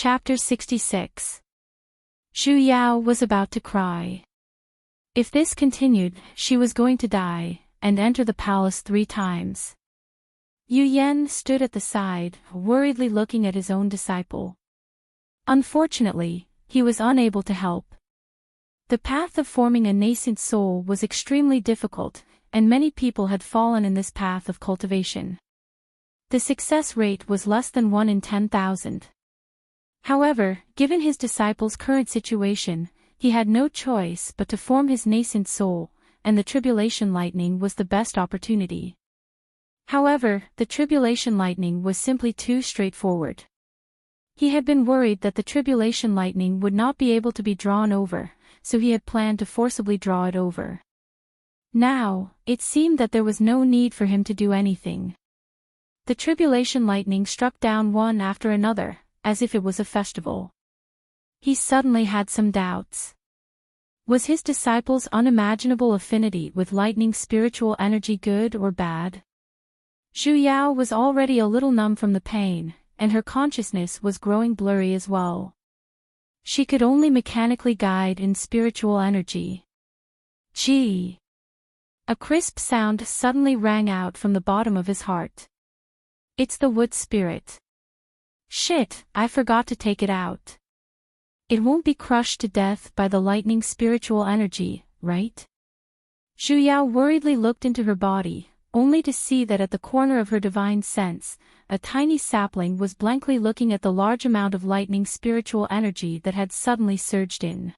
Chapter 66. Zhu Yao was about to cry. If this continued, she was going to die, and enter the palace 3 times. Yu Yan stood at the side, worriedly looking at his own disciple. Unfortunately, he was unable to help. The path of forming a nascent soul was extremely difficult, and many people had fallen in this path of cultivation. The success rate was less than 1 in 10,000. However, given his disciple's current situation, he had no choice but to form his nascent soul, and the tribulation lightning was the best opportunity. However, the tribulation lightning was simply too straightforward. He had been worried that the tribulation lightning would not be able to be drawn over, so he had planned to forcibly draw it over. Now, it seemed that there was no need for him to do anything. The tribulation lightning struck down one after another, as if it was a festival. He suddenly had some doubts. Was his disciple's unimaginable affinity with lightning spiritual energy good or bad? Zhu Yao was already a little numb from the pain, and her consciousness was growing blurry as well. She could only mechanically guide in spiritual energy. Gee! A crisp sound suddenly rang out from the bottom of his heart. It's the wood spirit. Shit, I forgot to take it out. It won't be crushed to death by the lightning spiritual energy, right? Zhu Yao worriedly looked into her body, only to see that at the corner of her divine sense, a tiny sapling was blankly looking at the large amount of lightning spiritual energy that had suddenly surged in.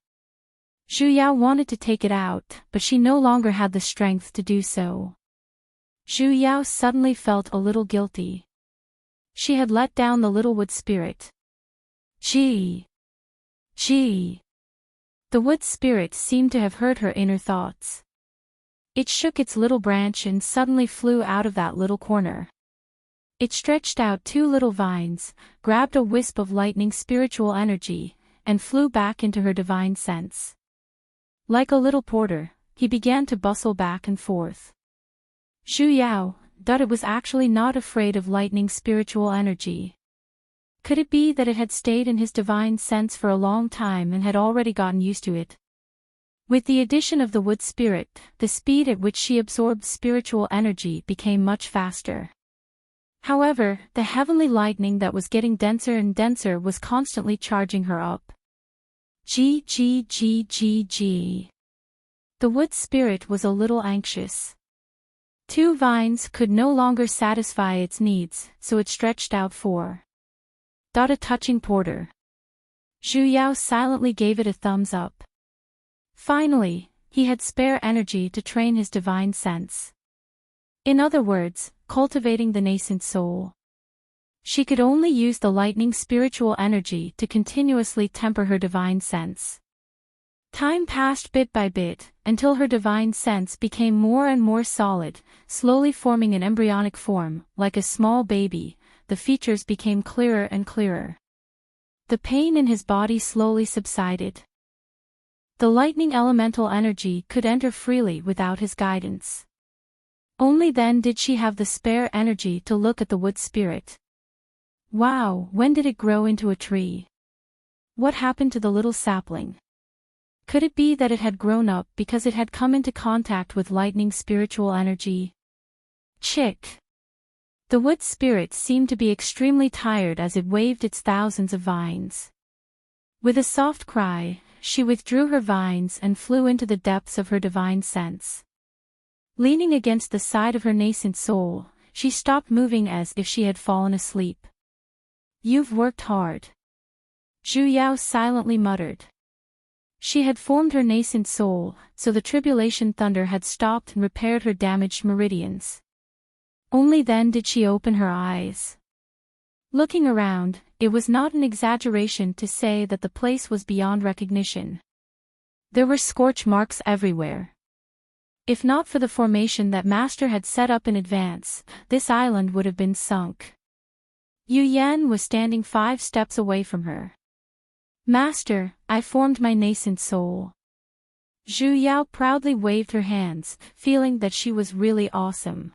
Zhu Yao wanted to take it out, but she no longer had the strength to do so. Zhu Yao suddenly felt a little guilty. She had let down the little wood spirit. Gee! Gee! The wood spirit seemed to have heard her inner thoughts. It shook its little branch and suddenly flew out of that little corner. It stretched out 2 little vines, grabbed a wisp of lightning spiritual energy, and flew back into her divine sense. Like a little porter, he began to bustle back and forth. Zhu Yao, that it was actually not afraid of lightning spiritual energy. Could it be that it had stayed in his divine sense for a long time and had already gotten used to it? With the addition of the wood spirit, the speed at which she absorbed spiritual energy became much faster. However, the heavenly lightning that was getting denser and denser was constantly charging her up. G. The wood spirit was a little anxious. 2 vines could no longer satisfy its needs, so it stretched out 4. A touching porter. Zhu Yao silently gave it a thumbs up. Finally, he had spare energy to train his divine sense. In other words, cultivating the nascent soul. She could only use the lightning spiritual energy to continuously temper her divine sense. Time passed bit by bit, until her divine sense became more and more solid, slowly forming an embryonic form, like a small baby. The features became clearer and clearer. The pain in his body slowly subsided. The lightning elemental energy could enter freely without his guidance. Only then did she have the spare energy to look at the wood spirit. Wow, when did it grow into a tree? What happened to the little sapling? Could it be that it had grown up because it had come into contact with lightning spiritual energy? Chick! The wood spirit seemed to be extremely tired as it waved its thousands of vines. With a soft cry, she withdrew her vines and flew into the depths of her divine sense. Leaning against the side of her nascent soul, she stopped moving as if she had fallen asleep. You've worked hard. Zhu Yao silently muttered. She had formed her nascent soul, so the tribulation thunder had stopped and repaired her damaged meridians. Only then did she open her eyes. Looking around, it was not an exaggeration to say that the place was beyond recognition. There were scorch marks everywhere. If not for the formation that Master had set up in advance, this island would have been sunk. Yu Yan was standing 5 steps away from her. Master, I formed my nascent soul. Zhu Yao proudly waved her hands, feeling that she was really awesome.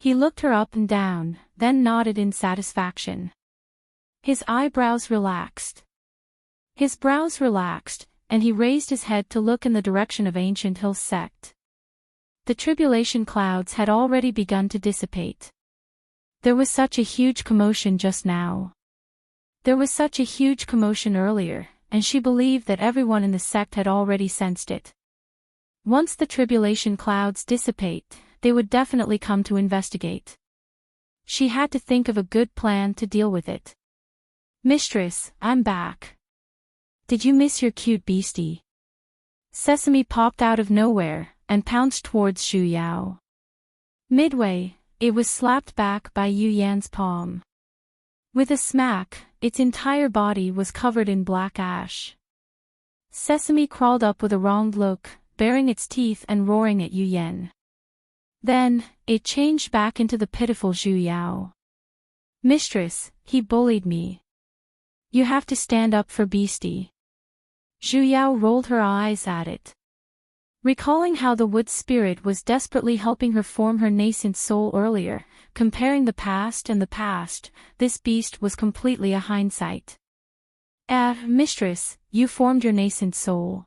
He looked her up and down, then nodded in satisfaction. His eyebrows relaxed. His brows relaxed, and he raised his head to look in the direction of Ancient Hill's sect. The tribulation clouds had already begun to dissipate. There was such a huge commotion just now. There was such a huge commotion earlier, and she believed that everyone in the sect had already sensed it. Once the tribulation clouds dissipate, they would definitely come to investigate. She had to think of a good plan to deal with it. "Mistress, I'm back. Did you miss your cute beastie?" Sesame popped out of nowhere, and pounced towards Xu Yao. Midway, it was slapped back by Yu Yan's palm. With a smack, its entire body was covered in black ash. Sesame crawled up with a wronged look, baring its teeth and roaring at Yu Yan. Then, it changed back into the pitiful Xu Yao. "Mistress, he bullied me. You have to stand up for beastie." Xu Yao rolled her eyes at it. Recalling how the wood spirit was desperately helping her form her nascent soul earlier, comparing the past and the past, this beast was completely a hindsight. Mistress, you formed your nascent soul."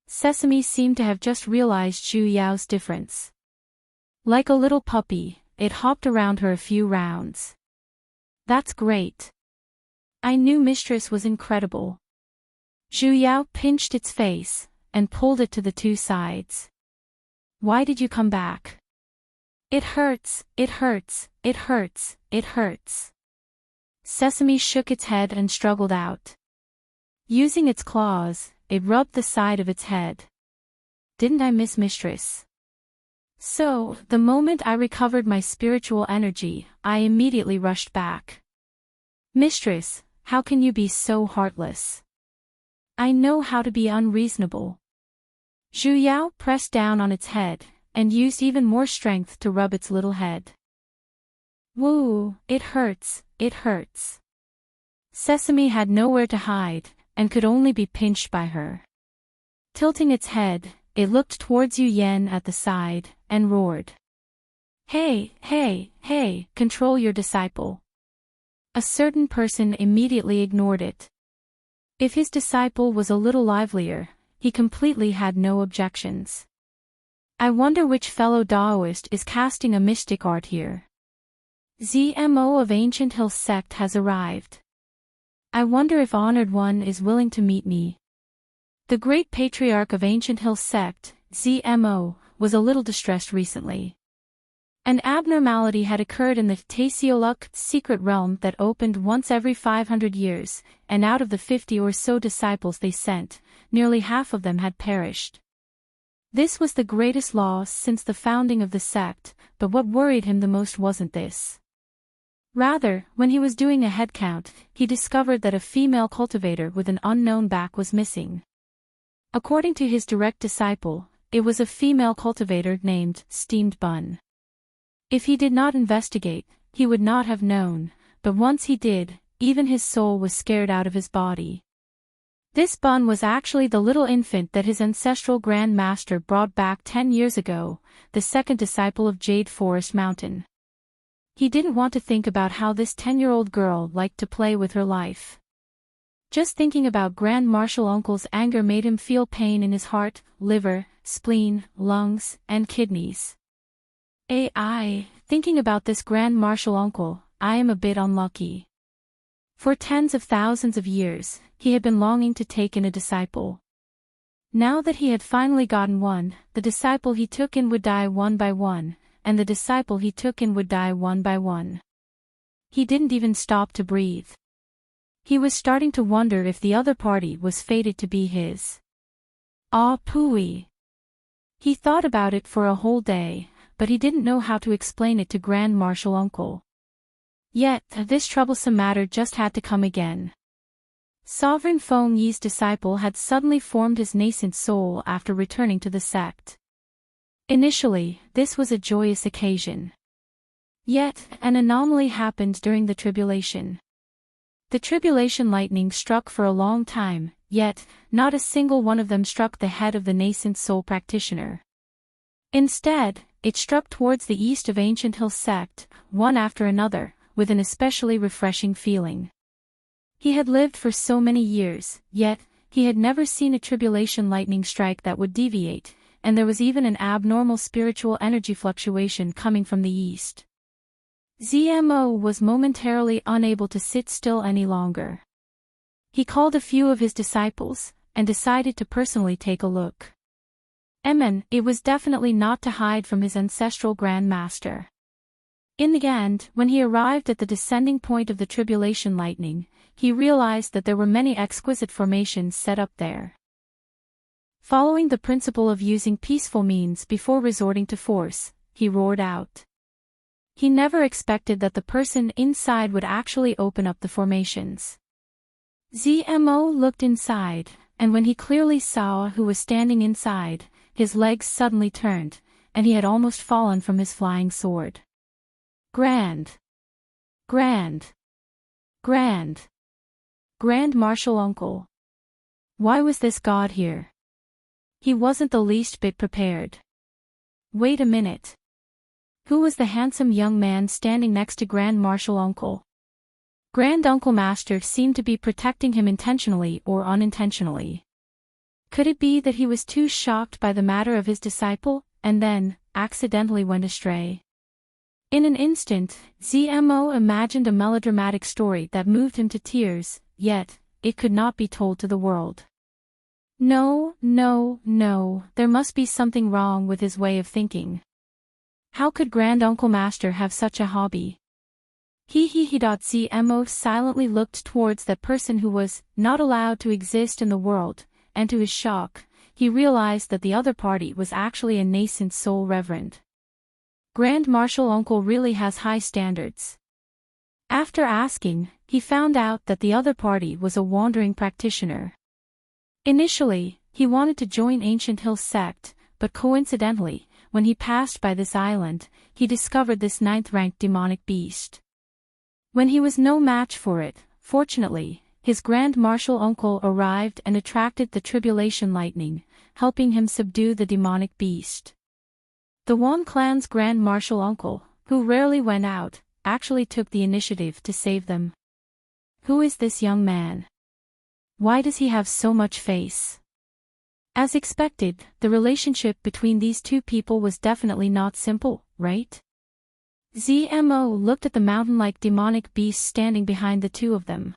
Sesame seemed to have just realized Xu Yao's difference. Like a little puppy, it hopped around her a few rounds. "That's great. I knew Mistress was incredible." Xu Yao pinched its face, and pulled it to the two sides. "Why did you come back?" "It hurts, it hurts, it hurts, it hurts." Sesame shook its head and struggled out. Using its claws, it rubbed the side of its head. "Didn't I miss Mistress?" "So, the moment I recovered my spiritual energy, I immediately rushed back." "Mistress, how can you be so heartless?" "I know how to be unreasonable." Xu Yao pressed down on its head, and used even more strength to rub its little head. "Woo, it hurts, it hurts." Sesame had nowhere to hide, and could only be pinched by her. Tilting its head, it looked towards Yu Yan at the side, and roared. "Hey, hey, hey, control your disciple." A certain person immediately ignored it. If his disciple was a little livelier, he completely had no objections. "I wonder which fellow Taoist is casting a mystic art here. ZMO of Ancient Hill Sect has arrived. I wonder if Honored One is willing to meet me." The great patriarch of Ancient Hill Sect, ZMO, was a little distressed recently. An abnormality had occurred in the Taesioluk secret realm that opened once every 500 years, and out of the 50 or so disciples they sent, nearly half of them had perished. This was the greatest loss since the founding of the sect, but what worried him the most wasn't this. Rather, when he was doing a head count, he discovered that a female cultivator with an unknown back was missing. According to his direct disciple, it was a female cultivator named Steamed Bun. If he did not investigate, he would not have known, but once he did, even his soul was scared out of his body. This Bun was actually the little infant that his ancestral Grand Master brought back 10 years ago, the second disciple of Jade Forest Mountain. He didn't want to think about how this 10-year-old girl liked to play with her life. Just thinking about Grand Marshal Uncle's anger made him feel pain in his heart, liver, spleen, lungs, and kidneys. Thinking about this Grand Marshal Uncle, I am a bit unlucky. For tens of thousands of years, he had been longing to take in a disciple. Now that he had finally gotten one, the disciple he took in would die one by one, and the disciple he took in would die one by one. He didn't even stop to breathe. He was starting to wonder if the other party was fated to be his. Pooey. He thought about it for a whole day, but he didn't know how to explain it to Grand Marshal Uncle. Yet, this troublesome matter just had to come again. Sovereign Feng Yi's disciple had suddenly formed his nascent soul after returning to the sect. Initially, this was a joyous occasion. Yet, an anomaly happened during the tribulation. The tribulation lightning struck for a long time, yet, not a single one of them struck the head of the nascent soul practitioner. Instead, it struck towards the east of Ancient Hill Sect, one after another, with an especially refreshing feeling. He had lived for so many years, yet, he had never seen a tribulation lightning strike that would deviate, and there was even an abnormal spiritual energy fluctuation coming from the east. Zmo was momentarily unable to sit still any longer. He called a few of his disciples, and decided to personally take a look. It was definitely not to hide from his ancestral Grand Master. In the end, when he arrived at the descending point of the tribulation lightning, he realized that there were many exquisite formations set up there. Following the principle of using peaceful means before resorting to force, he roared out. He never expected that the person inside would actually open up the formations. Zmo looked inside, and when he clearly saw who was standing inside, his legs suddenly turned, and he had almost fallen from his flying sword. Grand Martial Uncle. Why was this god here? He wasn't the least bit prepared. Wait a minute. Who was the handsome young man standing next to Grand Martial Uncle? Grand Uncle Master seemed to be protecting him intentionally or unintentionally. Could it be that he was too shocked by the matter of his disciple, and then, accidentally went astray? In an instant, Zmo imagined a melodramatic story that moved him to tears, yet, it could not be told to the world. No, there must be something wrong with his way of thinking. How could Grand Uncle Master have such a hobby? Zmo silently looked towards that person who was not allowed to exist in the world, and to his shock, he realized that the other party was actually a nascent soul reverend. Grand Martial Uncle really has high standards. After asking, he found out that the other party was a wandering practitioner. Initially, he wanted to join Ancient Hill's sect, but coincidentally, when he passed by this island, he discovered this 9th-ranked demonic beast. When he was no match for it, fortunately, his Grand Martial Uncle arrived and attracted the tribulation lightning, helping him subdue the demonic beast. The Wan clan's Grand Martial Uncle, who rarely went out, actually took the initiative to save them. Who is this young man? Why does he have so much face? As expected, the relationship between these two people was definitely not simple, right? Zmo looked at the mountain-like demonic beast standing behind the two of them.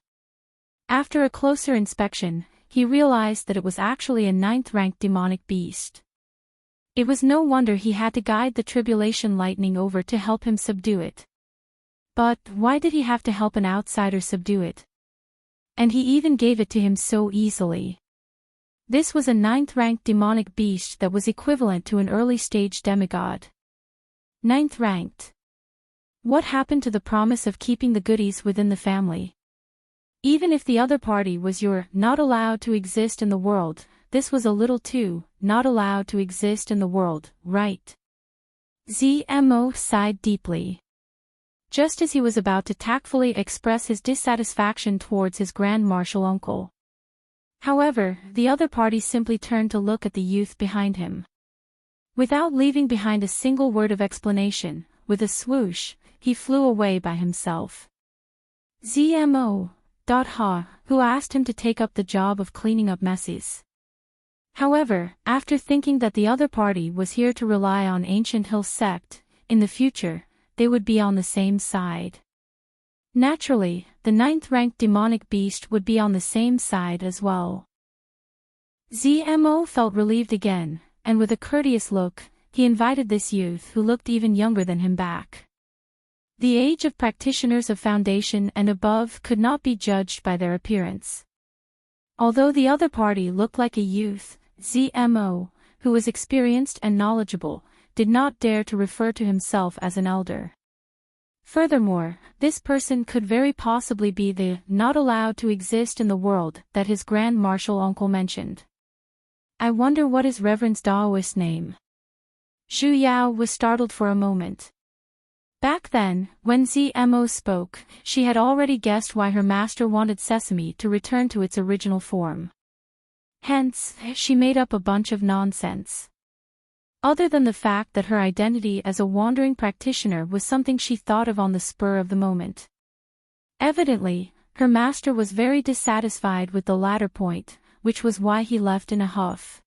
After a closer inspection, he realized that it was actually a 9th-ranked demonic beast. It was no wonder he had to guide the tribulation lightning over to help him subdue it. But why did he have to help an outsider subdue it? And he even gave it to him so easily. This was a 9th-ranked demonic beast that was equivalent to an early-stage demigod. 9th-ranked. What happened to the promise of keeping the goodies within the family? Even if the other party was not allowed to exist in the world, this was a little too, not allowed to exist in the world, right? Zmo sighed deeply. Just as he was about to tactfully express his dissatisfaction towards his Grand Martial Uncle. However, the other party simply turned to look at the youth behind him. Without leaving behind a single word of explanation, with a swoosh, he flew away by himself. Zmo, who asked him to take up the job of cleaning up messes. However, after thinking that the other party was here to rely on Ancient Hill's sect, in the future, they would be on the same side. Naturally, the 9th-ranked demonic beast would be on the same side as well. Zmo felt relieved again, and with a courteous look, he invited this youth who looked even younger than him back. The age of practitioners of Foundation and above could not be judged by their appearance. Although the other party looked like a youth, Zmo, who was experienced and knowledgeable, did not dare to refer to himself as an elder. Furthermore, this person could very possibly be the not allowed to exist in the world that his Grand Martial Uncle mentioned. I wonder what is Reverend's Daoist name? Xu Yao was startled for a moment. Back then, when Zmo spoke, she had already guessed why her master wanted Sesame to return to its original form. Hence, she made up a bunch of nonsense. Other than the fact that her identity as a wandering practitioner was something she thought of on the spur of the moment. Evidently, Her master was very dissatisfied with the latter point, which was why he left in a huff.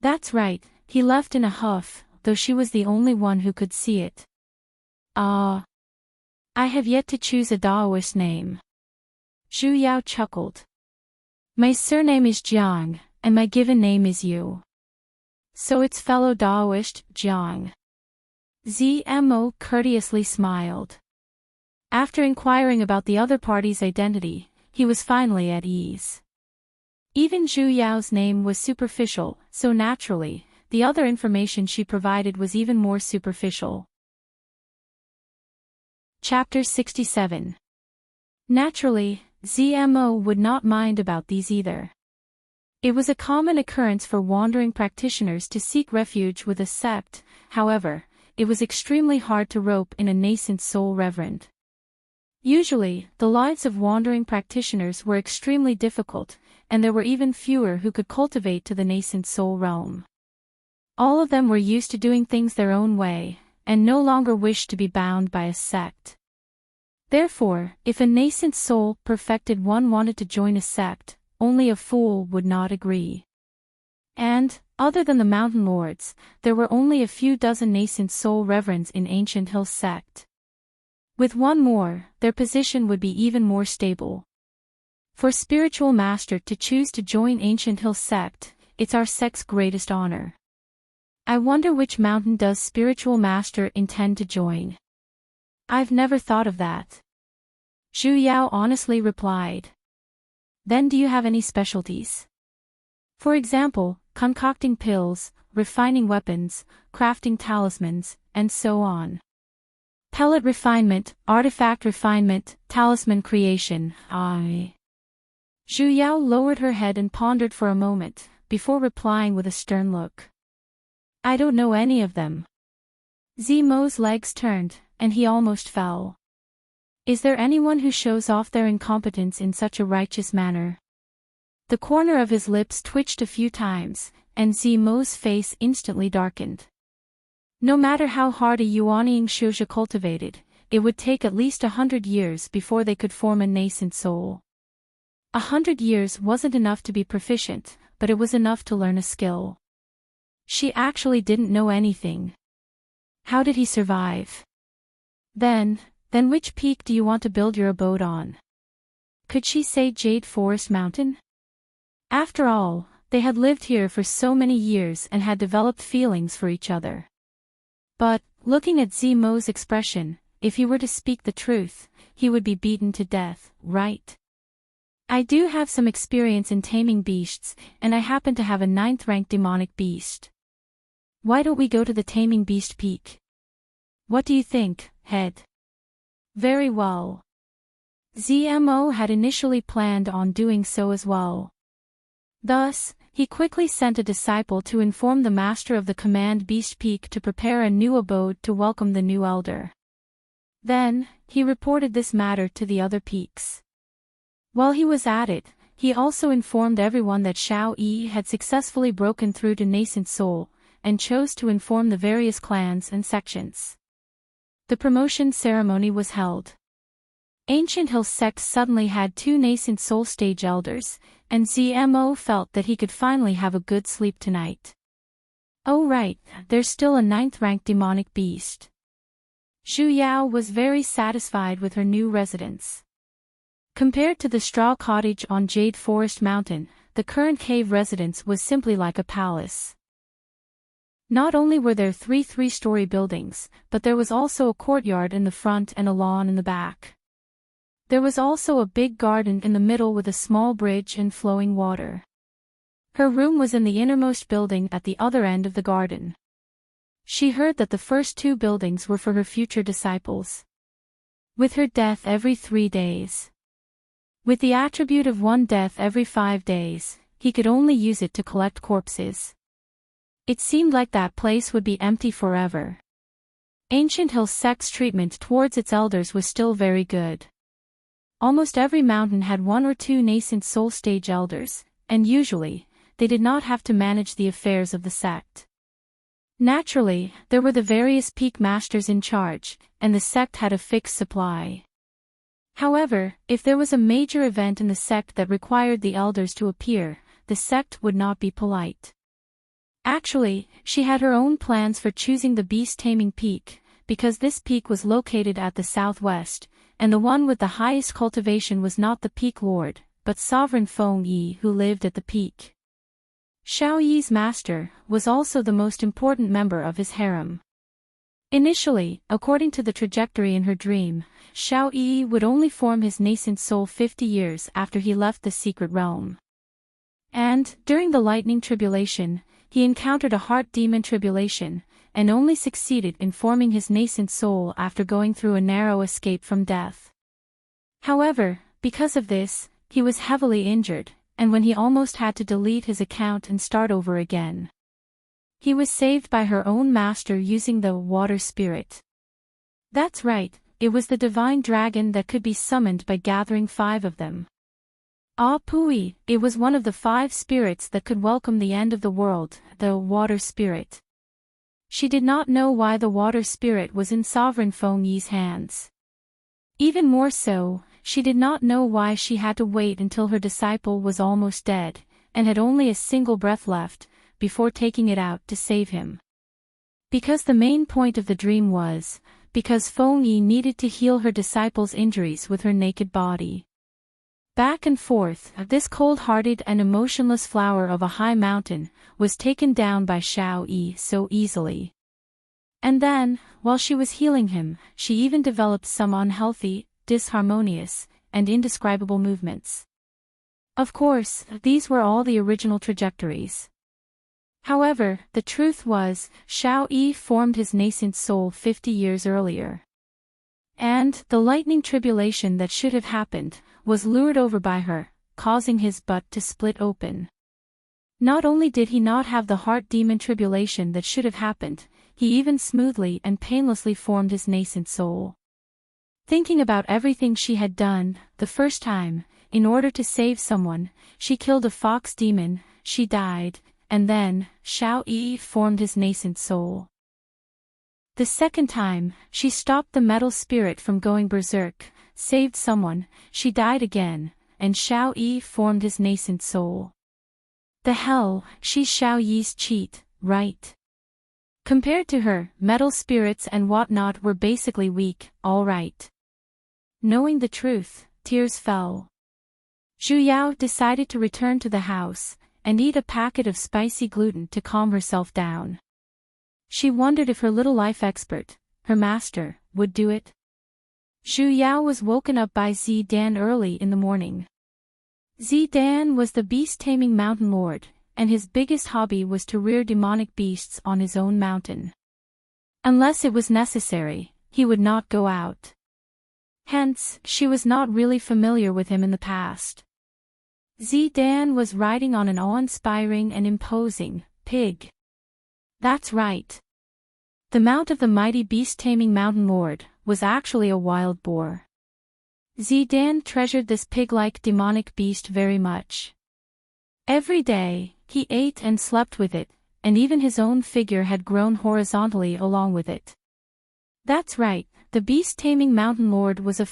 That's right, he left in a huff, though she was the only one who could see it. Ah. I have yet to choose a Daoist name. Zhu Yao chuckled. My surname is Jiang, and my given name is Yu. So it's fellow Daoist, Jiang. ZMO courteously smiled. After inquiring about the other party's identity, he was finally at ease. Even Zhu Yao's name was superficial, so naturally, the other information she provided was even more superficial. Chapter 67. Naturally, ZMO would not mind about these either. It was a common occurrence for wandering practitioners to seek refuge with a sect, however, it was extremely hard to rope in a nascent soul reverend. Usually, the lives of wandering practitioners were extremely difficult, and there were even fewer who could cultivate to the nascent soul realm. All of them were used to doing things their own way, and no longer wished to be bound by a sect. Therefore, if a nascent soul perfected one wanted to join a sect, only a fool would not agree. And, other than the mountain lords, there were only a few dozen nascent soul reverends in Ancient Hill sect. With one more, their position would be even more stable. For spiritual master to choose to join Ancient Hill sect, it's our sect's greatest honor. I wonder which mountain does spiritual master intend to join? I've never thought of that. Zhu Yao honestly replied. Then do you have any specialties? For example, concocting pills, refining weapons, crafting talismans, and so on. Pellet refinement, artifact refinement, talisman creation, Zhu Yao lowered her head and pondered for a moment, before replying with a stern look. I don't know any of them. Zmo's legs turned, and he almost fell. Is there anyone who shows off their incompetence in such a righteous manner? The corner of his lips twitched a few times, and Zmo's face instantly darkened. No matter how hard a Yuanying Shuja cultivated, it would take at least 100 years before they could form a nascent soul. 100 years wasn't enough to be proficient, but it was enough to learn a skill. She actually didn't know anything. How did he survive? Then which peak do you want to build your abode on? Could she say Jade Forest Mountain? After all, they had lived here for so many years and had developed feelings for each other. But, looking at Zmo's expression, if he were to speak the truth, he would be beaten to death, right? I do have some experience in taming beasts, and I happen to have a 9th-rank demonic beast. Why don't we go to the taming beast peak? What do you think, head? Very well. Zmo had initially planned on doing so as well. Thus, he quickly sent a disciple to inform the master of the command beast peak to prepare a new abode to welcome the new elder. Then, he reported this matter to the other peaks. While he was at it, he also informed everyone that Xiao Yi had successfully broken through to Nascent Soul, and chose to inform the various clans and sections. The promotion ceremony was held. Ancient Hill sect suddenly had 2 Nascent Soul stage elders, and Zmo felt that he could finally have a good sleep tonight. Oh right, there's still a 9th-rank demonic beast. Zhu Yao was very satisfied with her new residence. Compared to the straw cottage on Jade Forest Mountain, the current cave residence was simply like a palace. Not only were there 3 three-story buildings, but there was also a courtyard in the front and a lawn in the back. There was also a big garden in the middle with a small bridge and flowing water. Her room was in the innermost building at the other end of the garden. She heard that the first 2 buildings were for her future disciples. With her death every 3 days. With the attribute of 1 death every 5 days, he could only use it to collect corpses. It seemed like that place would be empty forever. Ancient Hill sect's treatment towards its elders was still very good. Almost every mountain had 1 or 2 nascent soul stage elders, and usually, they did not have to manage the affairs of the sect. Naturally, there were the various peak masters in charge, and the sect had a fixed supply. However, if there was a major event in the sect that required the elders to appear, the sect would not be polite. Actually, she had her own plans for choosing the beast-taming peak, because this peak was located at the southwest, and the one with the highest cultivation was not the peak lord, but sovereign Feng Yi who lived at the peak. Xiao Yi's master was also the most important member of his harem. Initially, according to the trajectory in her dream, Xiao Yi would only form his nascent soul 50 years after he left the secret realm. And, during the lightning tribulation, he encountered a heart demon tribulation, and only succeeded in forming his nascent soul after going through a narrow escape from death. However, because of this, he was heavily injured, and when he almost had to delete his account and start over again, he was saved by her own master using the water spirit. That's right, it was the divine dragon that could be summoned by gathering 5 of them. Ah Pui, it was one of the 5 spirits that could welcome the end of the world, the water spirit. She did not know why the water spirit was in sovereign Feng Yi's hands. Even more so, she did not know why she had to wait until her disciple was almost dead, and had only a single breath left, before taking it out to save him. Because the main point of the dream was, because Feng Yi needed to heal her disciple's injuries with her naked body. Back and forth, this cold-hearted and emotionless flower of a high mountain was taken down by Xiao Yi so easily. And then, while she was healing him, she even developed some unhealthy, disharmonious, and indescribable movements. Of course, these were all the original trajectories. However, the truth was, Xiao Yi formed his nascent soul 50 years earlier. And, the lightning tribulation that should have happened, was lured over by her, causing his butt to split open. Not only did he not have the heart demon tribulation that should have happened, he even smoothly and painlessly formed his nascent soul. Thinking about everything she had done, the first time, in order to save someone, she killed a fox demon, she died, and then, Xiao Yi formed his nascent soul. The second time, she stopped the metal spirit from going berserk, saved someone, she died again, and Xiao Yi formed his nascent soul. The hell, she's Xiao Yi's cheat, right? Compared to her, metal spirits and whatnot were basically weak, alright. Knowing the truth, tears fell. Zhu Yao decided to return to the house, and eat a packet of spicy gluten to calm herself down. She wondered if her little life expert, her master, would do it. Zhu Yao was woken up by Zidan early in the morning. Zidan was the beast-taming mountain lord, and his biggest hobby was to rear demonic beasts on his own mountain. Unless it was necessary, he would not go out. Hence, she was not really familiar with him in the past. Zidan was riding on an awe-inspiring and imposing pig. That's right. The mount of the mighty beast-taming mountain lord was actually a wild boar. Zidan treasured this pig-like demonic beast very much. Every day, he ate and slept with it, and even his own figure had grown horizontally along with it. That's right, the beast-taming mountain lord was a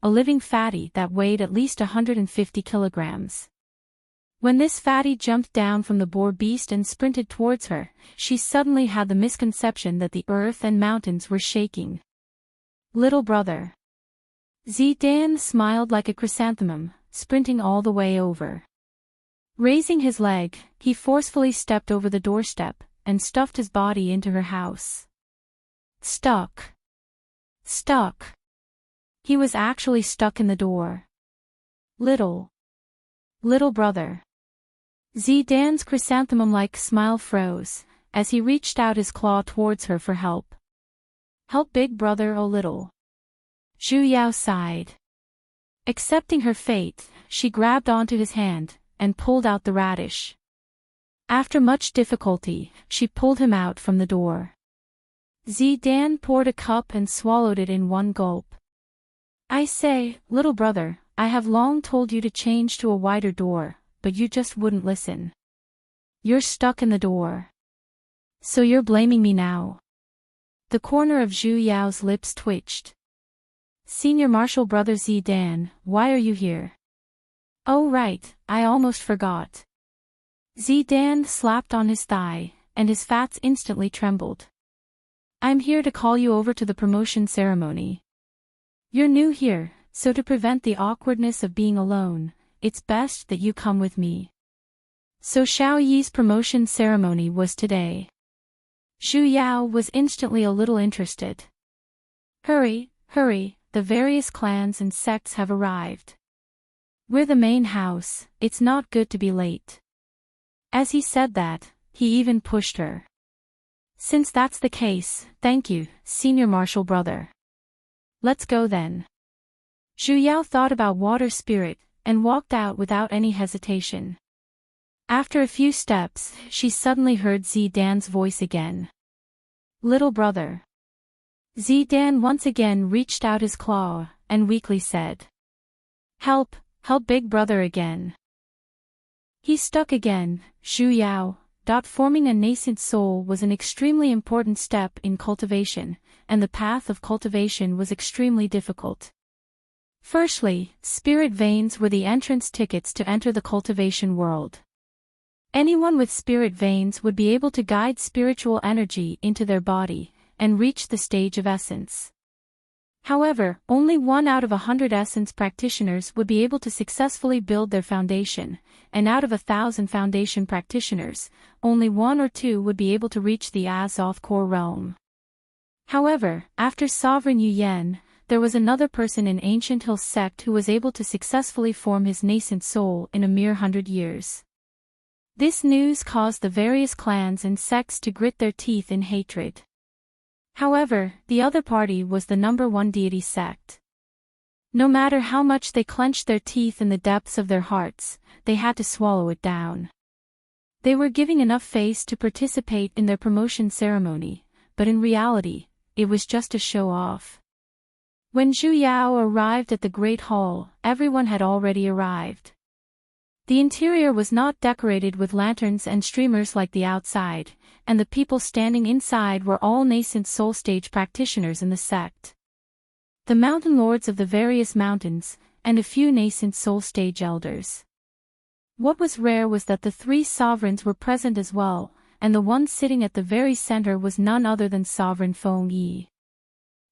living fatty that weighed at least 150 kilograms. When this fatty jumped down from the boar beast and sprinted towards her, she suddenly had the misconception that the earth and mountains were shaking. Little brother. Zidan smiled like a chrysanthemum, sprinting all the way over. Raising his leg, he forcefully stepped over the doorstep, and stuffed his body into her house. Stuck. He was actually stuck in the door. Little brother. Zidan's chrysanthemum-like smile froze, as he reached out his claw towards her for help. Help big brother a little. Zhu Yao sighed. Accepting her fate, she grabbed onto his hand, and pulled out the radish. After much difficulty, she pulled him out from the door. Zidan poured a cup and swallowed it in one gulp. I say, little brother, I have long told you to change to a wider door, but you just wouldn't listen. You're stuck in the door. So you're blaming me now? The corner of Zhu Yao's lips twitched. Senior Marshal Brother Zidan, why are you here? Oh right, I almost forgot. Zidan slapped on his thigh, and his fats instantly trembled. I'm here to call you over to the promotion ceremony. You're new here, so to prevent the awkwardness of being alone, it's best that you come with me. So Xiao Yi's promotion ceremony was today. Zhu Yao was instantly a little interested. Hurry, hurry, the various clans and sects have arrived. We're the main house, it's not good to be late. As he said that, he even pushed her. Since that's the case, thank you, Senior Marshal Brother. Let's go then. Zhu Yao thought about water spirit, and walked out without any hesitation. After a few steps, she suddenly heard Zidan's voice again. Little brother. Zidan once again reached out his claw, and weakly said. Help, help big brother again. He stuck again, Zhu Yao. Forming a nascent soul was an extremely important step in cultivation, and the path of cultivation was extremely difficult. Firstly, spirit veins were the entrance tickets to enter the cultivation world. Anyone with spirit veins would be able to guide spiritual energy into their body, and reach the stage of essence. However, only 1 out of 100 essence practitioners would be able to successfully build their foundation, and out of 1,000 foundation practitioners, only 1 or 2 would be able to reach the Azoth core realm. However, after Sovereign Yu Yen, there was another person in Ancient Hill sect who was able to successfully form his nascent soul in a mere 100 years. This news caused the various clans and sects to grit their teeth in hatred. However, the other party was the #1 deity sect. No matter how much they clenched their teeth in the depths of their hearts, they had to swallow it down. They were giving enough face to participate in their promotion ceremony, but in reality, it was just a show-off. When Zhu Yao arrived at the Great Hall, everyone had already arrived. The interior was not decorated with lanterns and streamers like the outside, and the people standing inside were all nascent soul stage practitioners in the sect. The mountain lords of the various mountains, and a few nascent soul stage elders. What was rare was that the 3 sovereigns were present as well, and the one sitting at the very center was none other than Sovereign Feng Yi.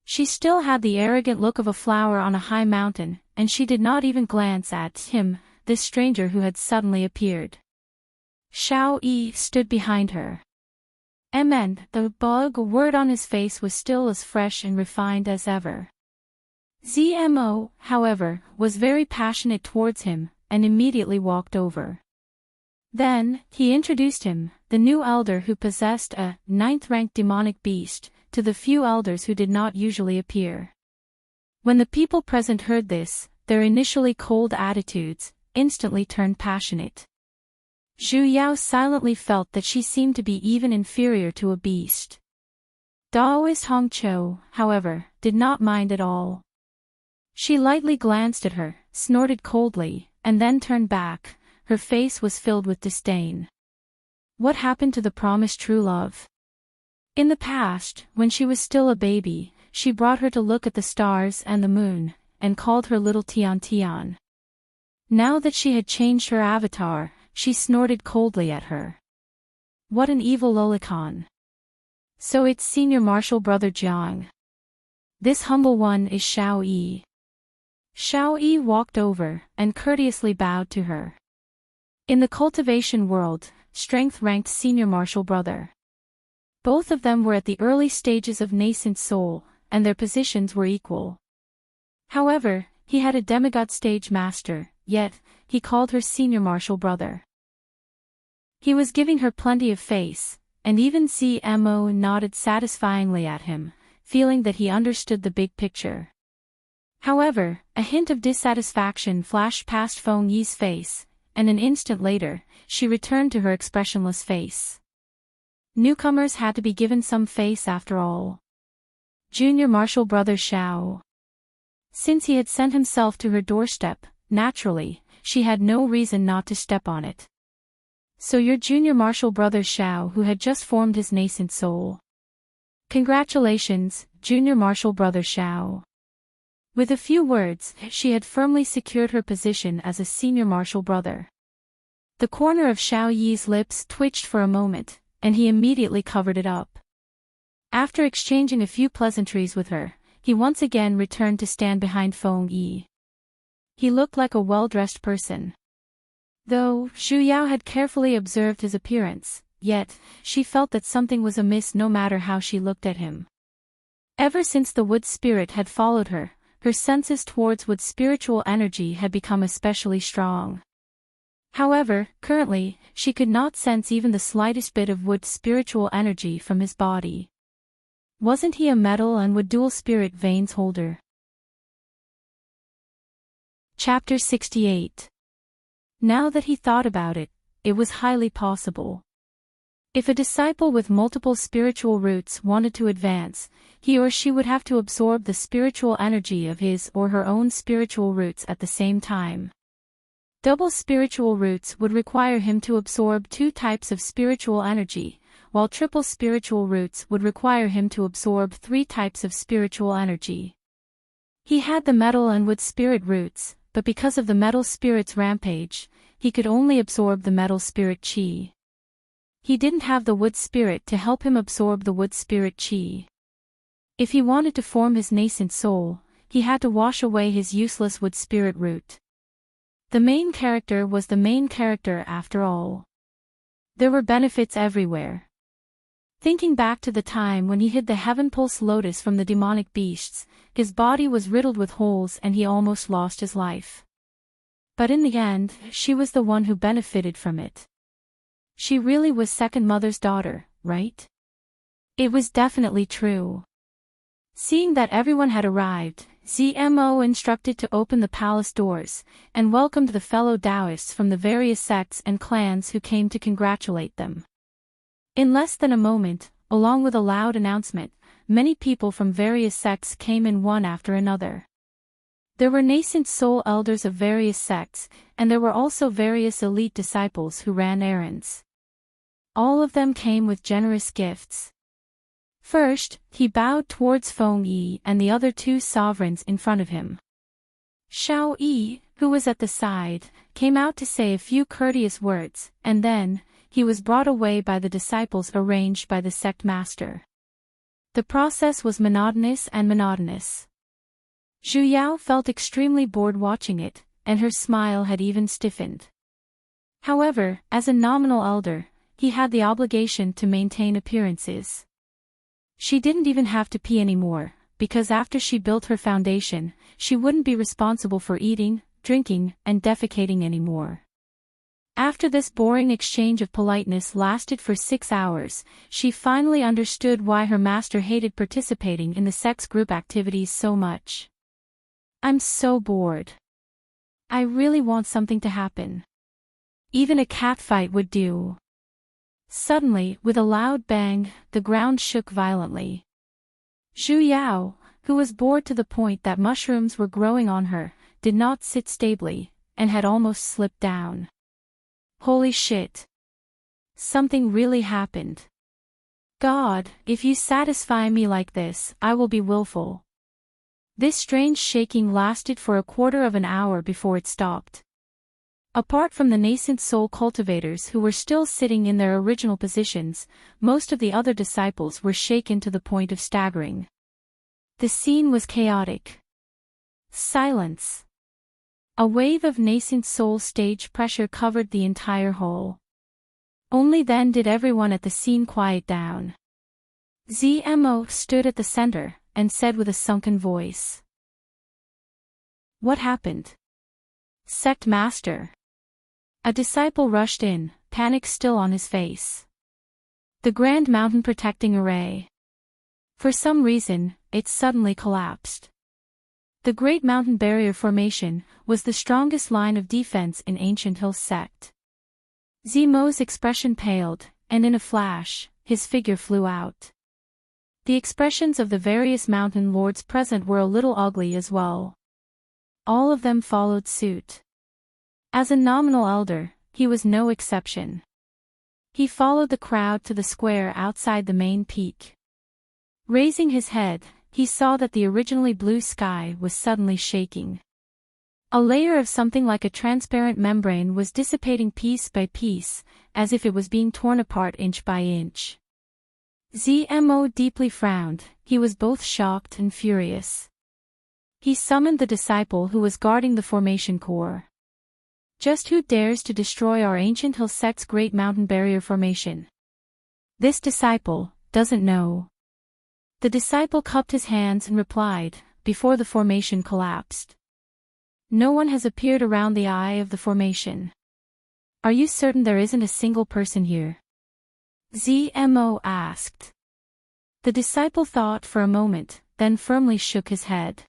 She still had the arrogant look of a flower on a high mountain, and she did not even glance at him, this stranger who had suddenly appeared. Xiao Yi stood behind her. The bug word on his face was still as fresh and refined as ever. Zmo, however, was very passionate towards him, and immediately walked over. Then, he introduced him, the new elder who possessed a 9th-ranked demonic beast, to the few elders who did not usually appear. When the people present heard this, their initially cold attitudes instantly turned passionate. Zhu Yao silently felt that she seemed to be even inferior to a beast. Daoist Hongqiu, however, did not mind at all. She lightly glanced at her, snorted coldly, and then turned back. Her face was filled with disdain. What happened to the promised true love? In the past, when she was still a baby, she brought her to look at the stars and the moon, and called her little Tian Tian. Now that she had changed her avatar, she snorted coldly at her. What an evil lolicon. So it's Senior Marshal Brother Jiang. This humble one is Xiao Yi. Xiao Yi walked over, and courteously bowed to her. In the cultivation world, strength ranked Senior Marshal Brother. Both of them were at the early stages of nascent soul, and their positions were equal. However, he had a demigod stage master, yet, he called her Senior Marshal Brother. He was giving her plenty of face, and even Zmo nodded satisfyingly at him, feeling that he understood the big picture. However, a hint of dissatisfaction flashed past Feng Yi's face, and an instant later, she returned to her expressionless face. Newcomers had to be given some face after all. Junior Marshal Brother Xiao. Since he had sent himself to her doorstep, naturally, she had no reason not to step on it. So your Junior Marshal Brother Xiao who had just formed his nascent soul. Congratulations, Junior Marshal Brother Xiao. With a few words, she had firmly secured her position as a senior martial brother. The corner of Xiao Yi's lips twitched for a moment, and he immediately covered it up. After exchanging a few pleasantries with her, he once again returned to stand behind Feng Yi. He looked like a well-dressed person. Though Xu Yao had carefully observed his appearance, yet, she felt that something was amiss no matter how she looked at him. Ever since the wood spirit had followed her, her senses towards wood spiritual energy had become especially strong. However, currently, she could not sense even the slightest bit of wood spiritual energy from his body. Wasn't he a metal and wood dual spirit veins holder? Chapter 68. Now that he thought about it, it was highly possible. If a disciple with multiple spiritual roots wanted to advance, he or she would have to absorb the spiritual energy of his or her own spiritual roots at the same time. Double spiritual roots would require him to absorb 2 types of spiritual energy, while triple spiritual roots would require him to absorb 3 types of spiritual energy. He had the metal and wood spirit roots, but because of the metal spirit's rampage, he could only absorb the metal spirit chi. He didn't have the wood spirit to help him absorb the wood spirit chi. If he wanted to form his nascent soul, he had to wash away his useless wood spirit root. The main character was the main character after all. There were benefits everywhere. Thinking back to the time when he hid the Heaven Pulse Lotus from the demonic beasts, his body was riddled with holes and he almost lost his life. But in the end, she was the one who benefited from it. She really was Second Mother's daughter, right? It was definitely true. Seeing that everyone had arrived, ZMO instructed to open the palace doors, and welcomed the fellow Taoists from the various sects and clans who came to congratulate them. In less than a moment, along with a loud announcement, many people from various sects came in one after another. There were nascent soul elders of various sects, and there were also various elite disciples who ran errands. All of them came with generous gifts. First, he bowed towards Feng Yi and the other 2 sovereigns in front of him. Xiao Yi, who was at the side, came out to say a few courteous words, and then, he was brought away by the disciples arranged by the sect master. The process was monotonous and monotonous. Xu Yao felt extremely bored watching it, and her smile had even stiffened. However, as a nominal elder, he had the obligation to maintain appearances. She didn't even have to pee anymore, because after she built her foundation, she wouldn't be responsible for eating, drinking, and defecating anymore. After this boring exchange of politeness lasted for 6 hours, she finally understood why her master hated participating in the sex group activities so much. I'm so bored. I really want something to happen. Even a cat fight would do. Suddenly, with a loud bang, the ground shook violently. Xu Yao, who was bored to the point that mushrooms were growing on her, did not sit stably, and had almost slipped down. Holy shit. Something really happened. God, if you satisfy me like this, I will be willful. This strange shaking lasted for a quarter of an hour before it stopped. Apart from the nascent soul cultivators who were still sitting in their original positions, most of the other disciples were shaken to the point of staggering. The scene was chaotic. Silence. A wave of nascent soul stage pressure covered the entire hall. Only then did everyone at the scene quiet down. ZMO stood at the center, and said with a sunken voice. What happened? Sect Master. A disciple rushed in, panic still on his face. The Grand Mountain Protecting Array. For some reason, it suddenly collapsed. The Great Mountain Barrier Formation was the strongest line of defense in Ancient Hill Sect. Zemo's expression paled, and in a flash, his figure flew out. The expressions of the various mountain lords present were a little ugly as well. All of them followed suit. As a nominal elder, he was no exception. He followed the crowd to the square outside the main peak. Raising his head, he saw that the originally blue sky was suddenly shaking. A layer of something like a transparent membrane was dissipating piece by piece, as if it was being torn apart inch by inch. Zmo deeply frowned. He was both shocked and furious. He summoned the disciple who was guarding the formation core. Just who dares to destroy our ancient hill sect's great mountain barrier formation? This disciple doesn't know. The disciple cupped his hands and replied, before the formation collapsed. No one has appeared around the eye of the formation. Are you certain there isn't a single person here? Zmo asked. The disciple thought for a moment, then firmly shook his head.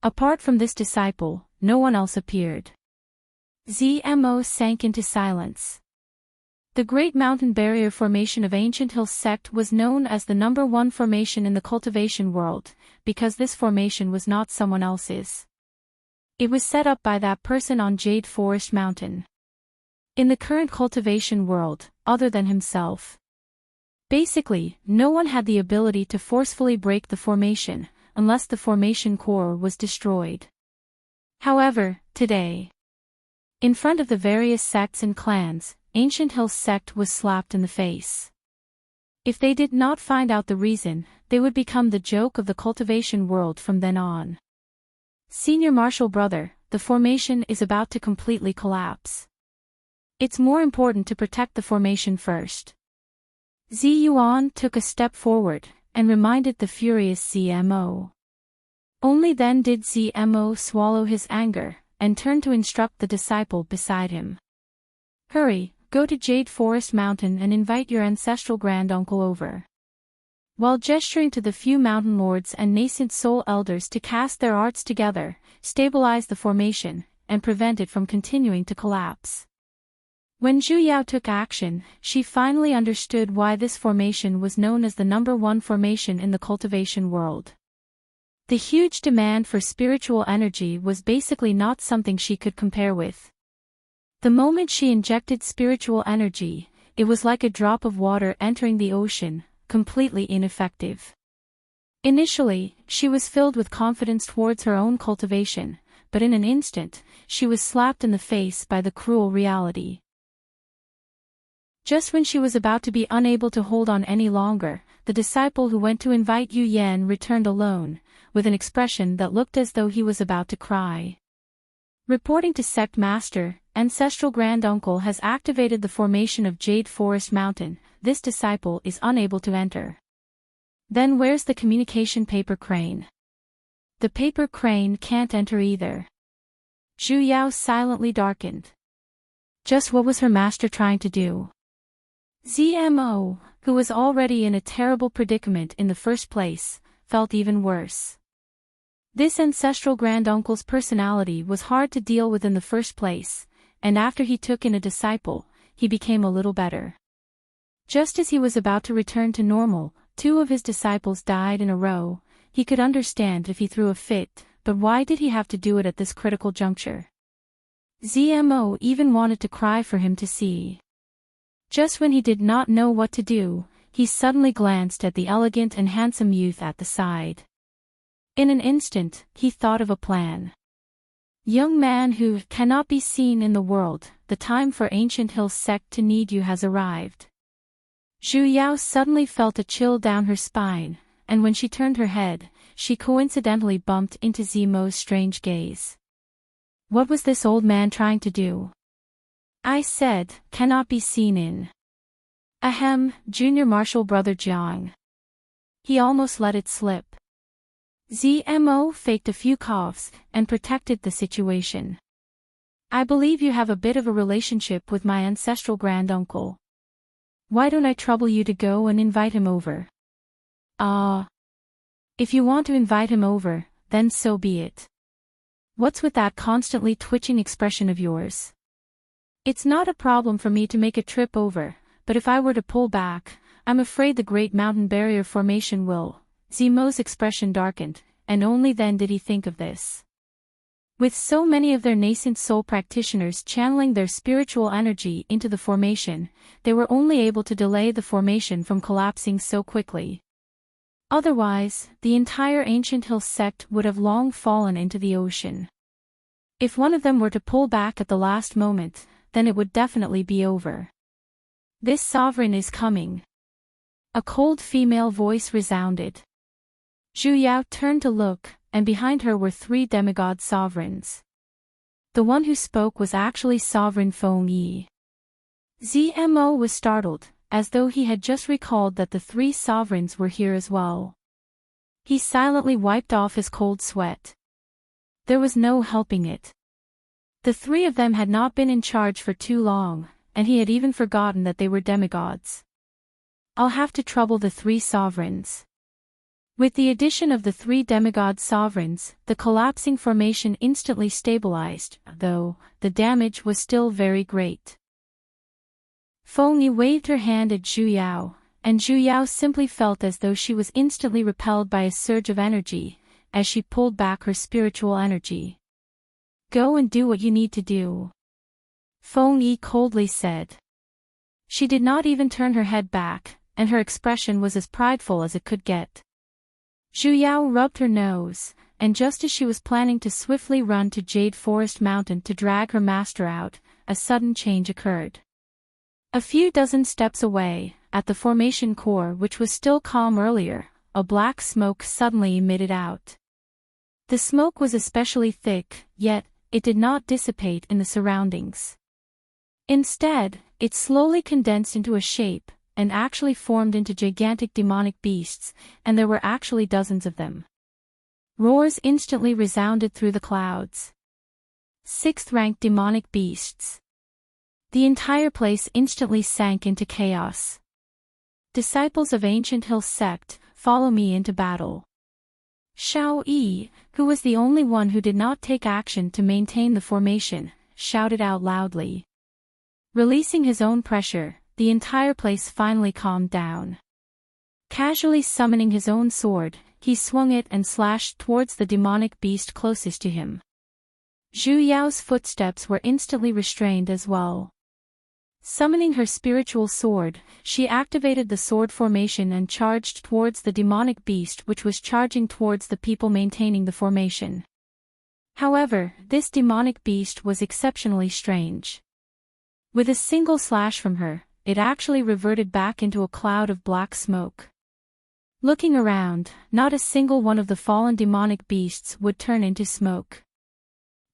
Apart from this disciple, no one else appeared. Zmo sank into silence. The Great Mountain Barrier Formation of Ancient Hill Sect was known as the #1 formation in the cultivation world, because this formation was not someone else's. It was set up by that person on Jade Forest Mountain. In the current cultivation world, other than himself. Basically, no one had the ability to forcefully break the formation, unless the formation core was destroyed. However, today, in front of the various sects and clans, Ancient Hill Sect was slapped in the face. If they did not find out the reason, they would become the joke of the cultivation world from then on. Senior Marshal Brother, the formation is about to completely collapse. It's more important to protect the formation first. Ziyuan took a step forward, and reminded the furious Zmo. Only then did Zmo swallow his anger, and turn to instruct the disciple beside him. Hurry, go to Jade Forest Mountain and invite your ancestral granduncle over. While gesturing to the few mountain lords and nascent soul elders to cast their arts together, stabilize the formation, and prevent it from continuing to collapse. When Zhu Yao took action, she finally understood why this formation was known as the #1 formation in the cultivation world. The huge demand for spiritual energy was basically not something she could compare with. The moment she injected spiritual energy, it was like a drop of water entering the ocean, completely ineffective. Initially, she was filled with confidence towards her own cultivation, but in an instant, she was slapped in the face by the cruel reality. Just when she was about to be unable to hold on any longer, the disciple who went to invite Yu Yan returned alone, with an expression that looked as though he was about to cry. Reporting to Sect Master, Ancestral Granduncle has activated the formation of Jade Forest Mountain. This disciple is unable to enter. Then where's the communication paper crane? The paper crane can't enter either. Zhu Yao silently darkened. Just what was her master trying to do? Zmo, who was already in a terrible predicament in the first place, felt even worse. This ancestral granduncle's personality was hard to deal with in the first place, and after he took in a disciple, he became a little better. Just as he was about to return to normal, 2 of his disciples died in a row. He could understand if he threw a fit, but why did he have to do it at this critical juncture? Zmo even wanted to cry for him to see. Just when he did not know what to do, he suddenly glanced at the elegant and handsome youth at the side. In an instant, he thought of a plan. Young man who cannot be seen in the world, the time for Ancient Hill Sect to need you has arrived. Zhu Yao suddenly felt a chill down her spine, and when she turned her head, she coincidentally bumped into Zmo's strange gaze. What was this old man trying to do? I said, cannot be seen in. Ahem, Junior Marshal Brother Jiang. He almost let it slip. Zmo faked a few coughs, and protected the situation. I believe you have a bit of a relationship with my ancestral granduncle. Why don't I trouble you to go and invite him over? If you want to invite him over, then so be it. What's with that constantly twitching expression of yours? It's not a problem for me to make a trip over, but if I were to pull back, I'm afraid the Great Mountain Barrier Formation will. Zmo's expression darkened, and only then did he think of this. With so many of their nascent soul practitioners channeling their spiritual energy into the formation, they were only able to delay the formation from collapsing so quickly. Otherwise, the entire Ancient Hill sect would have long fallen into the ocean. If one of them were to pull back at the last moment, then it would definitely be over. This sovereign is coming. A cold female voice resounded. Zhu Yao turned to look, and behind her were 3 demigod sovereigns. The one who spoke was actually Sovereign Feng Yi. Zmo was startled, as though he had just recalled that the 3 sovereigns were here as well. He silently wiped off his cold sweat. There was no helping it. The 3 of them had not been in charge for too long, and he had even forgotten that they were demigods. I'll have to trouble the 3 sovereigns. With the addition of the 3 demigod sovereigns, the collapsing formation instantly stabilized, though the damage was still very great. Feng Yi waved her hand at Zhu Yao, and Zhu Yao simply felt as though she was instantly repelled by a surge of energy, as she pulled back her spiritual energy. Go and do what you need to do. Feng Yi coldly said. She did not even turn her head back, and her expression was as prideful as it could get. Zhu Yao rubbed her nose, and just as she was planning to swiftly run to Jade Forest Mountain to drag her master out, a sudden change occurred. A few dozen steps away, at the formation core which was still calm earlier, a black smoke suddenly emitted out. The smoke was especially thick, yet, it did not dissipate in the surroundings. Instead, it slowly condensed into a shape, and actually formed into gigantic demonic beasts, and there were actually dozens of them. Roars instantly resounded through the clouds. 6th-ranked demonic beasts. The entire place instantly sank into chaos. Disciples of Ancient Hill sect, follow me into battle. Shao Yi, who was the only one who did not take action to maintain the formation, shouted out loudly. Releasing his own pressure, the entire place finally calmed down. Casually summoning his own sword, he swung it and slashed towards the demonic beast closest to him. Zhu Yao's footsteps were instantly restrained as well. Summoning her spiritual sword, she activated the sword formation and charged towards the demonic beast which was charging towards the people maintaining the formation. However, this demonic beast was exceptionally strange. With a single slash from her, it actually reverted back into a cloud of black smoke. Looking around, not a single one of the fallen demonic beasts would turn into smoke.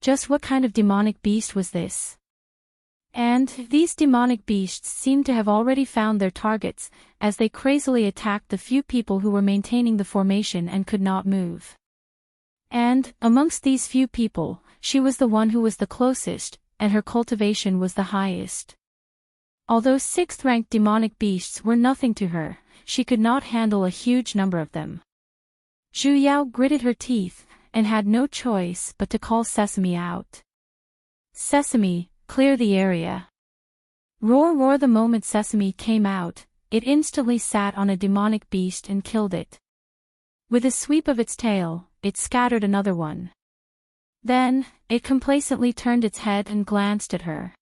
Just what kind of demonic beast was this? And these demonic beasts seemed to have already found their targets, as they crazily attacked the few people who were maintaining the formation and could not move. And, amongst these few people, she was the one who was the closest, and her cultivation was the highest. Although 6th-ranked demonic beasts were nothing to her, she could not handle a huge number of them. Zhu Yao gritted her teeth, and had no choice but to call Sesame out. Sesame, clear the area. Roar roar. The moment Sesame came out, it instantly sat on a demonic beast and killed it. With a sweep of its tail, it scattered another one. Then, it complacently turned its head and glanced at her.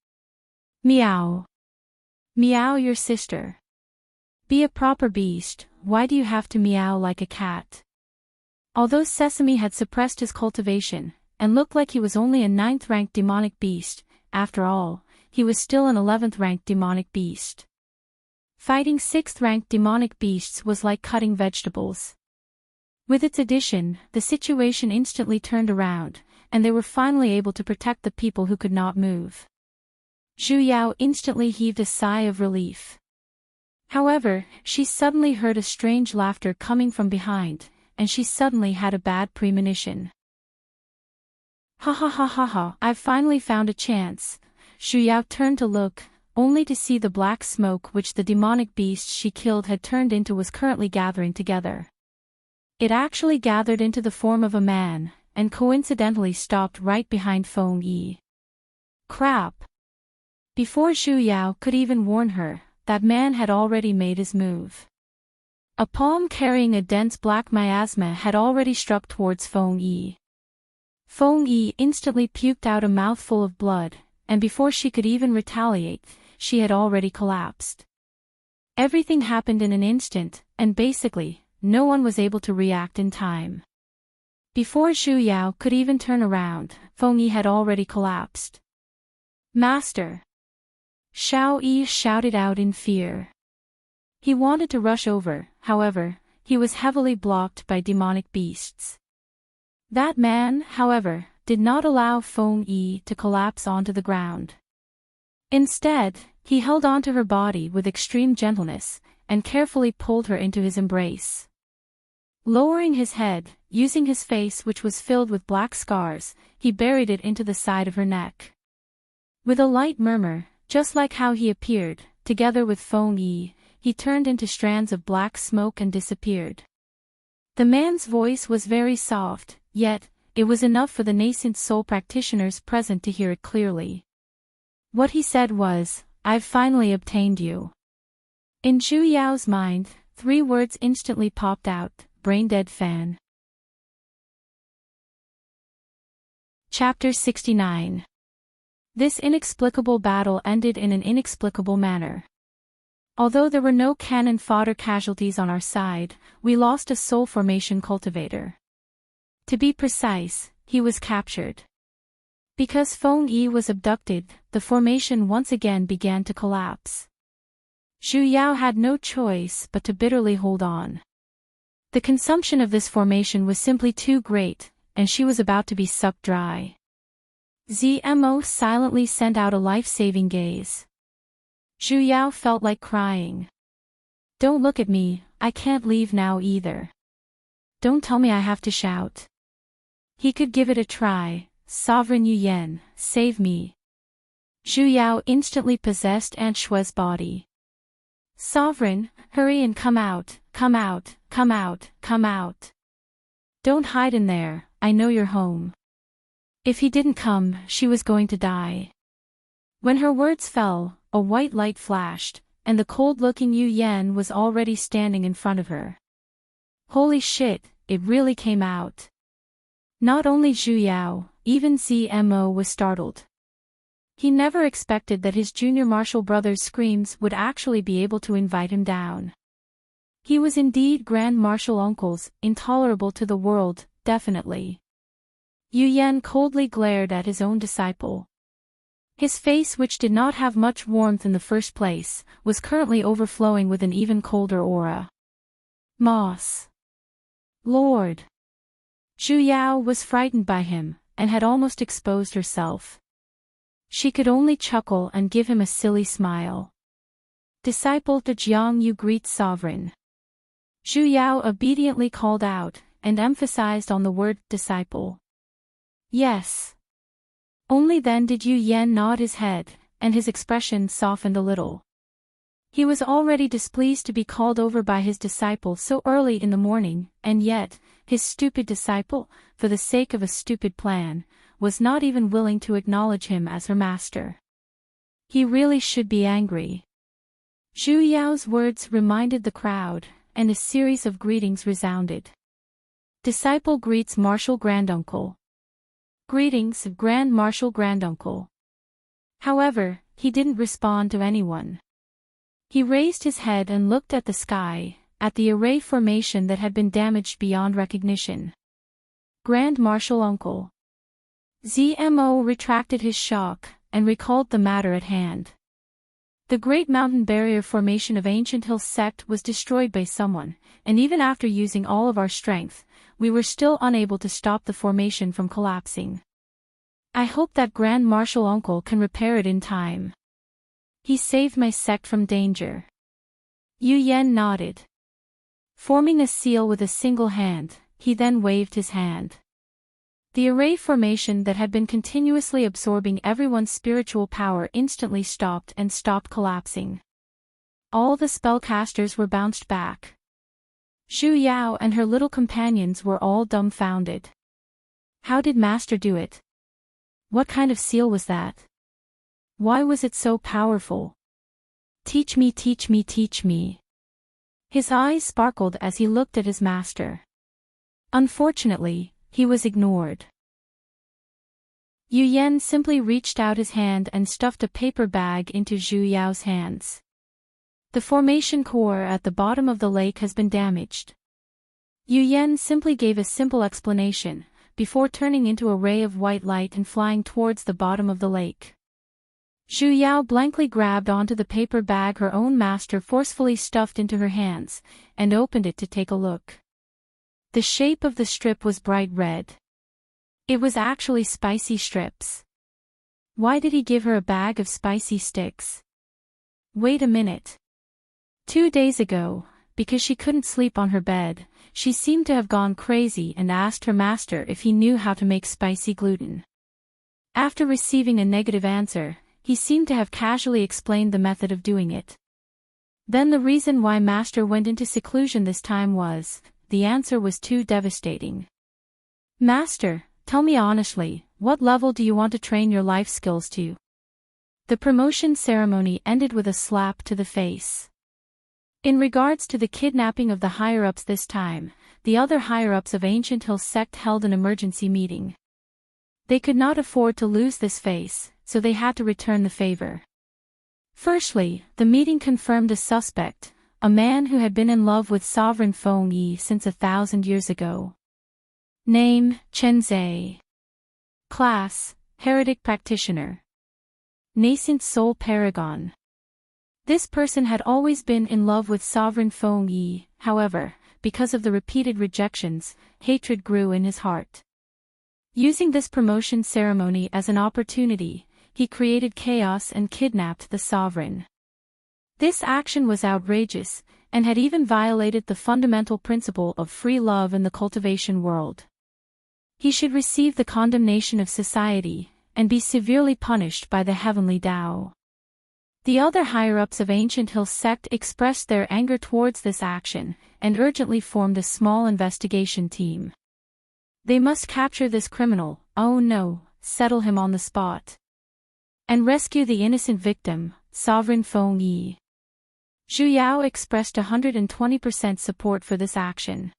Meow. Meow your sister. Be a proper beast, why do you have to meow like a cat? Although Sesame had suppressed his cultivation, and looked like he was only a 9th-ranked demonic beast, after all, he was still an 11th-ranked demonic beast. Fighting 6th-ranked demonic beasts was like cutting vegetables. With its addition, the situation instantly turned around, and they were finally able to protect the people who could not move. Zhu Yao instantly heaved a sigh of relief. However, she suddenly heard a strange laughter coming from behind, and she suddenly had a bad premonition. Ha ha ha ha ha, I've finally found a chance. Zhu Yao turned to look, only to see the black smoke which the demonic beast she killed had turned into was currently gathering together. It actually gathered into the form of a man, and coincidentally stopped right behind Feng Yi. Crap! Before Zhu Yao could even warn her, that man had already made his move. A palm carrying a dense black miasma had already struck towards Feng Yi. Feng Yi instantly puked out a mouthful of blood, and before she could even retaliate, she had already collapsed. Everything happened in an instant, and basically, no one was able to react in time. Before Zhu Yao could even turn around, Feng Yi had already collapsed. "Master!" Xiao Yi shouted out in fear. He wanted to rush over, however, he was heavily blocked by demonic beasts. That man, however, did not allow Feng Yi to collapse onto the ground. Instead, he held onto her body with extreme gentleness, and carefully pulled her into his embrace. Lowering his head, using his face which was filled with black scars, he buried it into the side of her neck. With a light murmur, just like how he appeared, together with Feng Yi, he turned into strands of black smoke and disappeared. The man's voice was very soft, yet, it was enough for the nascent soul practitioners present to hear it clearly. What he said was, "I've finally obtained you." In Zhu Yao's mind, 3 words instantly popped out: brain-dead fan. Chapter 69. This inexplicable battle ended in an inexplicable manner. Although there were no cannon fodder casualties on our side, we lost a soul formation cultivator. To be precise, he was captured. Because Feng Yi was abducted, the formation once again began to collapse. Zhu Yao had no choice but to bitterly hold on. The consumption of this formation was simply too great, and she was about to be sucked dry. Zmo silently sent out a life-saving gaze. Zhu Yao felt like crying. "Don't look at me, I can't leave now either. Don't tell me I have to shout." He could give it a try. "Sovereign Yu Yan, save me." Zhu Yao instantly possessed Aunt Shue's body. "Sovereign, hurry and come out, come out, come out, come out. Don't hide in there, I know you're home." If he didn't come, she was going to die. When her words fell, a white light flashed, and the cold-looking Yu Yan was already standing in front of her. Holy shit, it really came out. Not only Zhu Yao, even Zmo was startled. He never expected that his junior martial brother's screams would actually be able to invite him down. He was indeed Grand Martial Uncle's, intolerable to the world, definitely. Yu Yan coldly glared at his own disciple. His face, which did not have much warmth in the first place, was currently overflowing with an even colder aura. Moss. Lord. Zhu Yao was frightened by him, and had almost exposed herself. She could only chuckle and give him a silly smile. "Disciple to Jiang Yu greets Sovereign." Zhu Yao obediently called out, and emphasized on the word disciple. "Yes." Only then did Yu Yan nod his head, and his expression softened a little. He was already displeased to be called over by his disciple so early in the morning, and yet, his stupid disciple, for the sake of a stupid plan, was not even willing to acknowledge him as her master. He really should be angry. Zhu Yao's words reminded the crowd, and a series of greetings resounded. Disciple greets Martial Granduncle. Greetings, Grand Martial Granduncle. However, he didn't respond to anyone. He raised his head and looked at the sky, at the array formation that had been damaged beyond recognition. Grand Martial Uncle. Zmo retracted his shock, and recalled the matter at hand. The Great Mountain Barrier formation of Ancient Hill Sect was destroyed by someone, and even after using all of our strength, we were still unable to stop the formation from collapsing. I hope that Grand Martial Uncle can repair it in time. He saved my sect from danger. Yu Yan nodded. Forming a seal with a single hand, he then waved his hand. The array formation that had been continuously absorbing everyone's spiritual power instantly stopped and stopped collapsing. All the spellcasters were bounced back. Zhu Yao and her little companions were all dumbfounded. How did Master do it? What kind of seal was that? Why was it so powerful? Teach me, teach me, teach me. His eyes sparkled as he looked at his master. Unfortunately, he was ignored. Yu Yan simply reached out his hand and stuffed a paper bag into Zhu Yao's hands. The formation core at the bottom of the lake has been damaged. Yu Yan simply gave a simple explanation, before turning into a ray of white light and flying towards the bottom of the lake. Zhu Yao blankly grabbed onto the paper bag her own master forcefully stuffed into her hands, and opened it to take a look. The shape of the strip was bright red. It was actually spicy strips. Why did he give her a bag of spicy sticks? Wait a minute. 2 days ago, because she couldn't sleep on her bed, she seemed to have gone crazy and asked her master if he knew how to make spicy gluten. After receiving a negative answer, he seemed to have casually explained the method of doing it. Then the reason why master went into seclusion this time was, the answer was too devastating. Master, tell me honestly, what level do you want to train your life skills to? The promotion ceremony ended with a slap to the face. In regards to the kidnapping of the higher-ups this time, the other higher-ups of Ancient Hill sect held an emergency meeting. They could not afford to lose this face, so they had to return the favor. Firstly, the meeting confirmed a suspect, a man who had been in love with Sovereign Feng Yi since 1,000 years ago. Name, Chen Zhe. Class, Heretic Practitioner. Nascent Soul Paragon. This person had always been in love with Sovereign Feng Yi, however, because of the repeated rejections, hatred grew in his heart. Using this promotion ceremony as an opportunity, he created chaos and kidnapped the sovereign. This action was outrageous, and had even violated the fundamental principle of free love in the cultivation world. He should receive the condemnation of society, and be severely punished by the heavenly Tao. The other higher-ups of Ancient Hill sect expressed their anger towards this action, and urgently formed a small investigation team. They must capture this criminal, oh no, settle him on the spot. And rescue the innocent victim, Sovereign Feng Yi. Zhu Yao expressed 120% support for this action.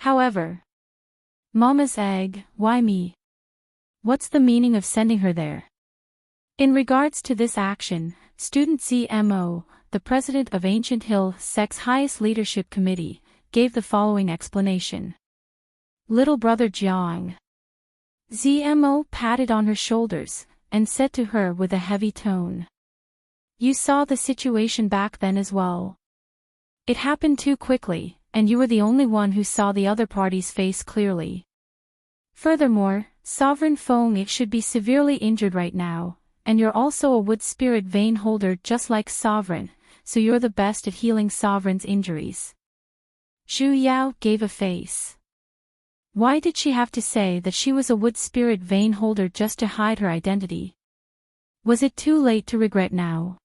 However, Mama's egg, why me? What's the meaning of sending her there? In regards to this action, Student CMO, the president of Ancient Hill sect's highest leadership committee, gave the following explanation. Little brother Jiang. ZMO patted on her shoulders, and said to her with a heavy tone. You saw the situation back then as well. It happened too quickly, and you were the only one who saw the other party's face clearly. Furthermore, Sovereign Feng Yi should be severely injured right now, and you're also a wood spirit vein holder just like Sovereign, so you're the best at healing Sovereign's injuries. Zhu Yao gave a face. Why did she have to say that she was a wood spirit vein holder just to hide her identity? Was it too late to regret now?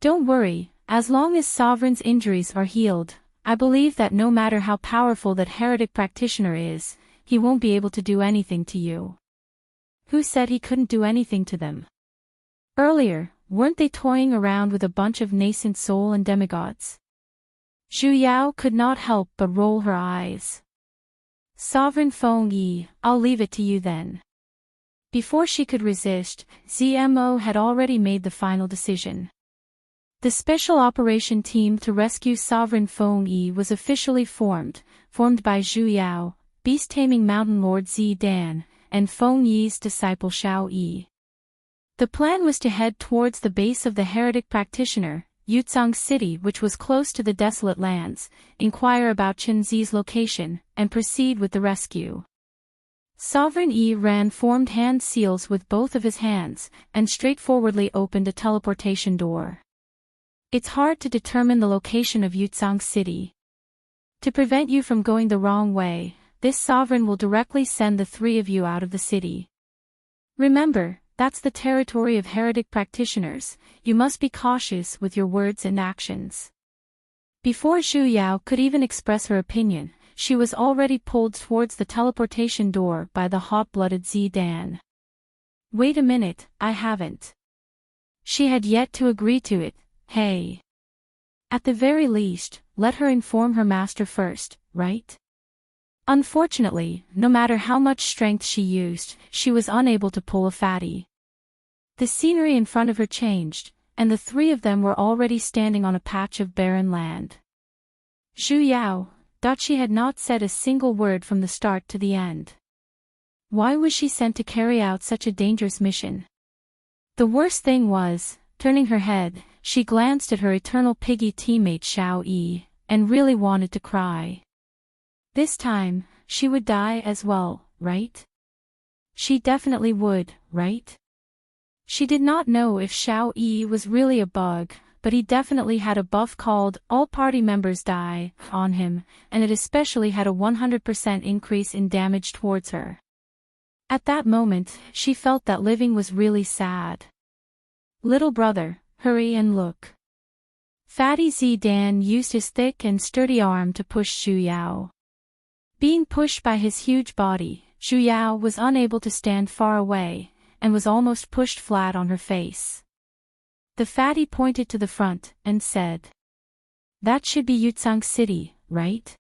Don't worry, as long as Sovereign's injuries are healed, I believe that no matter how powerful that heretic practitioner is, he won't be able to do anything to you. Who said he couldn't do anything to them? Earlier, weren't they toying around with a bunch of nascent soul and demigods? Zhu Yao could not help but roll her eyes. Sovereign Feng Yi, I'll leave it to you then. Before she could resist, ZMO had already made the final decision. The Special Operation Team to rescue Sovereign Feng Yi was officially formed by Zhu Yao, beast-taming mountain lord Zi Dan, and Feng Yi's disciple Xiao Yi. The plan was to head towards the base of the heretic practitioner, Yuzhang City, which was close to the desolate lands, inquire about Chen Zi's location, and proceed with the rescue. Sovereign Yi ran formed hand seals with both of his hands, and straightforwardly opened a teleportation door. It's hard to determine the location of Yuzhang City. To prevent you from going the wrong way, this sovereign will directly send the three of you out of the city. Remember, that's the territory of heretic practitioners, you must be cautious with your words and actions. Before Zhu Yao could even express her opinion, she was already pulled towards the teleportation door by the hot-blooded Zi Dan. Wait a minute, I haven't. She had yet to agree to it, hey. At the very least, let her inform her master first, right? Unfortunately, no matter how much strength she used, she was unable to pull a fatty. The scenery in front of her changed, and the three of them were already standing on a patch of barren land. Zhu Yao, She had not said a single word from the start to the end. Why was she sent to carry out such a dangerous mission? The worst thing was, turning her head, she glanced at her eternal piggy teammate Xiao Yi, and really wanted to cry. This time, she would die as well, right? She definitely would, right? She did not know if Xiao Yi was really a bug, but he definitely had a buff called All Party Members Die on him, and it especially had a 100% increase in damage towards her. At that moment, she felt that living was really sad. Little brother, hurry and look. Fatty Zidan used his thick and sturdy arm to push Xu Yao. Being pushed by his huge body, Xu Yao was unable to stand far away, and was almost pushed flat on her face. The fatty pointed to the front, and said, "That should be Yucang City, right?"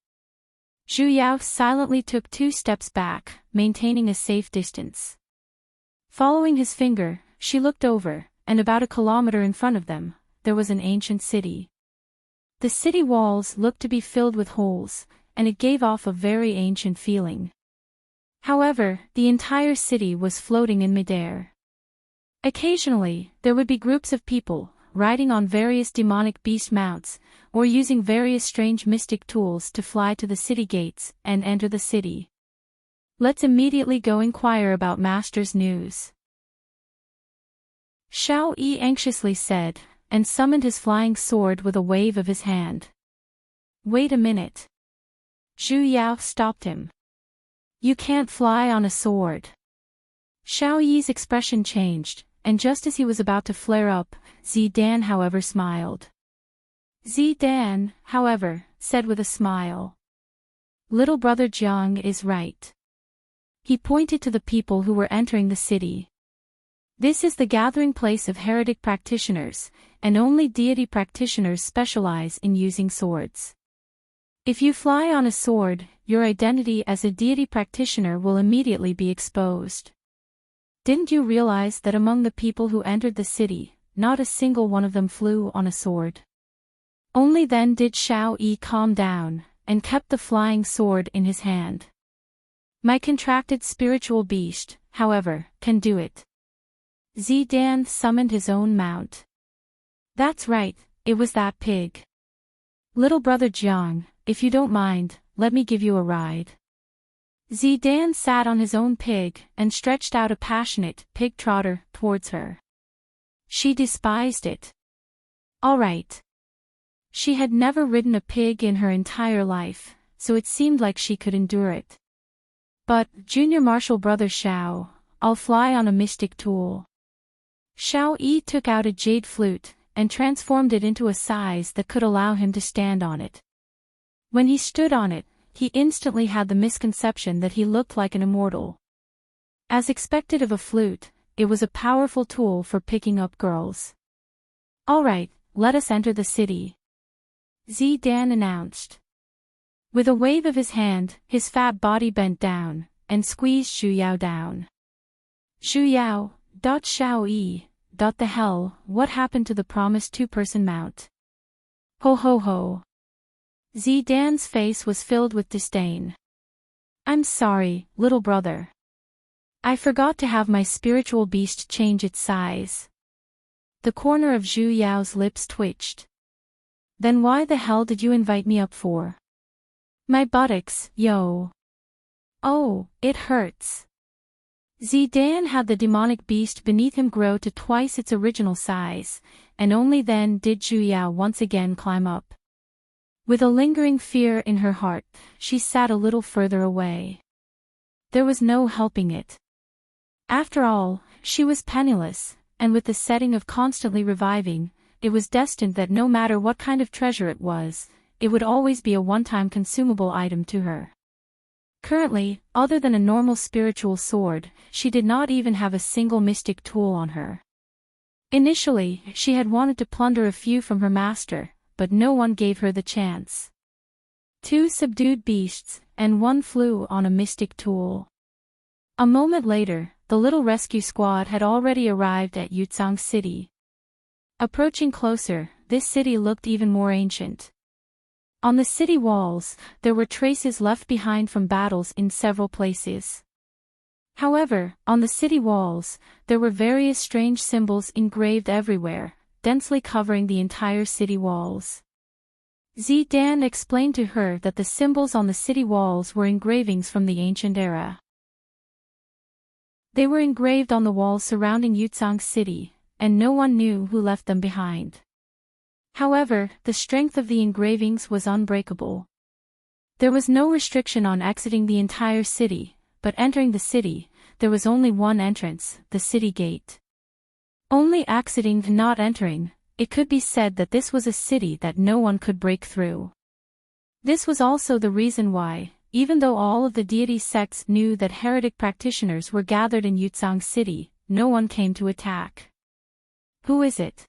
Xu Yao silently took 2 steps back, maintaining a safe distance. Following his finger, she looked over, and about a kilometer in front of them, there was an ancient city. The city walls looked to be filled with holes, and it gave off a very ancient feeling. However, the entire city was floating in midair. Occasionally, there would be groups of people, riding on various demonic beast mounts, or using various strange mystic tools to fly to the city gates and enter the city. Let's immediately go inquire about Master's news. Xiao Yi anxiously said, and summoned his flying sword with a wave of his hand. Wait a minute. Xu Yao stopped him. You can't fly on a sword. Xiao Yi's expression changed, and just as he was about to flare up, Zidan however smiled. Zidan, however, said with a smile. Little brother Jiang is right. He pointed to the people who were entering the city. This is the gathering place of heretic practitioners, and only deity practitioners specialize in using swords. If you fly on a sword, your identity as a deity practitioner will immediately be exposed. Didn't you realize that among the people who entered the city, not a single one of them flew on a sword? Only then did Xiao Yi calm down, and kept the flying sword in his hand. My contracted spiritual beast, however, can do it. Zidan summoned his own mount. That's right, it was that pig. Little brother Jiang, if you don't mind, let me give you a ride. Zidan sat on his own pig and stretched out a passionate pig trotter towards her. She despised it. All right. She had never ridden a pig in her entire life, so it seemed like she could endure it. But, Junior Marshal Brother Xiao, I'll fly on a mystic tool. Xiao Yi took out a jade flute, and transformed it into a size that could allow him to stand on it. When he stood on it, he instantly had the misconception that he looked like an immortal. As expected of a flute, it was a powerful tool for picking up girls. All right, let us enter the city. Zidan announced. With a wave of his hand, his fat body bent down, and squeezed Xu Yao down. Xu Yao, Xiao Yi, the hell, what happened to the promised 2-person mount? Ho ho ho. Zidan's face was filled with disdain. I'm sorry, little brother. I forgot to have my spiritual beast change its size. The corner of Xu Yao's lips twitched. Then why the hell did you invite me up for? My buttocks, yo. Oh, it hurts. Zidan had the demonic beast beneath him grow to twice its original size, and only then did Xu Yao once again climb up. With a lingering fear in her heart, she sat a little further away. There was no helping it. After all, she was penniless, and with the setting of constantly reviving, it was destined that no matter what kind of treasure it was, it would always be a one-time consumable item to her. Currently, other than a normal spiritual sword, she did not even have a single mystic tool on her. Initially, she had wanted to plunder a few from her master, but no one gave her the chance. 2 subdued beasts, and 1 flew on a mystic tool. A moment later, the little rescue squad had already arrived at Yucang City. Approaching closer, this city looked even more ancient. On the city walls, there were traces left behind from battles in several places. However, on the city walls, there were various strange symbols engraved everywhere, densely covering the entire city walls. Dan explained to her that the symbols on the city walls were engravings from the ancient era. They were engraved on the walls surrounding Yutzang City, and no one knew who left them behind. However, the strength of the engravings was unbreakable. There was no restriction on exiting the entire city, but entering the city, there was only one entrance, the city gate. Only exiting, not entering, it could be said that this was a city that no one could break through. This was also the reason why, even though all of the deity sects knew that heretic practitioners were gathered in Yutzang City, no one came to attack. Who is it?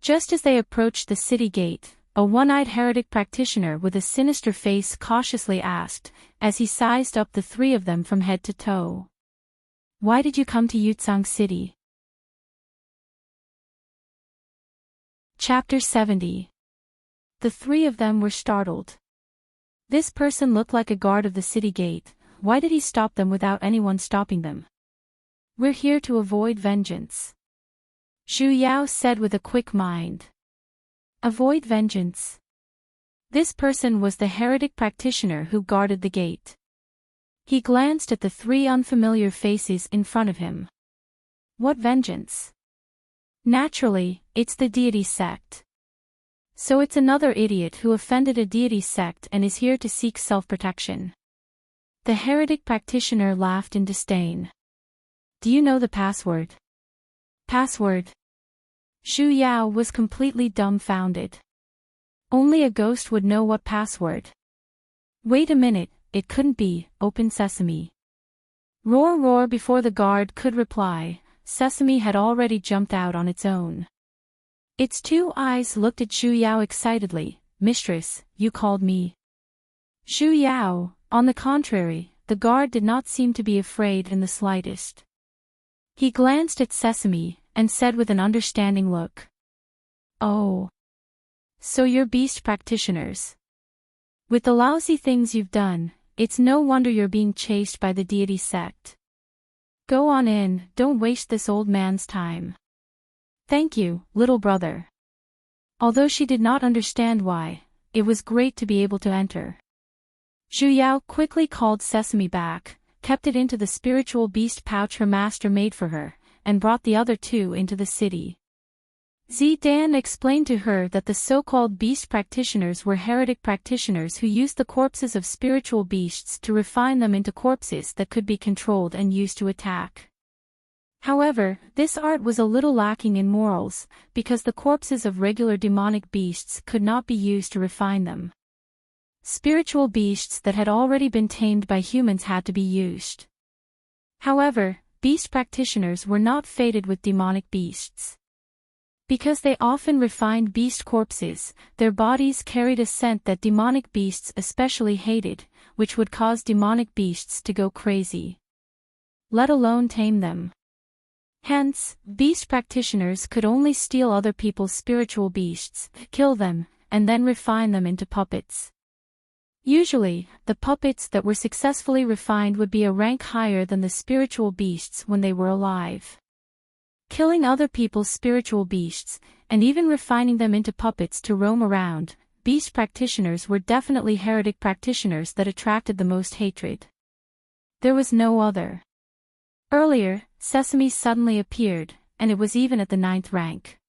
Just as they approached the city gate, a one-eyed heretic practitioner with a sinister face cautiously asked, as he sized up the three of them from head to toe. Why did you come to Yutzang City? Chapter 70. The three of them were startled. This person looked like a guard of the city gate. Why did he stop them without anyone stopping them? We're here to avoid vengeance. Xu Yao said with a quick mind. Avoid vengeance. This person was the heretic practitioner who guarded the gate. He glanced at the three unfamiliar faces in front of him. What vengeance? Naturally, it's the deity sect. So it's another idiot who offended a deity sect and is here to seek self-protection. The heretic practitioner laughed in disdain. Do you know the password? Password? Xu Yao was completely dumbfounded. Only a ghost would know what password. Wait a minute, it couldn't be, open sesame. Roar roar before the guard could reply, Sesame had already jumped out on its own. Its two eyes looked at Xu Yao excitedly. Mistress, you called me. Xu Yao, on the contrary, the guard did not seem to be afraid in the slightest. He glanced at Sesame, and said with an understanding look. Oh. So you're beast practitioners. With the lousy things you've done, it's no wonder you're being chased by the deity sect. Go on in, don't waste this old man's time. Thank you, little brother. Although she did not understand why, it was great to be able to enter. Xu Yao quickly called Sesame back, kept it into the spiritual beast pouch her master made for her, and brought the other two into the city. Dan explained to her that the so-called beast practitioners were heretic practitioners who used the corpses of spiritual beasts to refine them into corpses that could be controlled and used to attack. However, this art was a little lacking in morals, because the corpses of regular demonic beasts could not be used to refine them. Spiritual beasts that had already been tamed by humans had to be used. However, beast practitioners were not fated with demonic beasts. Because they often refined beast corpses, their bodies carried a scent that demonic beasts especially hated, which would cause demonic beasts to go crazy. Let alone tame them. Hence, beast practitioners could only steal other people's spiritual beasts, kill them, and then refine them into puppets. Usually, the puppets that were successfully refined would be a rank higher than the spiritual beasts when they were alive. Killing other people's spiritual beasts, and even refining them into puppets to roam around, beast practitioners were definitely heretic practitioners that attracted the most hatred. There was no other. Earlier, Sesame suddenly appeared, and it was even at the 9th rank.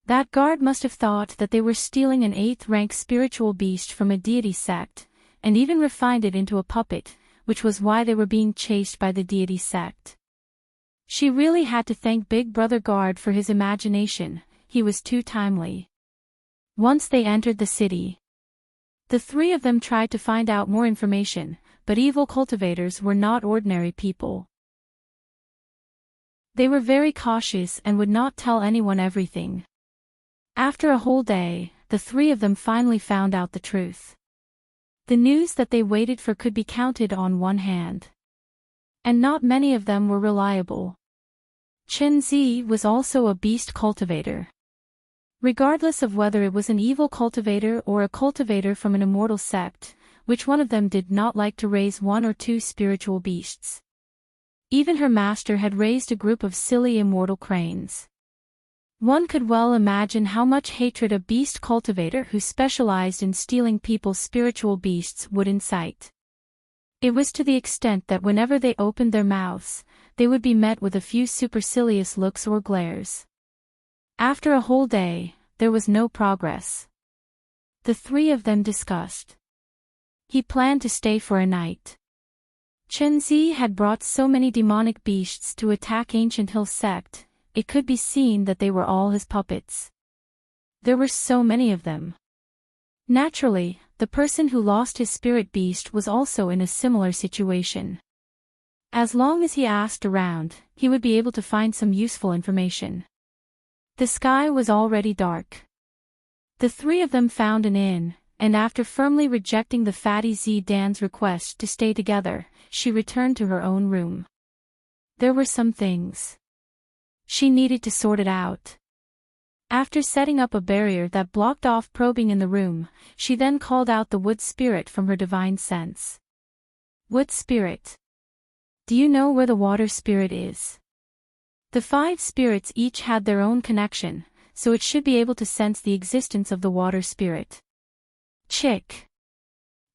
That guard must have thought that they were stealing an 8th rank spiritual beast from a deity sect, and even refined it into a puppet, which was why they were being chased by the deity sect. She really had to thank Big Brother Guard for his imagination, he was too timely. Once they entered the city, the three of them tried to find out more information, but evil cultivators were not ordinary people. They were very cautious and would not tell anyone everything. After a whole day, the three of them finally found out the truth. The news that they waited for could be counted on one hand. And not many of them were reliable. Chen Zi was also a beast cultivator. Regardless of whether it was an evil cultivator or a cultivator from an immortal sect, which one of them did not like to raise one or two spiritual beasts? Even her master had raised a group of silly immortal cranes. One could well imagine how much hatred a beast cultivator who specialized in stealing people's spiritual beasts would incite. It was to the extent that whenever they opened their mouths, they would be met with a few supercilious looks or glares. After a whole day, there was no progress. The three of them discussed. He planned to stay for a night. Chenzi had brought so many demonic beasts to attack Ancient Hill sect, it could be seen that they were all his puppets. There were so many of them. Naturally, the person who lost his spirit beast was also in a similar situation. As long as he asked around, he would be able to find some useful information. The sky was already dark. The three of them found an inn, and after firmly rejecting the fatty Dan's request to stay together, she returned to her own room. There were some things she needed to sort it out. After setting up a barrier that blocked off probing in the room, she then called out the wood spirit from her divine sense. Wood spirit. Do you know where the water spirit is? The 5 spirits each had their own connection, so it should be able to sense the existence of the water spirit. Chick.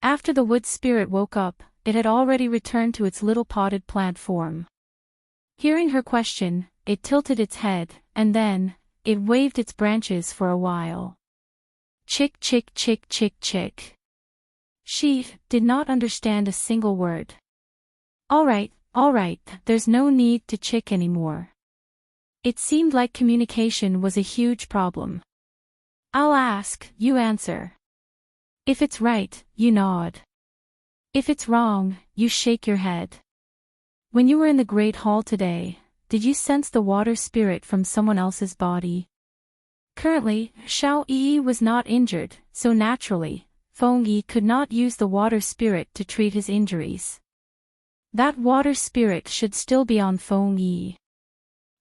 After the wood spirit woke up, it had already returned to its little potted plant form. Hearing her question, it tilted its head, and then, it waved its branches for a while. Chick chick chick chick chick. She did not understand a single word. All right, there's no need to chick anymore. It seemed like communication was a huge problem. I'll ask, you answer. If it's right, you nod. If it's wrong, you shake your head. When you were in the Great Hall today, did you sense the water spirit from someone else's body? Currently, Xiao Yi was not injured, so naturally, Feng Yi could not use the water spirit to treat his injuries. That water spirit should still be on Feng Yi.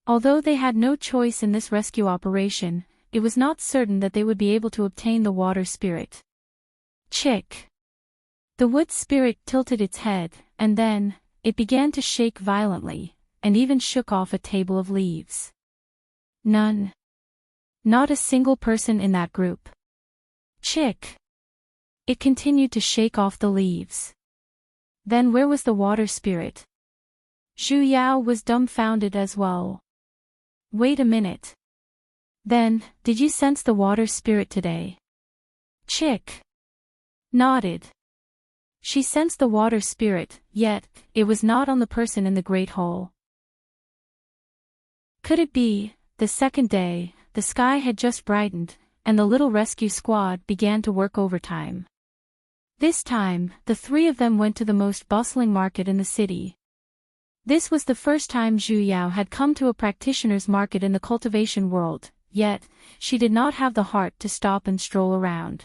Although they had no choice in this rescue operation, it was not certain that they would be able to obtain the water spirit. Chick. The wood spirit tilted its head, and then, it began to shake violently, and even shook off a table of leaves. None. Not a single person in that group. Chick. It continued to shake off the leaves. Then where was the water spirit? Zhu Yao was dumbfounded as well. Wait a minute. Then, did you sense the water spirit today? Chick nodded. She sensed the water spirit, yet, it was not on the person in the Great Hall. Could it be, the second day, the sky had just brightened, and the little rescue squad began to work overtime. This time, the three of them went to the most bustling market in the city. This was the first time Zhu Yao had come to a practitioner's market in the cultivation world, yet, she did not have the heart to stop and stroll around.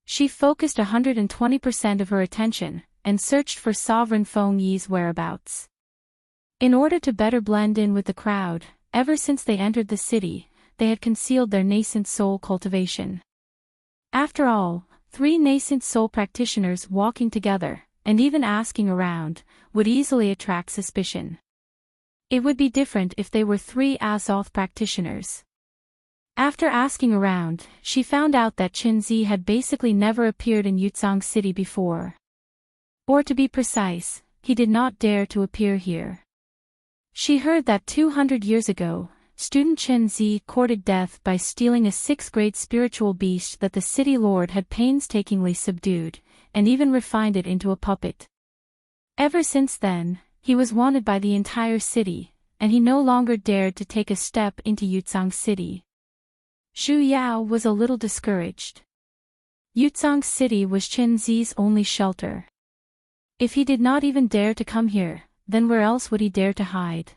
She focused 120% of her attention, and searched for Sovereign Feng Yi's whereabouts. In order to better blend in with the crowd, ever since they entered the city, they had concealed their nascent soul cultivation. After all, 3 nascent soul practitioners walking together, and even asking around, would easily attract suspicion. It would be different if they were 3 Azoth practitioners. After asking around, she found out that Chenzi had basically never appeared in Yutzang City before. Or to be precise, he did not dare to appear here. She heard that 200 years ago, student Chenzi courted death by stealing a 6th-grade spiritual beast that the city lord had painstakingly subdued, and even refined it into a puppet. Ever since then, he was wanted by the entire city, and he no longer dared to take a step into Yutzang City. Zhu Yao was a little discouraged. Yutzang City was Chenzi's only shelter. If he did not even dare to come here, then where else would he dare to hide?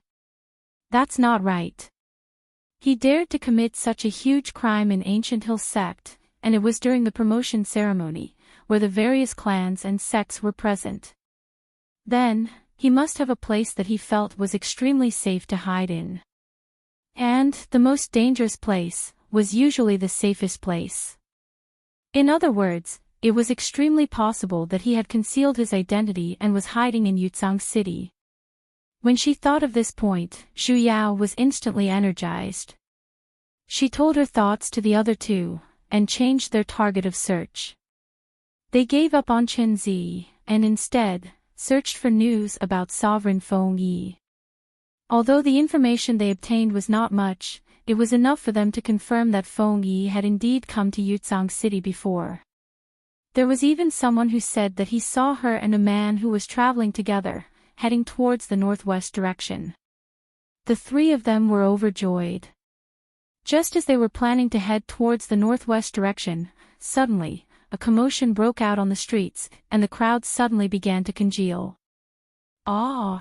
That's not right. He dared to commit such a huge crime in Ancient Hill sect, and it was during the promotion ceremony, where the various clans and sects were present. Then, he must have a place that he felt was extremely safe to hide in. And, the most dangerous place, was usually the safest place. In other words, it was extremely possible that he had concealed his identity and was hiding in Yucang City. When she thought of this point, Zhu Yao was instantly energized. She told her thoughts to the other two, and changed their target of search. They gave up on Chen Zi, and instead, searched for news about Sovereign Feng Yi. Although the information they obtained was not much, it was enough for them to confirm that Feng Yi had indeed come to Yucang City before. There was even someone who said that he saw her and a man who was traveling together, heading towards the northwest direction. The three of them were overjoyed. Just as they were planning to head towards the northwest direction, suddenly, a commotion broke out on the streets, and the crowd suddenly began to congeal. Ah!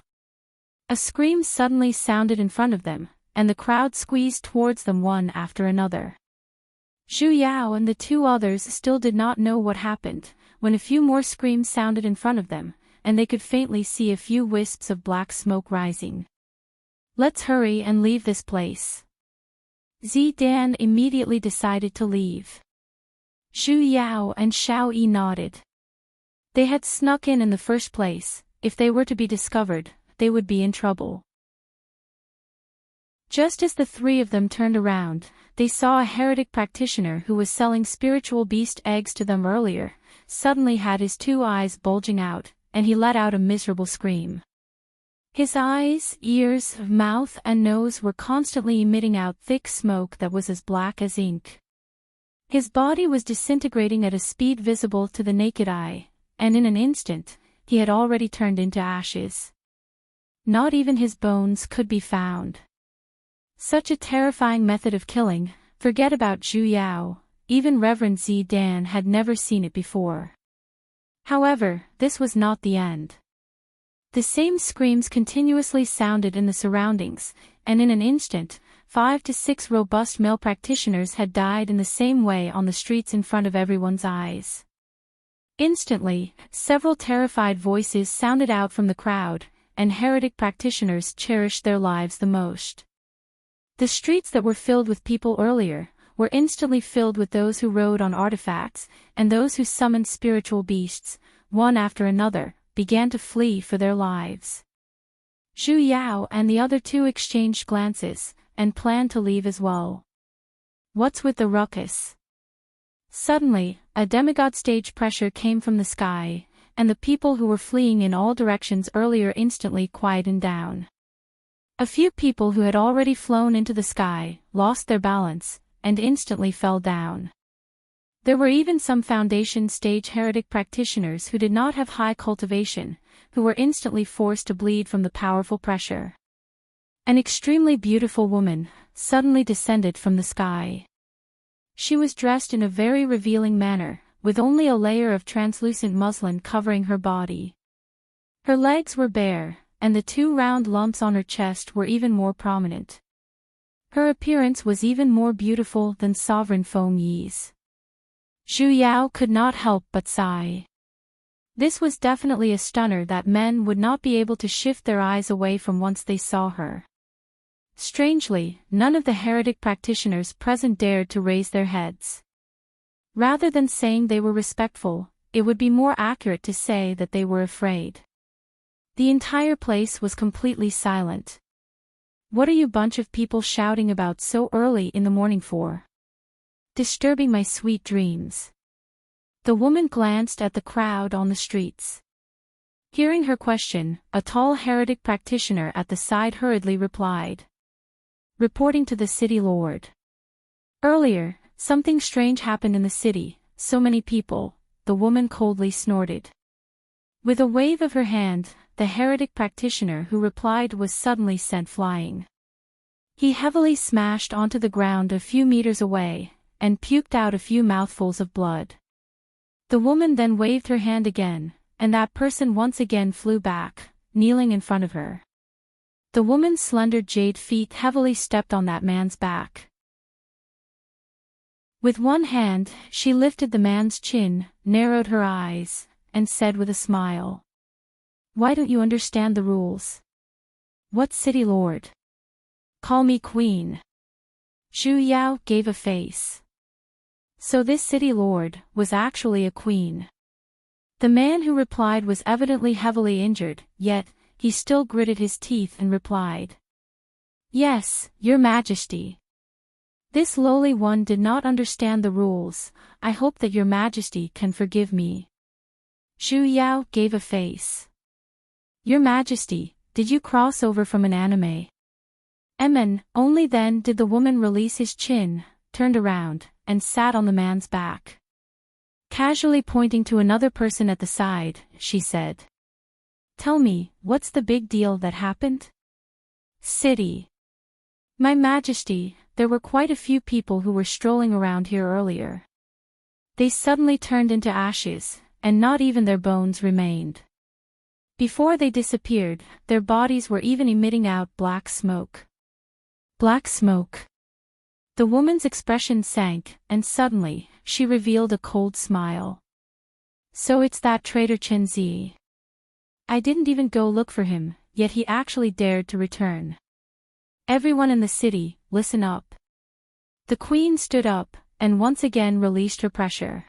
A scream suddenly sounded in front of them, and the crowd squeezed towards them one after another. Zhu Yao and the two others still did not know what happened, when a few more screams sounded in front of them, and they could faintly see a few wisps of black smoke rising. Let's hurry and leave this place. Zidan immediately decided to leave. Zhu Yao and Xiao Yi nodded. They had snuck in the first place. If they were to be discovered, they would be in trouble. Just as the three of them turned around, they saw a heretic practitioner who was selling spiritual beast eggs to them earlier, suddenly had his two eyes bulging out, and he let out a miserable scream. His eyes, ears, mouth and nose were constantly emitting out thick smoke that was as black as ink. His body was disintegrating at a speed visible to the naked eye, and in an instant, he had already turned into ashes. Not even his bones could be found. Such a terrifying method of killing, forget about Zhu Yao, even Reverend Zidan had never seen it before. However, this was not the end. The same screams continuously sounded in the surroundings, and in an instant, 5 to 6 robust male practitioners had died in the same way on the streets in front of everyone's eyes. Instantly, several terrified voices sounded out from the crowd, and heretic practitioners cherished their lives the most. The streets that were filled with people earlier, were instantly filled with those who rode on artifacts, and those who summoned spiritual beasts, one after another, began to flee for their lives. Zhu Yao and the other two exchanged glances, and planned to leave as well. What's with the ruckus? Suddenly, a demigod stage pressure came from the sky, and the people who were fleeing in all directions earlier instantly quietened down. A few people who had already flown into the sky, lost their balance, and instantly fell down. There were even some foundation stage heretic practitioners who did not have high cultivation, who were instantly forced to bleed from the powerful pressure. An extremely beautiful woman suddenly descended from the sky. She was dressed in a very revealing manner, with only a layer of translucent muslin covering her body. Her legs were bare, and the 2 round lumps on her chest were even more prominent. Her appearance was even more beautiful than Sovereign Feng Yi's. Zhu Yao could not help but sigh. This was definitely a stunner that men would not be able to shift their eyes away from once they saw her. Strangely, none of the heretic practitioners present dared to raise their heads. Rather than saying they were respectful, it would be more accurate to say that they were afraid. The entire place was completely silent. What are you bunch of people shouting about so early in the morning for? Disturbing my sweet dreams. The woman glanced at the crowd on the streets. Hearing her question, a tall heretic practitioner at the side hurriedly replied. Reporting to the city lord. Earlier, something strange happened in the city, so many people, the woman coldly snorted. With a wave of her hand, the heretic practitioner who replied was suddenly sent flying. He heavily smashed onto the ground a few meters away, and puked out a few mouthfuls of blood. The woman then waved her hand again, and that person once again flew back, kneeling in front of her. The woman's slender jade feet heavily stepped on that man's back. With one hand, she lifted the man's chin, narrowed her eyes, and said with a smile. Why don't you understand the rules? What city lord? Call me queen. Zhu Yao gave a face. So this city lord was actually a queen. The man who replied was evidently heavily injured, yet he still gritted his teeth and replied. Yes, Your Majesty. This lowly one did not understand the rules. I hope that Your Majesty can forgive me. Zhu Yao gave a face. Your Majesty, did you cross over from an anime? Only then did the woman release his chin, turned around, and sat on the man's back. Casually pointing to another person at the side, she said. Tell me, what's the big deal that happened? City. My Majesty, there were quite a few people who were strolling around here earlier. They suddenly turned into ashes, and not even their bones remained. Before they disappeared, their bodies were even emitting out black smoke. Black smoke. The woman's expression sank, and suddenly, she revealed a cold smile. So it's that traitor Chen Zi. I didn't even go look for him, yet he actually dared to return. Everyone in the city, listen up. The queen stood up, and once again released her pressure.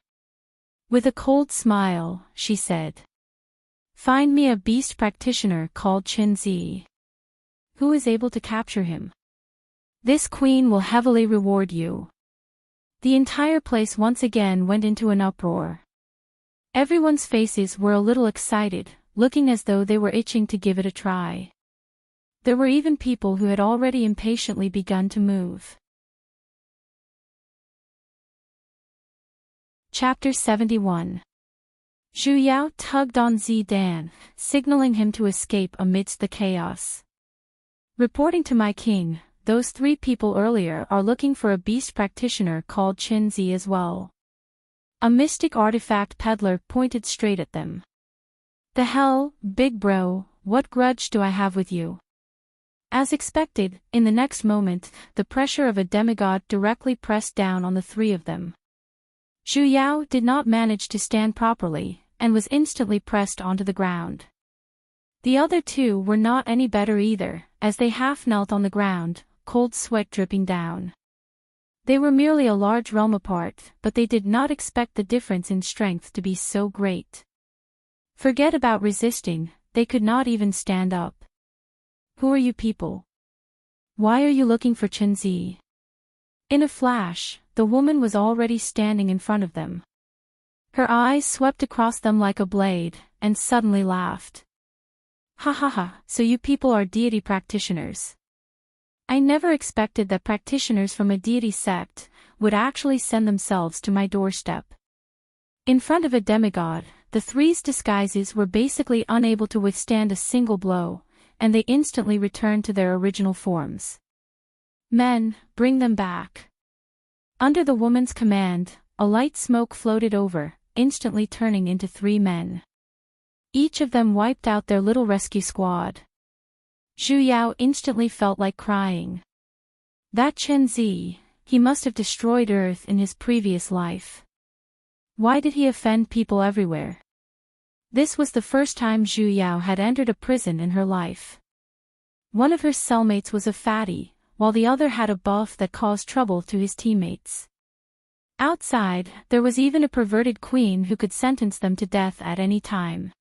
With a cold smile, she said. Find me a beast practitioner called Chen Zi. Who is able to capture him? This queen will heavily reward you. The entire place once again went into an uproar. Everyone's faces were a little excited, looking as though they were itching to give it a try. There were even people who had already impatiently begun to move. Chapter 71. Zhu Yao tugged on Zidan, signaling him to escape amidst the chaos. Reporting to my king, those 3 people earlier are looking for a beast practitioner called Chen Zi as well. A mystic artifact peddler pointed straight at them. The hell, big bro, what grudge do I have with you? As expected, in the next moment, the pressure of a demigod directly pressed down on the 3 of them. Zhu Yao did not manage to stand properly, and was instantly pressed onto the ground. The other 2 were not any better either, as they half knelt on the ground, cold sweat dripping down. They were merely a large realm apart, but they did not expect the difference in strength to be so great. Forget about resisting, they could not even stand up. Who are you people? Why are you looking for Chen Zi? In a flash, the woman was already standing in front of them. Her eyes swept across them like a blade, and suddenly laughed. Ha ha ha, so you people are deity practitioners. I never expected that practitioners from a deity sect would actually send themselves to my doorstep. In front of a demigod, the 3's disguises were basically unable to withstand a single blow, and they instantly returned to their original forms. Men, bring them back. Under the woman's command, a light smoke floated over, instantly turning into 3 men. Each of them wiped out their little rescue squad. Zhu Yao instantly felt like crying. That Chen Zi, he must have destroyed Earth in his previous life. Why did he offend people everywhere? This was the first time Zhu Yao had entered a prison in her life. One of her cellmates was a fatty, while the other had a buff that caused trouble to his teammates. Outside, there was even a perverted queen who could sentence them to death at any time.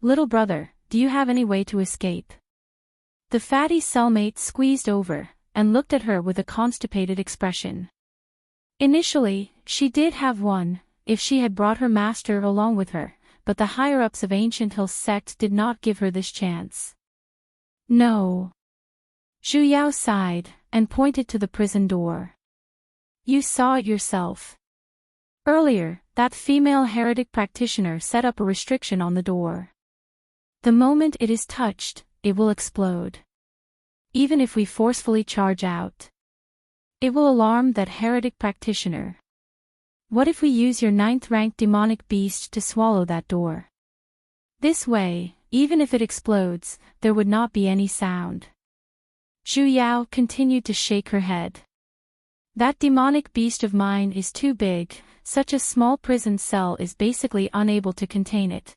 Little brother, do you have any way to escape? The fatty cellmate squeezed over, and looked at her with a constipated expression. Initially, she did have one, if she had brought her master along with her, but the higher-ups of Ancient Hill sect did not give her this chance. No. Zhu Yao sighed, and pointed to the prison door. You saw it yourself. Earlier, that female heretic practitioner set up a restriction on the door. The moment it is touched, it will explode. Even if we forcefully charge out, it will alarm that heretic practitioner. What if we use your 9th-ranked demonic beast to swallow that door? This way, even if it explodes, there would not be any sound. Zhu Yao continued to shake her head. That demonic beast of mine is too big, such a small prison cell is basically unable to contain it.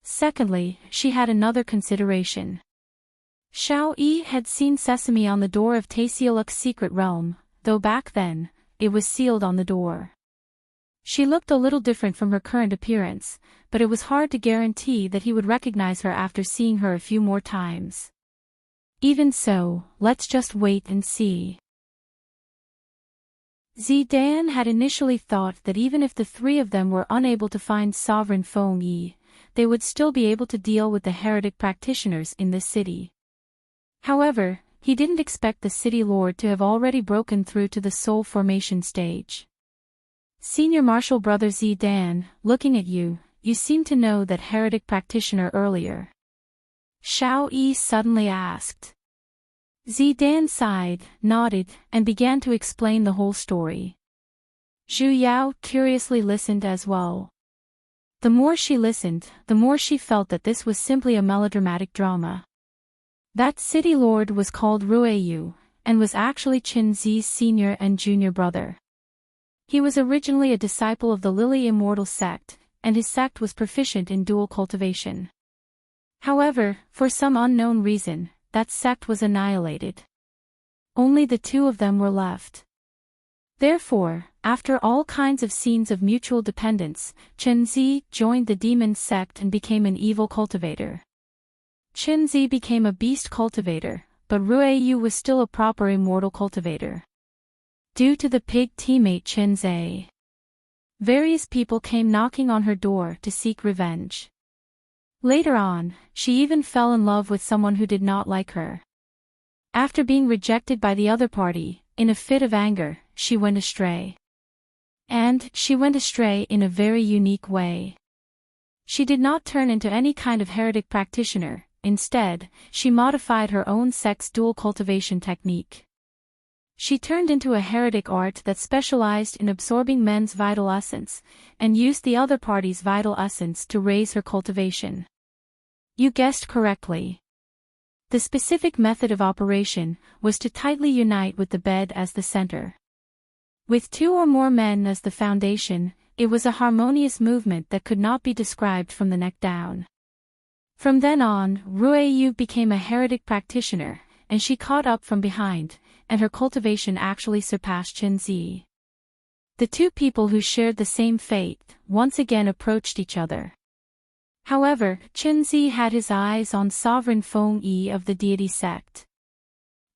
Secondly, she had another consideration. Xiao Yi had seen sesame on the door of Taesioluk's secret realm, though back then, it was sealed on the door. She looked a little different from her current appearance, but it was hard to guarantee that he would recognize her after seeing her a few more times. Even so, let's just wait and see. Zidan had initially thought that even if the three of them were unable to find Sovereign Feng Yi, they would still be able to deal with the heretic practitioners in this city. However, he didn't expect the city lord to have already broken through to the soul formation stage. Senior Marshal Brother Zidan, looking at you, you seem to know that heretic practitioner earlier. Xiao Yi suddenly asked. Zidan sighed, nodded, and began to explain the whole story. Zhu Yao curiously listened as well. The more she listened, the more she felt that this was simply a melodramatic drama. That city lord was called Rueyu, and was actually Qin Zi's senior and junior brother. He was originally a disciple of the Lily Immortal sect, and his sect was proficient in dual cultivation. However, for some unknown reason, that sect was annihilated. Only the two of them were left. Therefore, after all kinds of scenes of mutual dependence, Qin Zi joined the demon sect and became an evil cultivator. Qin Zi became a beast cultivator, but Rueyu was still a proper immortal cultivator. Due to the pig teammate Qin Zi, various people came knocking on her door to seek revenge. Later on, she even fell in love with someone who did not like her. After being rejected by the other party, in a fit of anger, she went astray. And she went astray in a very unique way. She did not turn into any kind of heretic practitioner, instead, she modified her own sect's dual cultivation technique. She turned into a heretic art that specialized in absorbing men's vital essence, and used the other party's vital essence to raise her cultivation. You guessed correctly. The specific method of operation was to tightly unite with the bed as the center. With two or more men as the foundation, it was a harmonious movement that could not be described from the neck down. From then on, Rueyu became a heretic practitioner, and she caught up from behind, and her cultivation actually surpassed Qin Zi. The two people who shared the same fate once again approached each other. However, Qin Zi had his eyes on Sovereign Feng Yi of the deity sect.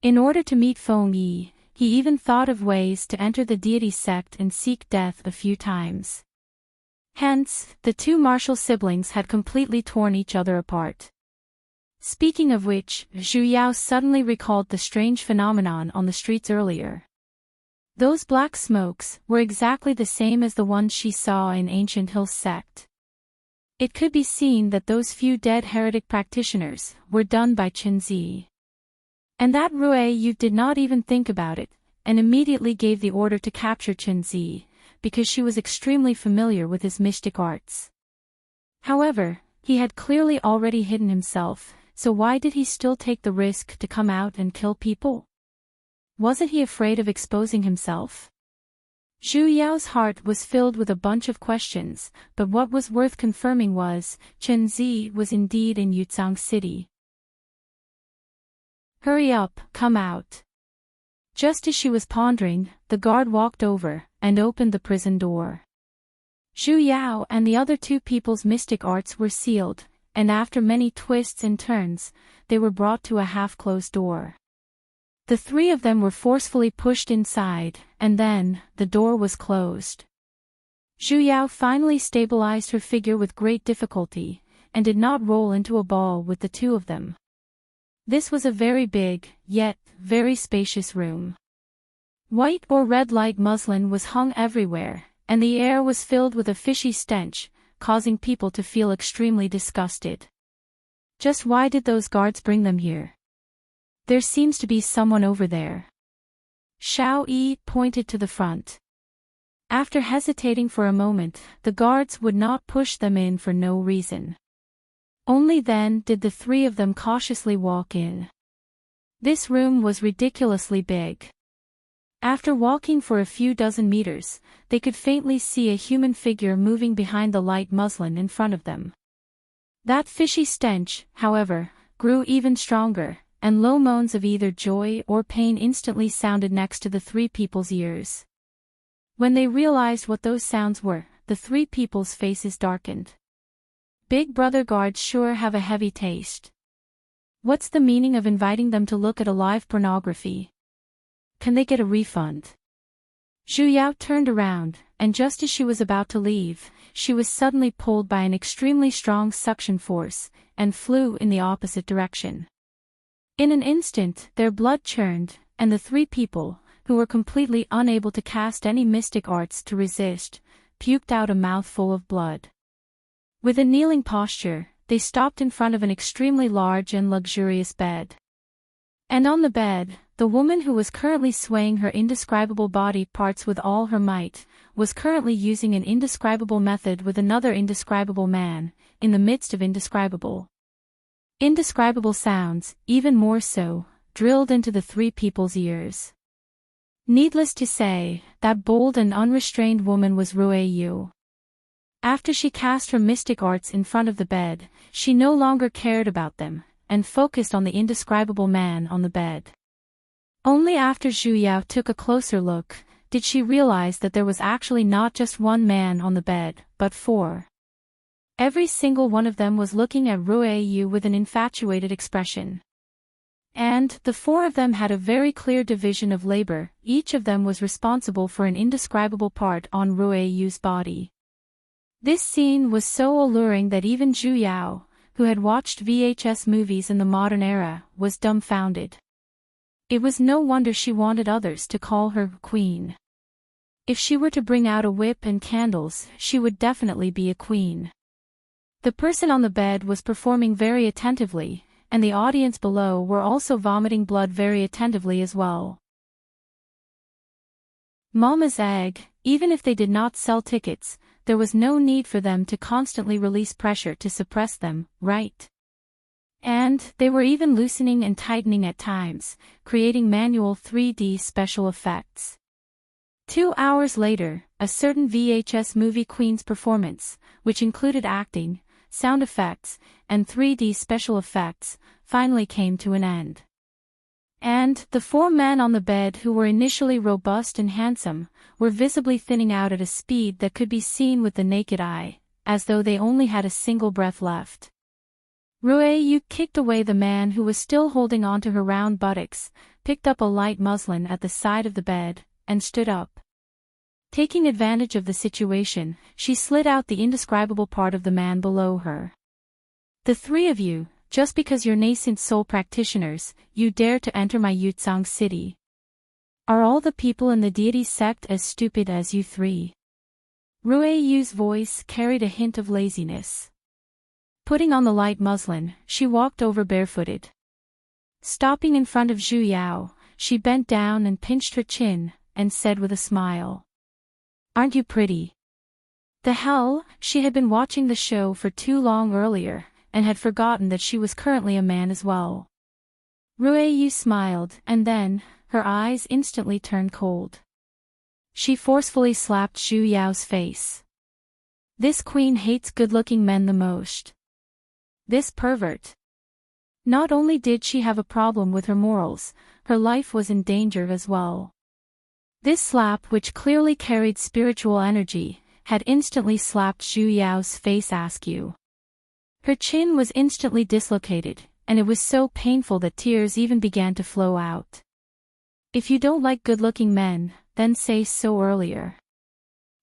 In order to meet Feng Yi, he even thought of ways to enter the deity sect and seek death a few times. Hence, the two martial siblings had completely torn each other apart. Speaking of which, Zhu Yao suddenly recalled the strange phenomenon on the streets earlier. Those black smokes were exactly the same as the ones she saw in Ancient Hill's sect. It could be seen that those few dead heretic practitioners were done by Qin Zi. And that Rueyu did not even think about it, and immediately gave the order to capture Qin Zi, because she was extremely familiar with his mystic arts. However, he had clearly already hidden himself, so why did he still take the risk to come out and kill people? Wasn't he afraid of exposing himself? Zhu Yao's heart was filled with a bunch of questions, but what was worth confirming was, Qin Zi was indeed in Yuzhang City. Hurry up, come out. Just as she was pondering, the guard walked over, and opened the prison door. Zhu Yao and the other two people's mystic arts were sealed, and after many twists and turns, they were brought to a half-closed door. The three of them were forcefully pushed inside, and then, the door was closed. Zhu Yao finally stabilized her figure with great difficulty, and did not roll into a ball with the two of them. This was a very big, yet, very spacious room. White or red light muslin was hung everywhere, and the air was filled with a fishy stench, causing people to feel extremely disgusted. Just why did those guards bring them here? There seems to be someone over there. Xiao Yi pointed to the front. After hesitating for a moment, the guards would not push them in for no reason. Only then did the three of them cautiously walk in. This room was ridiculously big. After walking for a few dozen meters, they could faintly see a human figure moving behind the light muslin in front of them. That fishy stench, however, grew even stronger, and low moans of either joy or pain instantly sounded next to the three people's ears. When they realized what those sounds were, the three people's faces darkened. Big Brother guards sure have a heavy taste. What's the meaning of inviting them to look at a live pornography? Can they get a refund? Zhu Yao turned around, and just as she was about to leave, she was suddenly pulled by an extremely strong suction force, and flew in the opposite direction. In an instant, their blood churned, and the three people, who were completely unable to cast any mystic arts to resist, puked out a mouthful of blood. With a kneeling posture, they stopped in front of an extremely large and luxurious bed. And on the bed, the woman who was currently swaying her indescribable body parts with all her might, was currently using an indescribable method with another indescribable man, in the midst of indescribable sounds, even more so, drilled into the three people's ears. Needless to say, that bold and unrestrained woman was Rue Yu. After she cast her mystic arts in front of the bed, she no longer cared about them, and focused on the indescribable man on the bed. Only after Zhu Yao took a closer look, did she realize that there was actually not just one man on the bed, but four. Every single one of them was looking at Rue Yu with an infatuated expression. And the four of them had a very clear division of labor, each of them was responsible for an indescribable part on Rue Yu's body. This scene was so alluring that even Zhu Yao, who had watched VHS movies in the modern era, was dumbfounded. It was no wonder she wanted others to call her queen. If she were to bring out a whip and candles, she would definitely be a queen. The person on the bed was performing very attentively, and the audience below were also vomiting blood very attentively as well. Mama's egg, even if they did not sell tickets, there was no need for them to constantly release pressure to suppress them, right? And they were even loosening and tightening at times, creating manual 3D special effects. 2 hours later, a certain VHS movie Queen's performance, which included acting, sound effects, and 3D special effects, finally came to an end. And the four men on the bed, who were initially robust and handsome, were visibly thinning out at a speed that could be seen with the naked eye, as though they only had a single breath left. Rue Yu kicked away the man who was still holding onto her round buttocks, picked up a light muslin at the side of the bed, and stood up. Taking advantage of the situation, she slid out the indescribable part of the man below her. The three of you, just because you're nascent soul practitioners, you dare to enter my Yutsang city. Are all the people in the deity sect as stupid as you three? Rue Yu's voice carried a hint of laziness. Putting on the light muslin, she walked over barefooted. Stopping in front of Zhu Yao, she bent down and pinched her chin, and said with a smile, "Aren't you pretty?" The hell, she had been watching the show for too long earlier, and had forgotten that she was currently a man as well. Rue Yu smiled, and then, her eyes instantly turned cold. She forcefully slapped Zhu Yao's face. This queen hates good-looking men the most. This pervert. Not only did she have a problem with her morals, her life was in danger as well. This slap, which clearly carried spiritual energy, had instantly slapped Zhu Yao's face askew. Her chin was instantly dislocated, and it was so painful that tears even began to flow out. If you don't like good-looking men, then say so earlier.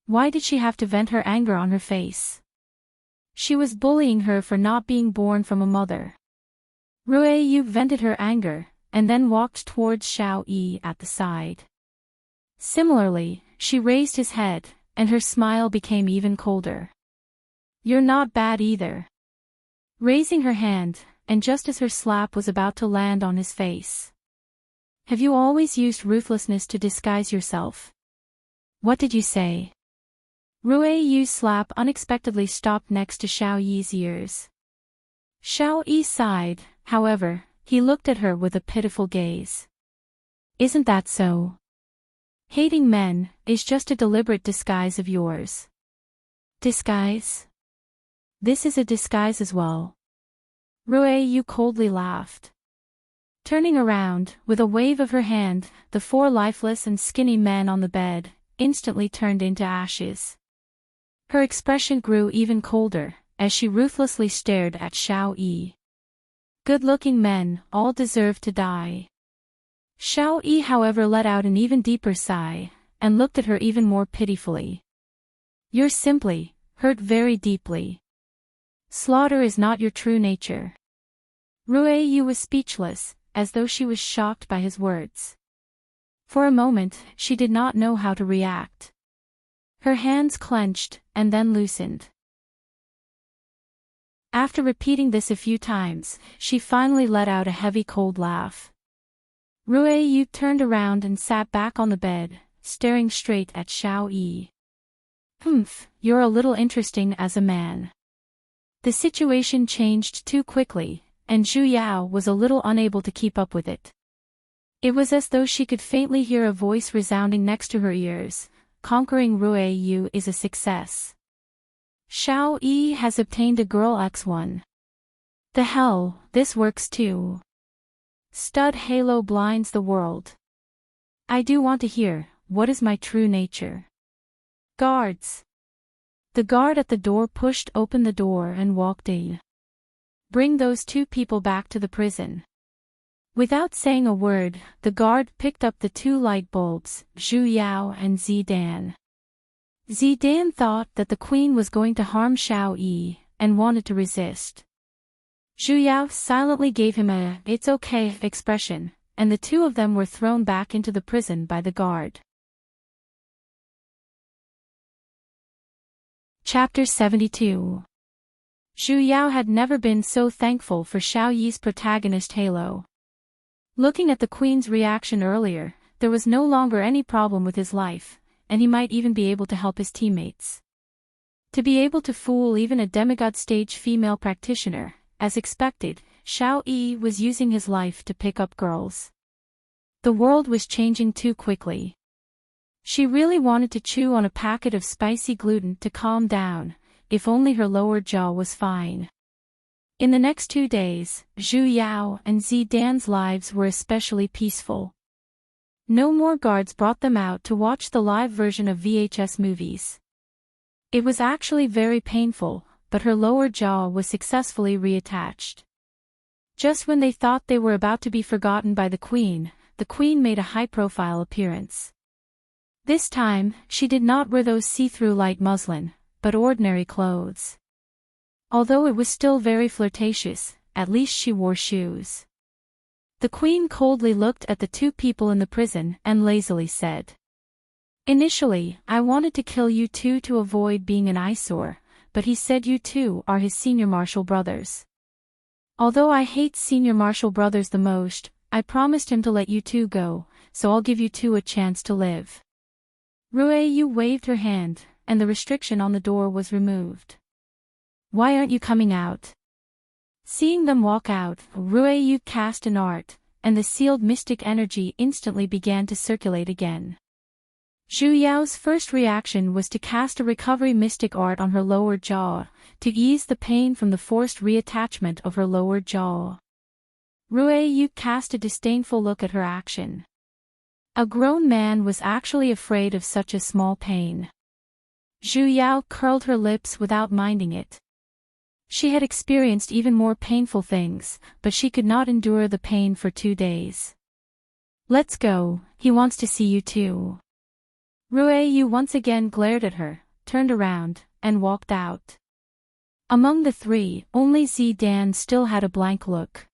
Why did she have to vent her anger on her face? She was bullying her for not being born from a mother. Rue Yu vented her anger, and then walked towards Xiao Yi at the side. Similarly, she raised his head, and her smile became even colder. "You're not bad either." Raising her hand, and just as her slap was about to land on his face. "Have you always used ruthlessness to disguise yourself?" "What did you say?" Rue Yu's slap unexpectedly stopped next to Xiao Yi's ears. Xiao Yi sighed, however, he looked at her with a pitiful gaze. "Isn't that so? Hating men is just a deliberate disguise of yours." "Disguise? This is a disguise as well." Rue Yu coldly laughed. Turning around, with a wave of her hand, the 4 lifeless and skinny men on the bed instantly turned into ashes. Her expression grew even colder, as she ruthlessly stared at Xiao Yi. Good-looking men, all deserve to die. Xiao Yi, however, let out an even deeper sigh, and looked at her even more pitifully. You're simply hurt very deeply. Slaughter is not your true nature. Ruiyu was speechless, as though she was shocked by his words. For a moment, she did not know how to react. Her hands clenched, and then loosened. After repeating this a few times, she finally let out a heavy cold laugh. Ruiyu turned around and sat back on the bed, staring straight at Xiao Yi. You're a little interesting as a man. The situation changed too quickly, and Zhu Yao was a little unable to keep up with it. It was as though she could faintly hear a voice resounding next to her ears. Conquering Ruiyu is a success. Xiao Yi has obtained a girl X1. The hell, this works too. Stud halo blinds the world. I do want to hear, what is my true nature? Guards. The guard at the door pushed open the door and walked in. Bring those 2 people back to the prison. Without saying a word, the guard picked up the 2 light bulbs, Zhu Yao and Zidan. Zidan thought that the queen was going to harm Xiao Yi, and wanted to resist. Zhu Yao silently gave him a "it's okay" expression, and the 2 of them were thrown back into the prison by the guard. Chapter 72. Zhu Yao had never been so thankful for Xiao Yi's protagonist Halo. Looking at the queen's reaction earlier, there was no longer any problem with his life, and he might even be able to help his teammates. To be able to fool even a demigod stage female practitioner, as expected, Xiao Yi was using his life to pick up girls. The world was changing too quickly. She really wanted to chew on a packet of spicy gluten to calm down, if only her lower jaw was fine. In the next 2 days, Zhu Yao and Zidan's lives were especially peaceful. No more guards brought them out to watch the live version of VHS movies. It was actually very painful, but her lower jaw was successfully reattached. Just when they thought they were about to be forgotten by the queen made a high-profile appearance. This time, she did not wear those see-through light muslin, but ordinary clothes. Although it was still very flirtatious, at least she wore shoes. The queen coldly looked at the 2 people in the prison and lazily said, "Initially, I wanted to kill you 2 to avoid being an eyesore, but he said you 2 are his senior marshal brothers. Although I hate senior marshal brothers the most, I promised him to let you 2 go, so I'll give you 2 a chance to live." Ruiyu waved her hand, and the restriction on the door was removed. "Why aren't you coming out?" Seeing them walk out, Ruiyu cast an art, and the sealed mystic energy instantly began to circulate again. Zhu Yao's first reaction was to cast a recovery mystic art on her lower jaw, to ease the pain from the forced reattachment of her lower jaw. Ruiyu cast a disdainful look at her action. A grown man was actually afraid of such a small pain. Zhu Yao curled her lips without minding it. She had experienced even more painful things, but she could not endure the pain for 2 days. "Let's go, he wants to see you too." Ruiyu once again glared at her, turned around, and walked out. Among the 3, only Zidan still had a blank look.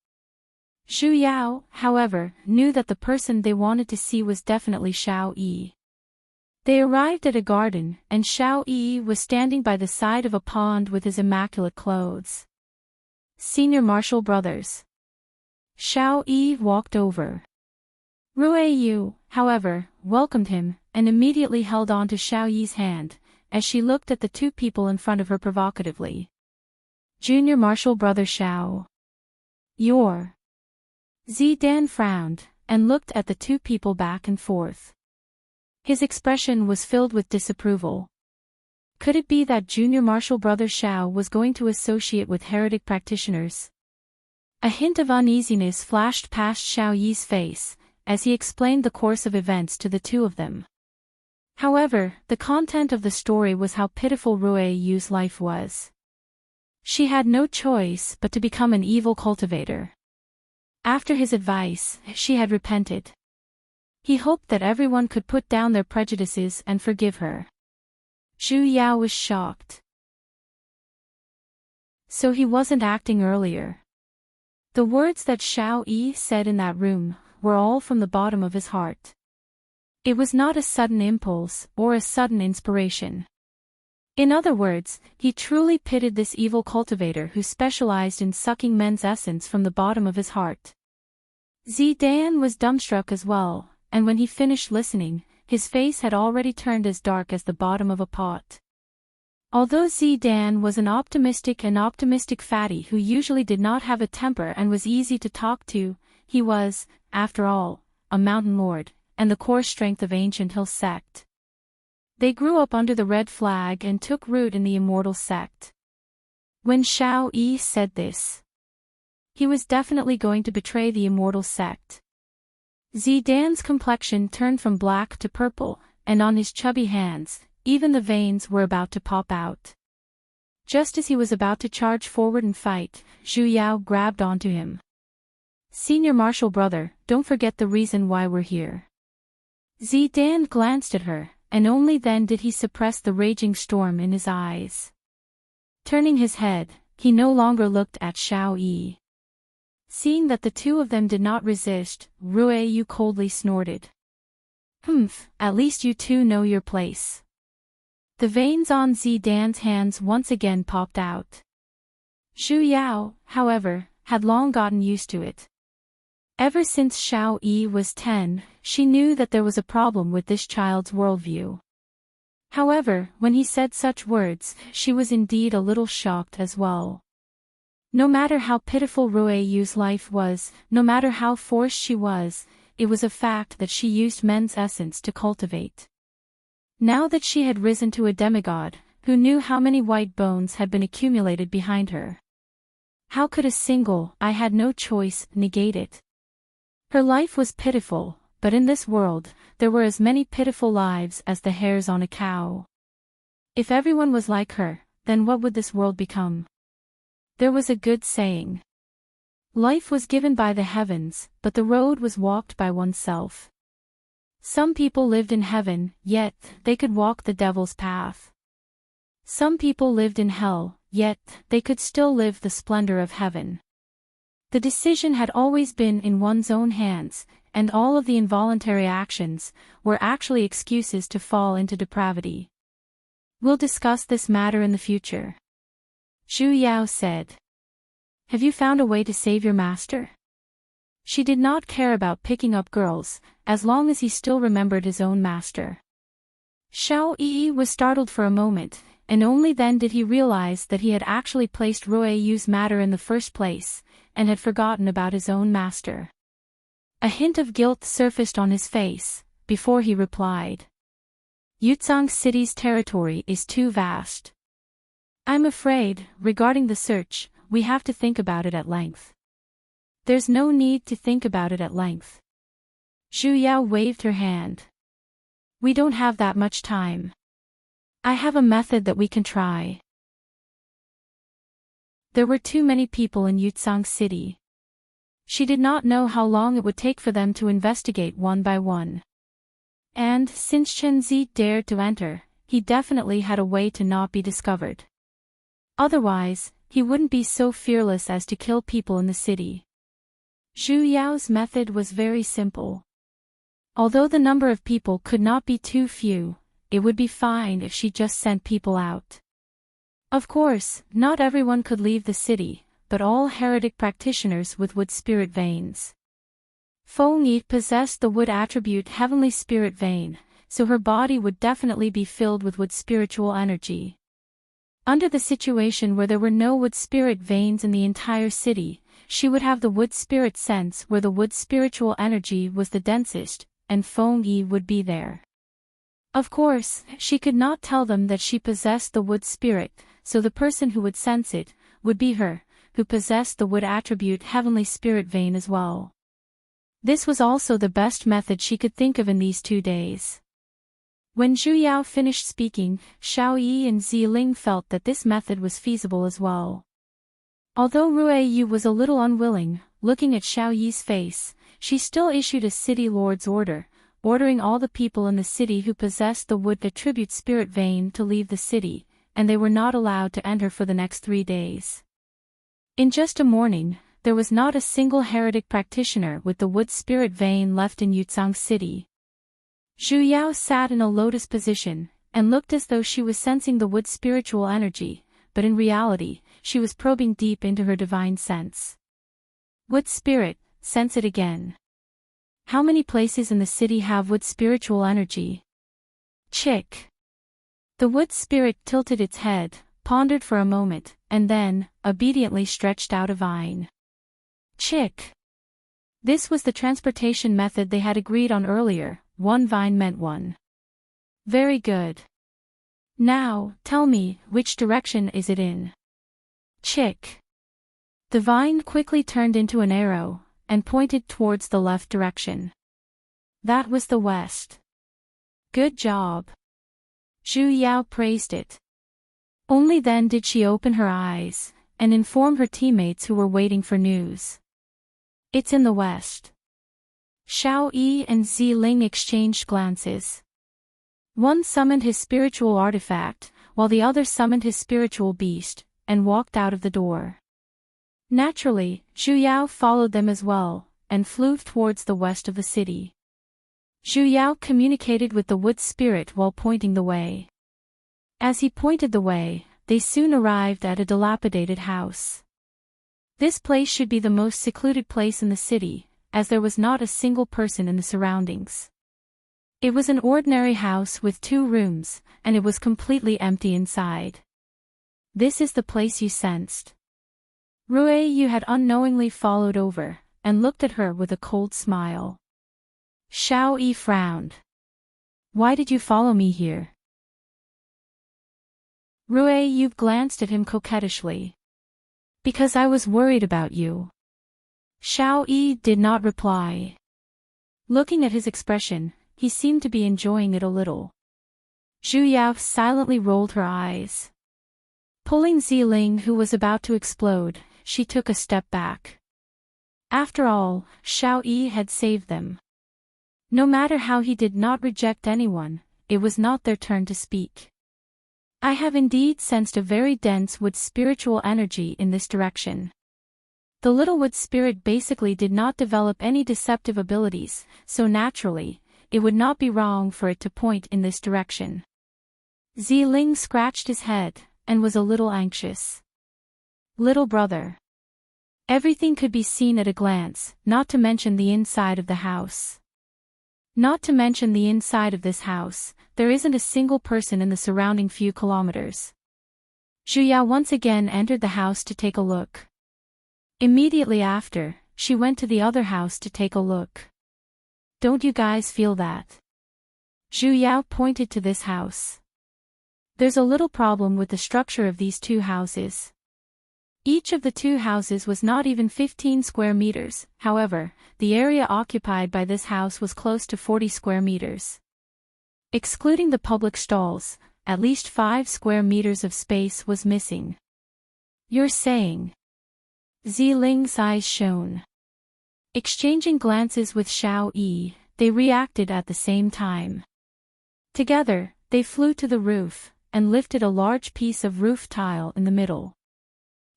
Zhu Yao, however, knew that the person they wanted to see was definitely Xiao Yi. They arrived at a garden, and Xiao Yi was standing by the side of a pond with his immaculate clothes. "Senior marshal brothers." Xiao Yi walked over. Ruiyu, however, welcomed him, and immediately held on to Xiao Yi's hand, as she looked at the 2 people in front of her provocatively. "Junior marshal brother Xiao. You're..." Zidan frowned, and looked at the 2 people back and forth. His expression was filled with disapproval. Could it be that junior marshal brother Xiao was going to associate with heretic practitioners? A hint of uneasiness flashed past Xiao Yi's face, as he explained the course of events to the two of them. However, the content of the story was how pitiful Rui Yu's life was. She had no choice but to become an evil cultivator. After his advice, she had repented. He hoped that everyone could put down their prejudices and forgive her. Zhu Yao was shocked. So he wasn't acting earlier. The words that Xiao Yi said in that room were all from the bottom of his heart. It was not a sudden impulse or a sudden inspiration. In other words, he truly pitied this evil cultivator who specialized in sucking men's essence from the bottom of his heart. Zidan was dumbstruck as well, and when he finished listening, his face had already turned as dark as the bottom of a pot. Although Zidan was an optimistic fatty who usually did not have a temper and was easy to talk to, he was, after all, a mountain lord, and the core strength of ancient hill sect. They grew up under the red flag and took root in the immortal sect. When Xiao Yi said this, he was definitely going to betray the immortal sect. Zidan's complexion turned from black to purple, and on his chubby hands, even the veins were about to pop out. Just as he was about to charge forward and fight, Zhu Yao grabbed onto him. "Senior Marshal brother, don't forget the reason why we're here." Zidan glanced at her, and only then did he suppress the raging storm in his eyes. Turning his head, he no longer looked at Xiao Yi. Seeing that the two of them did not resist, Rui Yu coldly snorted. "Humph, at least you two know your place." The veins on Zidan's hands once again popped out. Zhu Yao, however, had long gotten used to it. Ever since Xiao Yi was 10, she knew that there was a problem with this child's worldview. However, when he said such words, she was indeed a little shocked as well. No matter how pitiful Rui Yu's life was, no matter how forced she was, it was a fact that she used men's essence to cultivate. Now that she had risen to a demigod, who knew how many white bones had been accumulated behind her? How could a single "I had no choice" negate it? Her life was pitiful, but in this world, there were as many pitiful lives as the hairs on a cow. If everyone was like her, then what would this world become? There was a good saying. Life was given by the heavens, but the road was walked by oneself. Some people lived in heaven, yet they could walk the devil's path. Some people lived in hell, yet they could still live the splendor of heaven. The decision had always been in one's own hands, and all of the involuntary actions were actually excuses to fall into depravity. "We'll discuss this matter in the future," Zhu Yao said. "Have you found a way to save your master?" She did not care about picking up girls, as long as he still remembered his own master. Xiao Yi was startled for a moment, and only then did he realize that he had actually placed Rui Yu's matter in the first place, and had forgotten about his own master. A hint of guilt surfaced on his face, before he replied. "Yutzang City's territory is too vast. I'm afraid, regarding the search, we have to think about it at length." "There's no need to think about it at length." Zhu Yao waved her hand. "We don't have that much time. I have a method that we can try." There were too many people in Yutzang City. She did not know how long it would take for them to investigate one by one. And, since Chen Zi dared to enter, he definitely had a way to not be discovered. Otherwise, he wouldn't be so fearless as to kill people in the city. Zhu Yao's method was very simple. Although the number of people could not be too few, it would be fine if she just sent people out. Of course, not everyone could leave the city, but all heretic practitioners with wood spirit veins. Feng Yi possessed the wood attribute heavenly spirit vein, so her body would definitely be filled with wood spiritual energy. Under the situation where there were no wood spirit veins in the entire city, she would have the wood spirit sense where the wood spiritual energy was the densest, and Feng Yi would be there. Of course, she could not tell them that she possessed the wood spirit, so the person who would sense it would be her, who possessed the wood attribute Heavenly Spirit Vein as well. This was also the best method she could think of in these 2 days. When Zhu Yao finished speaking, Xiao Yi and Ziling felt that this method was feasible as well. Although Rui Yu was a little unwilling, looking at Xiao Yi's face, she still issued a city lord's order, ordering all the people in the city who possessed the wood attribute Spirit Vein to leave the city, and they were not allowed to enter for the next 3 days. In just a morning, there was not a single heretic practitioner with the wood Spirit Vein left in Yucang City. Zhu Yao sat in a lotus position, and looked as though she was sensing the wood's spiritual energy, but in reality, she was probing deep into her divine sense. Wood spirit, sense it again. How many places in the city have wood spiritual energy? Chick. The wood spirit tilted its head, pondered for a moment, and then, obediently stretched out a vine. Chick. This was the transportation method they had agreed on earlier. 1 vine meant 1. Very good. Now, tell me, which direction is it in? Chick. The vine quickly turned into an arrow, and pointed towards the left direction. That was the west. Good job. Zhu Yao praised it. Only then did she open her eyes, and inform her teammates who were waiting for news. It's in the west. Xiao Yi and Ziling exchanged glances. One summoned his spiritual artifact, while the other summoned his spiritual beast, and walked out of the door. Naturally, Zhu Yao followed them as well, and flew towards the west of the city. Zhu Yao communicated with the wood spirit while pointing the way. As he pointed the way, they soon arrived at a dilapidated house. This place should be the most secluded place in the city, as there was not a single person in the surroundings. It was an ordinary house with 2 rooms, and it was completely empty inside. This is the place you sensed. Rui Yu had unknowingly followed over, and looked at her with a cold smile. Xiao Yi frowned. Why did you follow me here? Rui Yu glanced at him coquettishly. Because I was worried about you. Xiao Yi did not reply. Looking at his expression, he seemed to be enjoying it a little. Zhu Yao silently rolled her eyes. Pulling Ziling, who was about to explode, she took a step back. After all, Xiao Yi had saved them. No matter how he did not reject anyone, it was not their turn to speak. I have indeed sensed a very dense wood spiritual energy in this direction. The little wood spirit basically did not develop any deceptive abilities, so naturally, it would not be wrong for it to point in this direction. Ziling scratched his head, and was a little anxious. Little brother. Everything could be seen at a glance, not to mention the inside of the house. Not to mention the inside of this house, there isn't a single person in the surrounding few kilometers. Zhu Yao once again entered the house to take a look. Immediately after, she went to the other house to take a look. Don't you guys feel that? Zhu Yao pointed to this house. There's a little problem with the structure of these 2 houses. Each of the 2 houses was not even 15 square meters, however, the area occupied by this house was close to 40 square meters. Excluding the public stalls, at least 5 square meters of space was missing. You're saying? Ziling's eyes shone. Exchanging glances with Xiao Yi, they reacted at the same time. Together, they flew to the roof, and lifted a large piece of roof tile in the middle.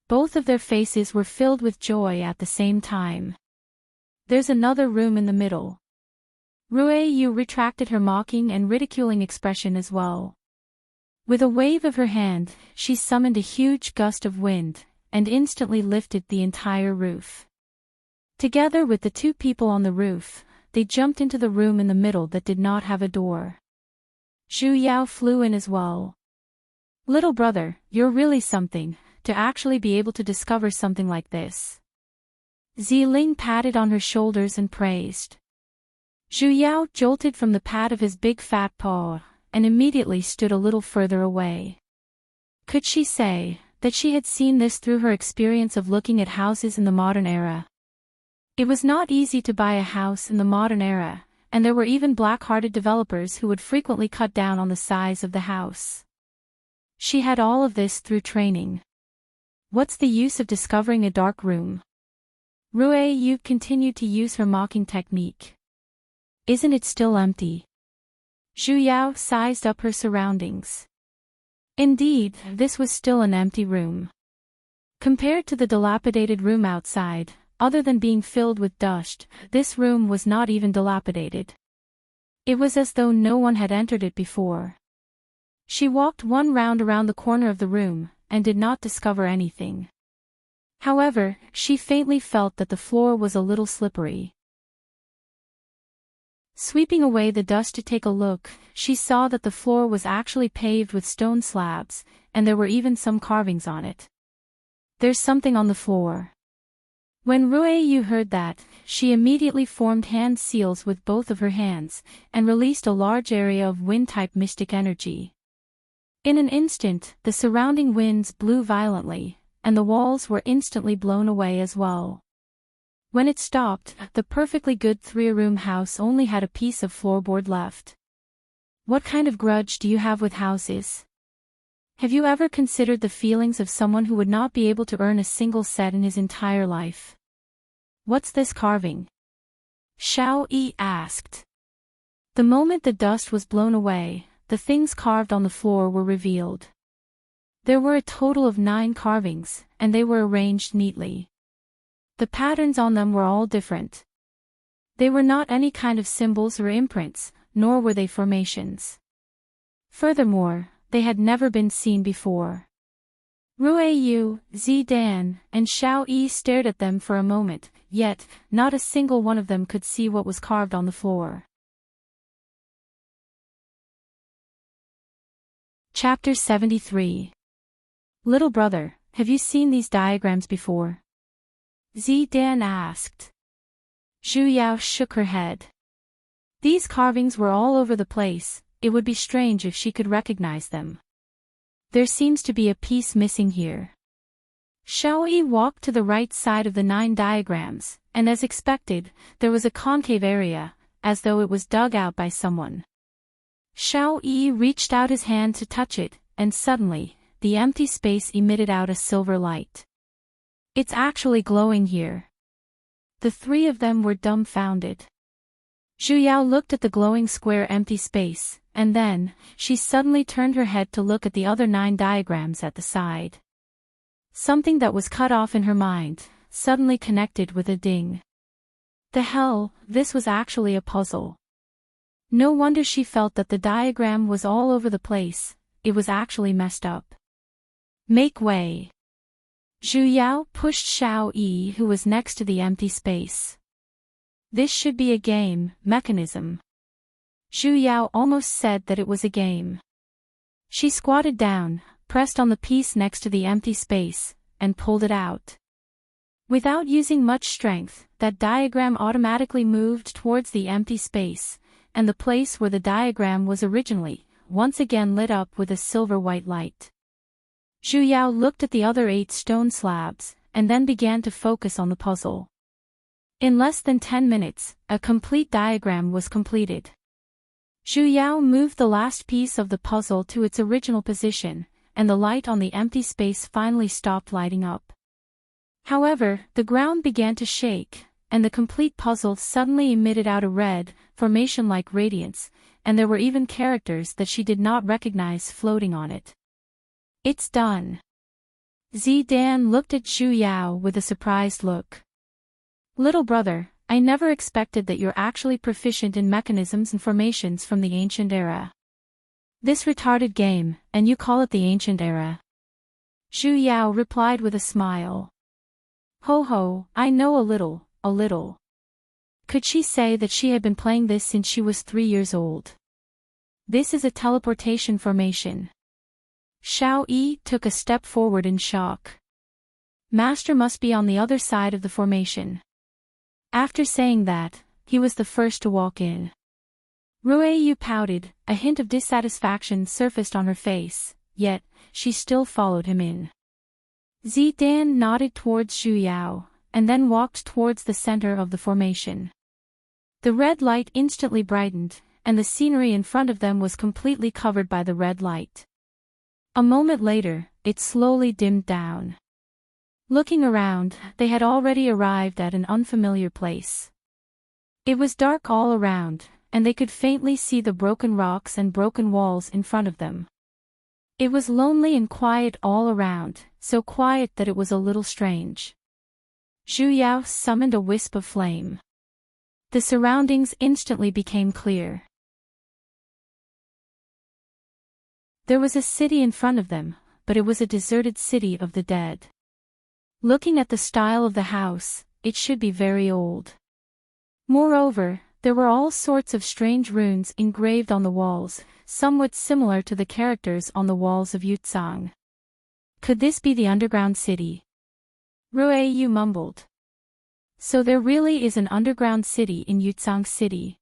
Both of their faces were filled with joy at the same time. There's another room in the middle. Rui Yu retracted her mocking and ridiculing expression as well. With a wave of her hand, she summoned a huge gust of wind, and instantly lifted the entire roof. Together with the 2 people on the roof, they jumped into the room in the middle that did not have a door. Zhu Yao flew in as well. Little brother, you're really something, to actually be able to discover something like this. Ziling patted on her shoulders and praised. Zhu Yao jolted from the pad of his big fat paw, and immediately stood a little further away. Could she say, that she had seen this through her experience of looking at houses in the modern era. It was not easy to buy a house in the modern era, and there were even black-hearted developers who would frequently cut down on the size of the house. She had all of this through training. What's the use of discovering a dark room? Rui continued to use her mocking technique. Isn't it still empty? Zhu Yao sized up her surroundings. Indeed, this was still an empty room. Compared to the dilapidated room outside, other than being filled with dust, this room was not even dilapidated. It was as though no one had entered it before. She walked one round around the corner of the room, and did not discover anything. However, she faintly felt that the floor was a little slippery. Sweeping away the dust to take a look, she saw that the floor was actually paved with stone slabs, and there were even some carvings on it. There's something on the floor. When Rui heard that, she immediately formed hand seals with both of her hands, and released a large area of wind-type mystic energy. In an instant, the surrounding winds blew violently, and the walls were instantly blown away as well. When it stopped, the perfectly good three-room house only had a piece of floorboard left. What kind of grudge do you have with houses? Have you ever considered the feelings of someone who would not be able to earn a single set in his entire life? What's this carving? Xiao Yi asked. The moment the dust was blown away, the things carved on the floor were revealed. There were a total of 9 carvings, and they were arranged neatly. The patterns on them were all different. They were not any kind of symbols or imprints, nor were they formations. Furthermore, they had never been seen before. Rui, Zidan, and Xiao Yi stared at them for a moment, yet, not a single one of them could see what was carved on the floor. Chapter 73. Little brother, have you seen these diagrams before? Zidan asked. Zhu Yao shook her head. These carvings were all over the place. It would be strange if she could recognize them. There seems to be a piece missing here. Xiao Yi walked to the right side of the 9 diagrams, and as expected, there was a concave area, as though it was dug out by someone. Xiao Yi reached out his hand to touch it, and suddenly, the empty space emitted out a silver light. It's actually glowing here. The 3 of them were dumbfounded. Zhu Yao looked at the glowing square empty space, and then, she suddenly turned her head to look at the other 9 diagrams at the side. Something that was cut off in her mind, suddenly connected with a ding. The hell, this was actually a puzzle. No wonder she felt that the diagram was all over the place, it was actually messed up. Make way. Zhu Yao pushed Xiao Yi, who was next to the empty space. This should be a game, mechanism. Zhu Yao almost said that it was a game. She squatted down, pressed on the piece next to the empty space, and pulled it out. Without using much strength, that diagram automatically moved towards the empty space, and the place where the diagram was originally, once again lit up with a silver-white light. Zhu Yao looked at the other 8 stone slabs, and then began to focus on the puzzle. In less than 10 minutes, a complete diagram was completed. Zhu Yao moved the last piece of the puzzle to its original position, and the light on the empty space finally stopped lighting up. However, the ground began to shake, and the complete puzzle suddenly emitted out a red, formation-like radiance, and there were even characters that she did not recognize floating on it. It's done. Zidan looked at Zhu Yao with a surprised look. Little brother, I never expected that you're actually proficient in mechanisms and formations from the ancient era. This retarded game, and you call it the ancient era? Zhu Yao replied with a smile. Ho ho, I know a little, a little. Could she say that she had been playing this since she was 3 years old? This is a teleportation formation. Xiao Yi took a step forward in shock. Master must be on the other side of the formation. After saying that, he was the first to walk in. Rui pouted, a hint of dissatisfaction surfaced on her face, yet, she still followed him in. Zidan nodded towards Zhu Yao, and then walked towards the center of the formation. The red light instantly brightened, and the scenery in front of them was completely covered by the red light. A moment later, it slowly dimmed down. Looking around, they had already arrived at an unfamiliar place. It was dark all around, and they could faintly see the broken rocks and broken walls in front of them. It was lonely and quiet all around, so quiet that it was a little strange. Zhu Yao summoned a wisp of flame. The surroundings instantly became clear. There was a city in front of them, but it was a deserted city of the dead. Looking at the style of the house, it should be very old. Moreover, there were all sorts of strange runes engraved on the walls, somewhat similar to the characters on the walls of Yutzang. Could this be the underground city? Ruiyu mumbled. So there really is an underground city in Yutzang City.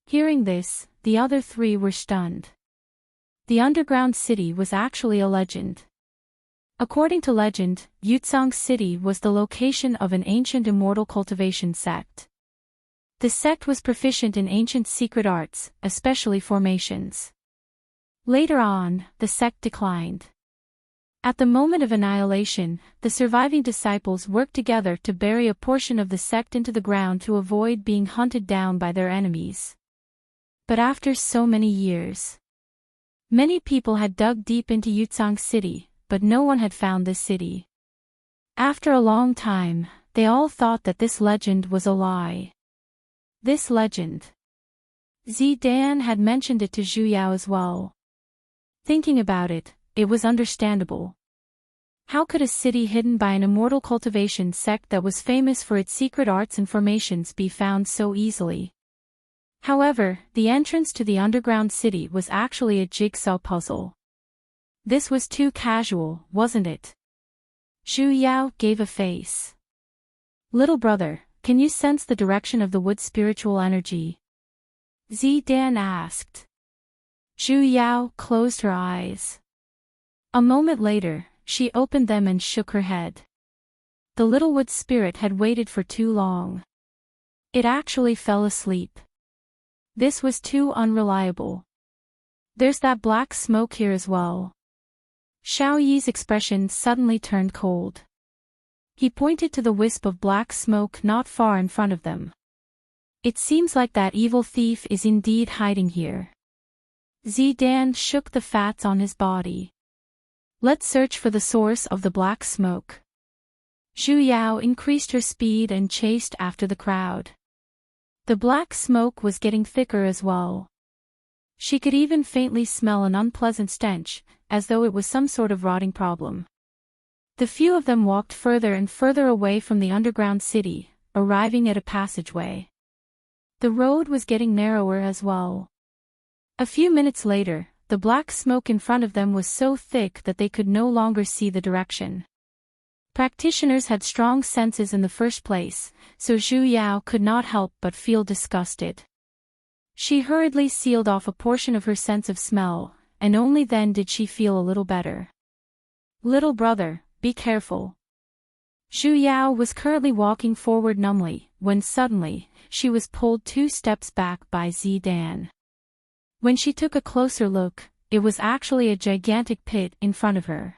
Hearing this, the other three were stunned. The underground city was actually a legend. According to legend, Yutzang City was the location of an ancient immortal cultivation sect. The sect was proficient in ancient secret arts, especially formations. Later on, the sect declined. At the moment of annihilation, the surviving disciples worked together to bury a portion of the sect into the ground to avoid being hunted down by their enemies. But after so many years, many people had dug deep into Yutzang City, but no one had found this city. After a long time, they all thought that this legend was a lie. This legend. Zidan had mentioned it to Zhu Yao as well. Thinking about it, it was understandable. How could a city hidden by an immortal cultivation sect that was famous for its secret arts and formations be found so easily? However, the entrance to the underground city was actually a jigsaw puzzle. This was too casual, wasn't it? Zhu Yao gave a face. Little brother, can you sense the direction of the wood's spiritual energy? Zidan asked. Zhu Yao closed her eyes. A moment later, she opened them and shook her head. The little wood spirit had waited for too long. It actually fell asleep. This was too unreliable. There's that black smoke here as well. Xiao Yi's expression suddenly turned cold. He pointed to the wisp of black smoke not far in front of them. It seems like that evil thief is indeed hiding here. Zidan shook the fats on his body. Let's search for the source of the black smoke. Zhu Yao increased her speed and chased after the crowd. The black smoke was getting thicker as well. She could even faintly smell an unpleasant stench, as though it was some sort of rotting problem. The few of them walked further and further away from the underground city, arriving at a passageway. The road was getting narrower as well. A few minutes later, the black smoke in front of them was so thick that they could no longer see the direction. Practitioners had strong senses in the first place, so Zhu Yao could not help but feel disgusted. She hurriedly sealed off a portion of her sense of smell, and only then did she feel a little better. Little brother, be careful. Zhu Yao was currently walking forward numbly, when suddenly, she was pulled 2 steps back by Zidan. When she took a closer look, it was actually a gigantic pit in front of her.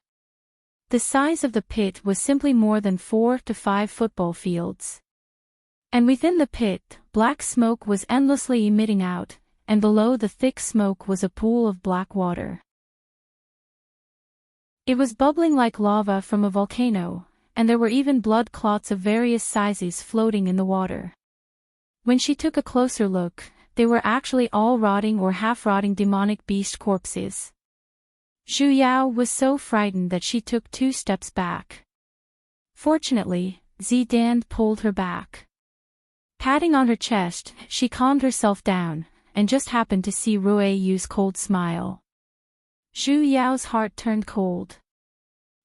The size of the pit was simply more than 4 to 5 football fields. And within the pit, black smoke was endlessly emitting out, and below the thick smoke was a pool of black water. It was bubbling like lava from a volcano, and there were even blood clots of various sizes floating in the water. When she took a closer look, they were actually all rotting or half-rotting demonic beast corpses. Zhu Yao was so frightened that she took 2 steps back. Fortunately, Zidan pulled her back. Patting on her chest, she calmed herself down, and just happened to see Ruiyu's cold smile. Zhu Yao's heart turned cold.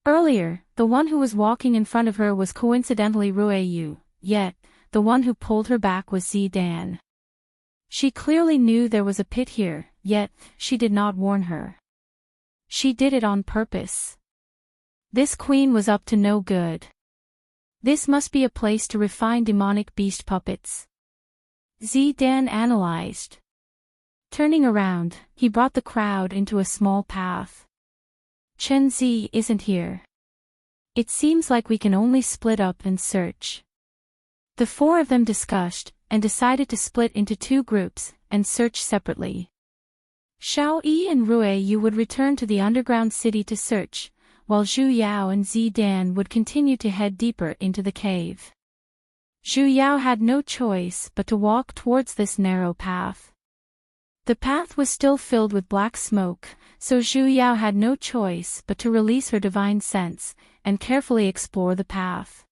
Earlier, the one who was walking in front of her was coincidentally Ruiyu, yet, the one who pulled her back was Zidan. She clearly knew there was a pit here, yet, she did not warn her. She did it on purpose. This queen was up to no good. This must be a place to refine demonic beast puppets. Dan analyzed. Turning around, he brought the crowd into a small path. Chen Zi isn't here. It seems like we can only split up and search. The four of them discussed, and decided to split into two groups, and search separately. Xiao Yi and Rui Yu would return to the underground city to search, while Zhu Yao and Dan would continue to head deeper into the cave. Zhu Yao had no choice but to walk towards this narrow path. The path was still filled with black smoke, so Zhu Yao had no choice but to release her divine sense, and carefully explore the path.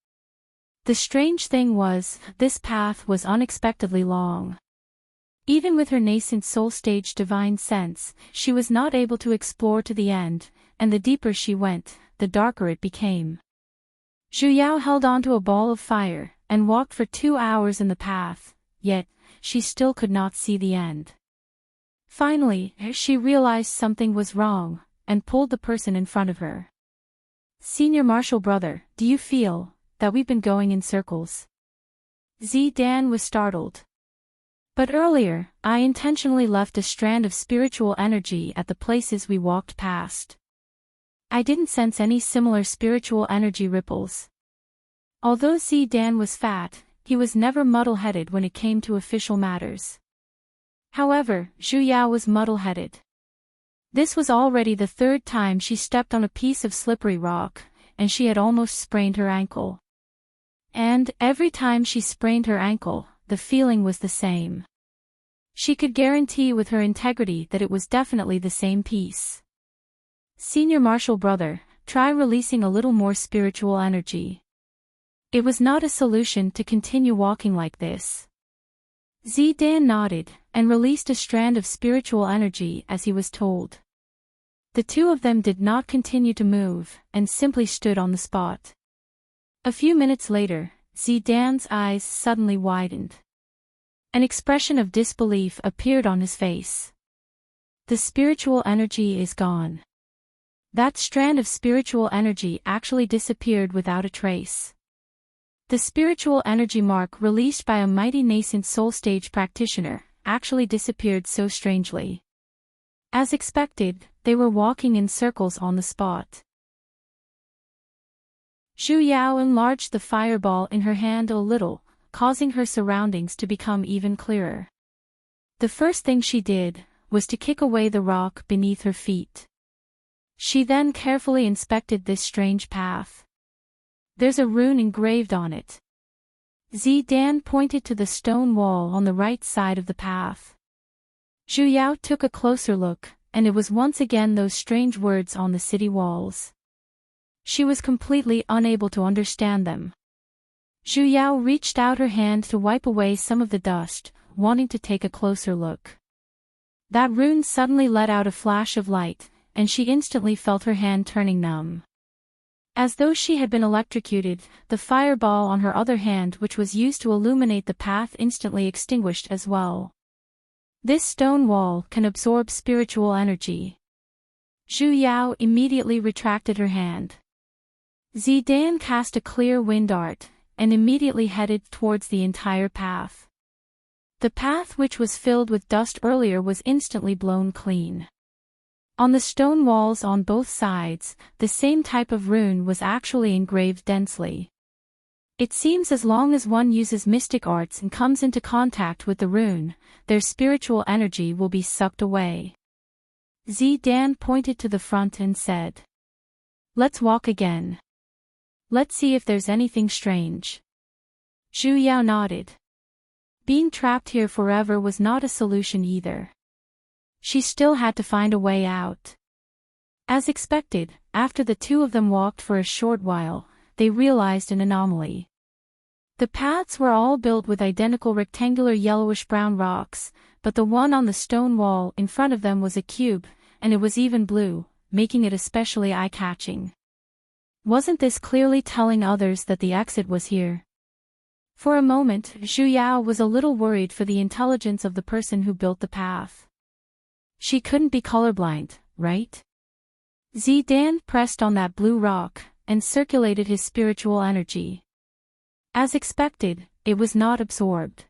The strange thing was, this path was unexpectedly long. Even with her nascent soul-stage divine sense, she was not able to explore to the end, and the deeper she went, the darker it became. Zhu Yao held onto a ball of fire, and walked for 2 hours in the path, yet, she still could not see the end. Finally, she realized something was wrong, and pulled the person in front of her. "Senior Marshal Brother, do you feel that we've been going in circles?" Dan was startled. "But earlier, I intentionally left a strand of spiritual energy at the places we walked past. I didn't sense any similar spiritual energy ripples." Although Dan was fat, he was never muddle-headed when it came to official matters. However, Zhu Yao was muddle-headed. This was already the 3rd time she stepped on a piece of slippery rock, and she had almost sprained her ankle. And, every time she sprained her ankle, the feeling was the same. She could guarantee with her integrity that it was definitely the same piece. "Senior Marshal Brother, try releasing a little more spiritual energy." It was not a solution to continue walking like this. Dan nodded, and released a strand of spiritual energy as he was told. The two of them did not continue to move, and simply stood on the spot. A few minutes later, Dan's eyes suddenly widened. An expression of disbelief appeared on his face. "The spiritual energy is gone." That strand of spiritual energy actually disappeared without a trace. The spiritual energy mark released by a mighty nascent soul stage practitioner actually disappeared so strangely. As expected, they were walking in circles on the spot. Zhu Yao enlarged the fireball in her hand a little, causing her surroundings to become even clearer. The first thing she did was to kick away the rock beneath her feet. She then carefully inspected this strange path. "There's a rune engraved on it." Dan pointed to the stone wall on the right side of the path. Zhu Yao took a closer look, and it was once again those strange words on the city walls. She was completely unable to understand them. Zhu Yao reached out her hand to wipe away some of the dust, wanting to take a closer look. That rune suddenly let out a flash of light, and she instantly felt her hand turning numb. As though she had been electrocuted, the fireball on her other hand, which was used to illuminate the path, instantly extinguished as well. This stone wall can absorb spiritual energy. Zhu Yao immediately retracted her hand. Dan cast a clear wind dart, and immediately headed towards the entire path. The path, which was filled with dust earlier, was instantly blown clean. On the stone walls on both sides, the same type of rune was actually engraved densely. It seems as long as one uses mystic arts and comes into contact with the rune, their spiritual energy will be sucked away. Dan pointed to the front and said, "Let's walk again. Let's see if there's anything strange." Zhu Yao nodded. Being trapped here forever was not a solution either. She still had to find a way out. As expected, after the two of them walked for a short while, they realized an anomaly. The paths were all built with identical rectangular yellowish-brown rocks, but the one on the stone wall in front of them was a cube, and it was even blue, making it especially eye-catching. Wasn't this clearly telling others that the exit was here? For a moment, Zhu Yao was a little worried for the intelligence of the person who built the path. She couldn't be colorblind, right? Zidan pressed on that blue rock, and circulated his spiritual energy. As expected, it was not absorbed.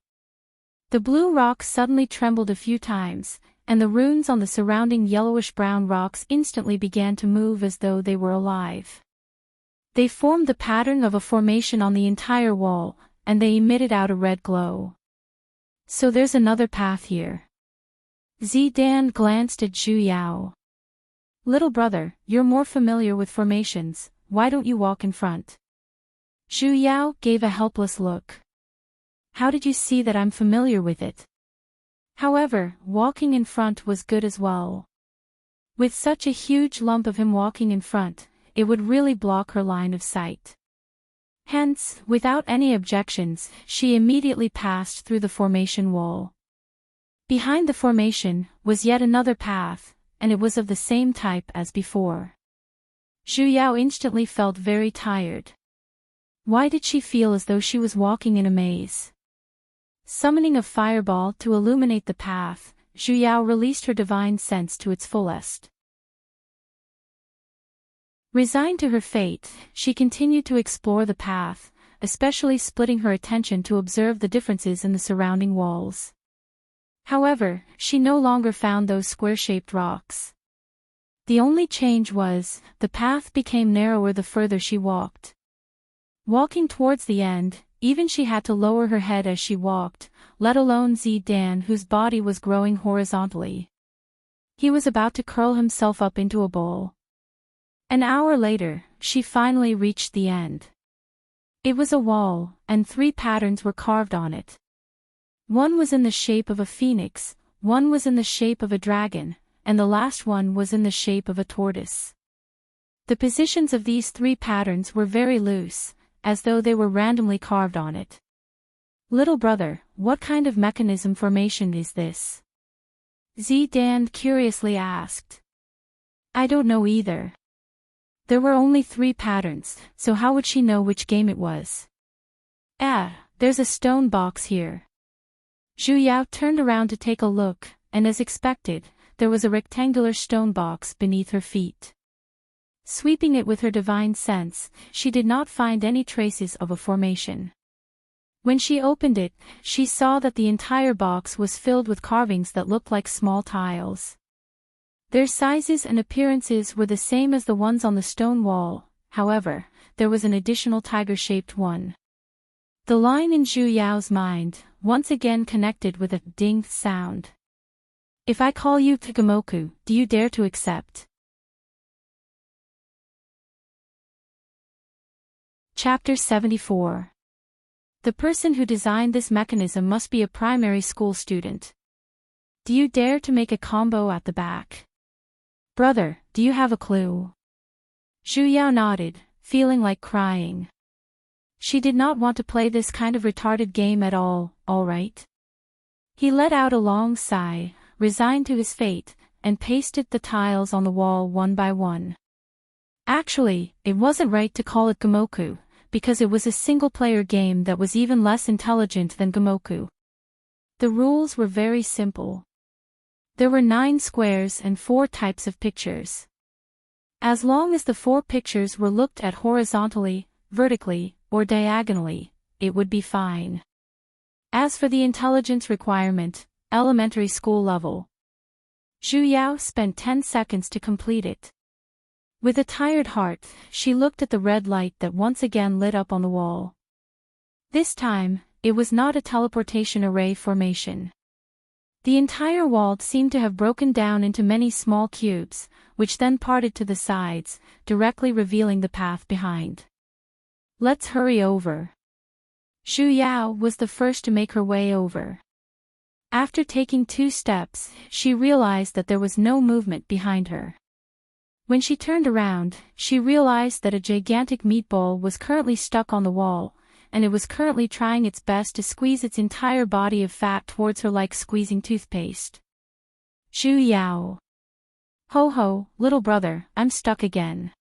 The blue rock suddenly trembled a few times, and the runes on the surrounding yellowish-brown rocks instantly began to move as though they were alive. They formed the pattern of a formation on the entire wall, and they emitted out a red glow. So there's another path here. Zidan glanced at Zhu Yao. Little brother, you're more familiar with formations, why don't you walk in front? Zhu Yao gave a helpless look. How did you see that I'm familiar with it? However, walking in front was good as well. With such a huge lump of him walking in front, it would really block her line of sight. Hence, without any objections, she immediately passed through the formation wall. Behind the formation was yet another path, and it was of the same type as before. Zhu Yao instantly felt very tired. Why did she feel as though she was walking in a maze? Summoning a fireball to illuminate the path, Zhu Yao released her divine sense to its fullest. Resigned to her fate, she continued to explore the path, especially splitting her attention to observe the differences in the surrounding walls. However, she no longer found those square-shaped rocks. The only change was, the path became narrower the further she walked. Walking towards the end, even she had to lower her head as she walked, let alone Zidan, whose body was growing horizontally. He was about to curl himself up into a ball. An hour later, she finally reached the end. It was a wall, and 3 patterns were carved on it. One was in the shape of a phoenix, one was in the shape of a dragon, and the last one was in the shape of a tortoise. The positions of these 3 patterns were very loose, as though they were randomly carved on it. Little brother, what kind of mechanism formation is this? Zidan curiously asked. I don't know either. There were only 3 patterns, so how would she know which game it was? There's a stone box here. Zhu Yao turned around to take a look, and as expected, there was a rectangular stone box beneath her feet. Sweeping it with her divine sense, she did not find any traces of a formation. When she opened it, she saw that the entire box was filled with carvings that looked like small tiles. Their sizes and appearances were the same as the ones on the stone wall, however, there was an additional tiger-shaped one. The line in Zhu Yao's mind, once again connected with a ding sound. If I call you Kagamoku, do you dare to accept? Chapter 74. The person who designed this mechanism must be a primary school student. Do you dare to make a combo at the back? Brother, do you have a clue? Zhu Yao nodded, feeling like crying. She did not want to play this kind of retarded game at all right? He let out a long sigh, resigned to his fate, and pasted the tiles on the wall one by one. Actually, it wasn't right to call it Gamoku, because it was a single-player game that was even less intelligent than Gamoku. The rules were very simple. There were 9 squares and 4 types of pictures. As long as the 4 pictures were looked at horizontally, vertically, or diagonally, it would be fine. As for the intelligence requirement, elementary school level. Zhu Yao spent 10 seconds to complete it. With a tired heart, she looked at the red light that once again lit up on the wall. This time, it was not a teleportation array formation. The entire wall seemed to have broken down into many small cubes, which then parted to the sides, directly revealing the path behind. Let's hurry over. Zhu Yao was the first to make her way over. After taking 2 steps, she realized that there was no movement behind her. When she turned around, she realized that a gigantic meatball was currently stuck on the wall, and it was currently trying its best to squeeze its entire body of fat towards her like squeezing toothpaste. Zhu Yao. Ho ho, little brother, I'm stuck again.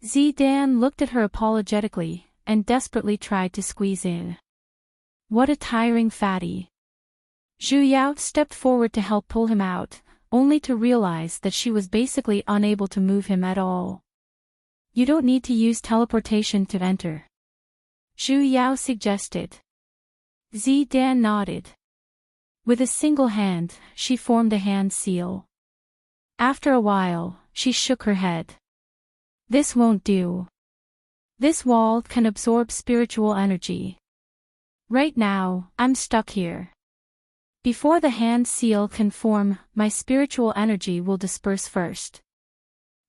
Zidan looked at her apologetically, and desperately tried to squeeze in. What a tiring fatty. Zhu Yao stepped forward to help pull him out, only to realize that she was basically unable to move him at all. You don't need to use teleportation to enter, Zhu Yao suggested. Zidan nodded. With a single hand, she formed a hand seal. After a while, she shook her head. This won't do. This wall can absorb spiritual energy. Right now, I'm stuck here. Before the hand seal can form, my spiritual energy will disperse first.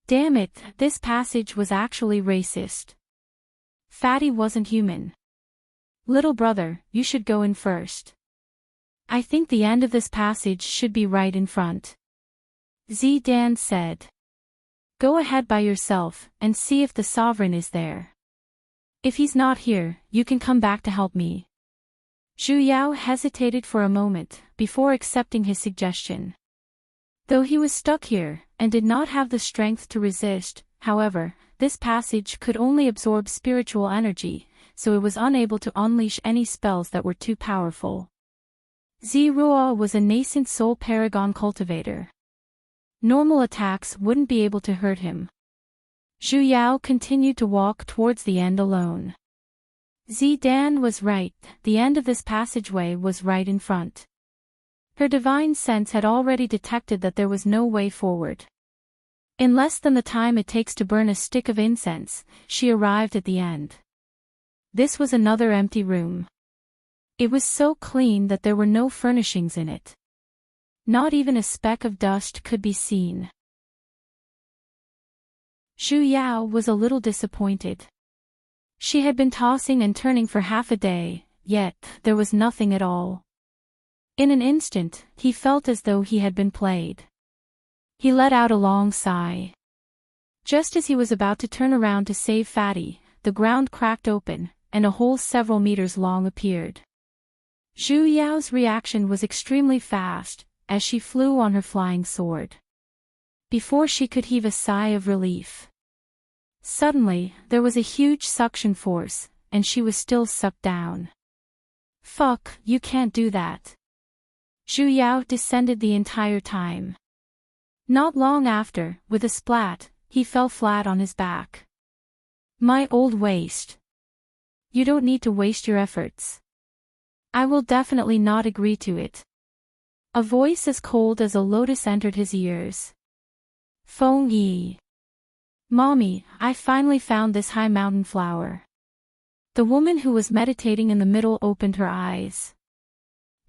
Damn it, this passage was actually racist. Fatty wasn't human. Little brother, you should go in first. I think the end of this passage should be right in front. Zidan said. Go ahead by yourself, and see if the sovereign is there. If he's not here, you can come back to help me. Zhu Yao hesitated for a moment, before accepting his suggestion. Though he was stuck here, and did not have the strength to resist, however, this passage could only absorb spiritual energy, so it was unable to unleash any spells that were too powerful. Ziruo was a nascent soul paragon cultivator. Normal attacks wouldn't be able to hurt him. Zhu Yao continued to walk towards the end alone. Zidan was right, the end of this passageway was right in front. Her divine sense had already detected that there was no way forward. In less than the time it takes to burn a stick of incense, she arrived at the end. This was another empty room. It was so clean that there were no furnishings in it. Not even a speck of dust could be seen. Zhu Yao was a little disappointed. She had been tossing and turning for half a day, yet there was nothing at all. In an instant, he felt as though he had been played. He let out a long sigh. Just as he was about to turn around to save Fatty, the ground cracked open, and a hole several meters long appeared. Zhu Yao's reaction was extremely fast, as she flew on her flying sword. Before she could heave a sigh of relief. Suddenly, there was a huge suction force, and she was still sucked down. Fuck, you can't do that. Zhu Yao descended the entire time. Not long after, with a splat, he fell flat on his back. My old waist. You don't need to waste your efforts. I will definitely not agree to it. A voice as cold as a lotus entered his ears. Feng Yi. Mommy, I finally found this high mountain flower. The woman who was meditating in the middle opened her eyes.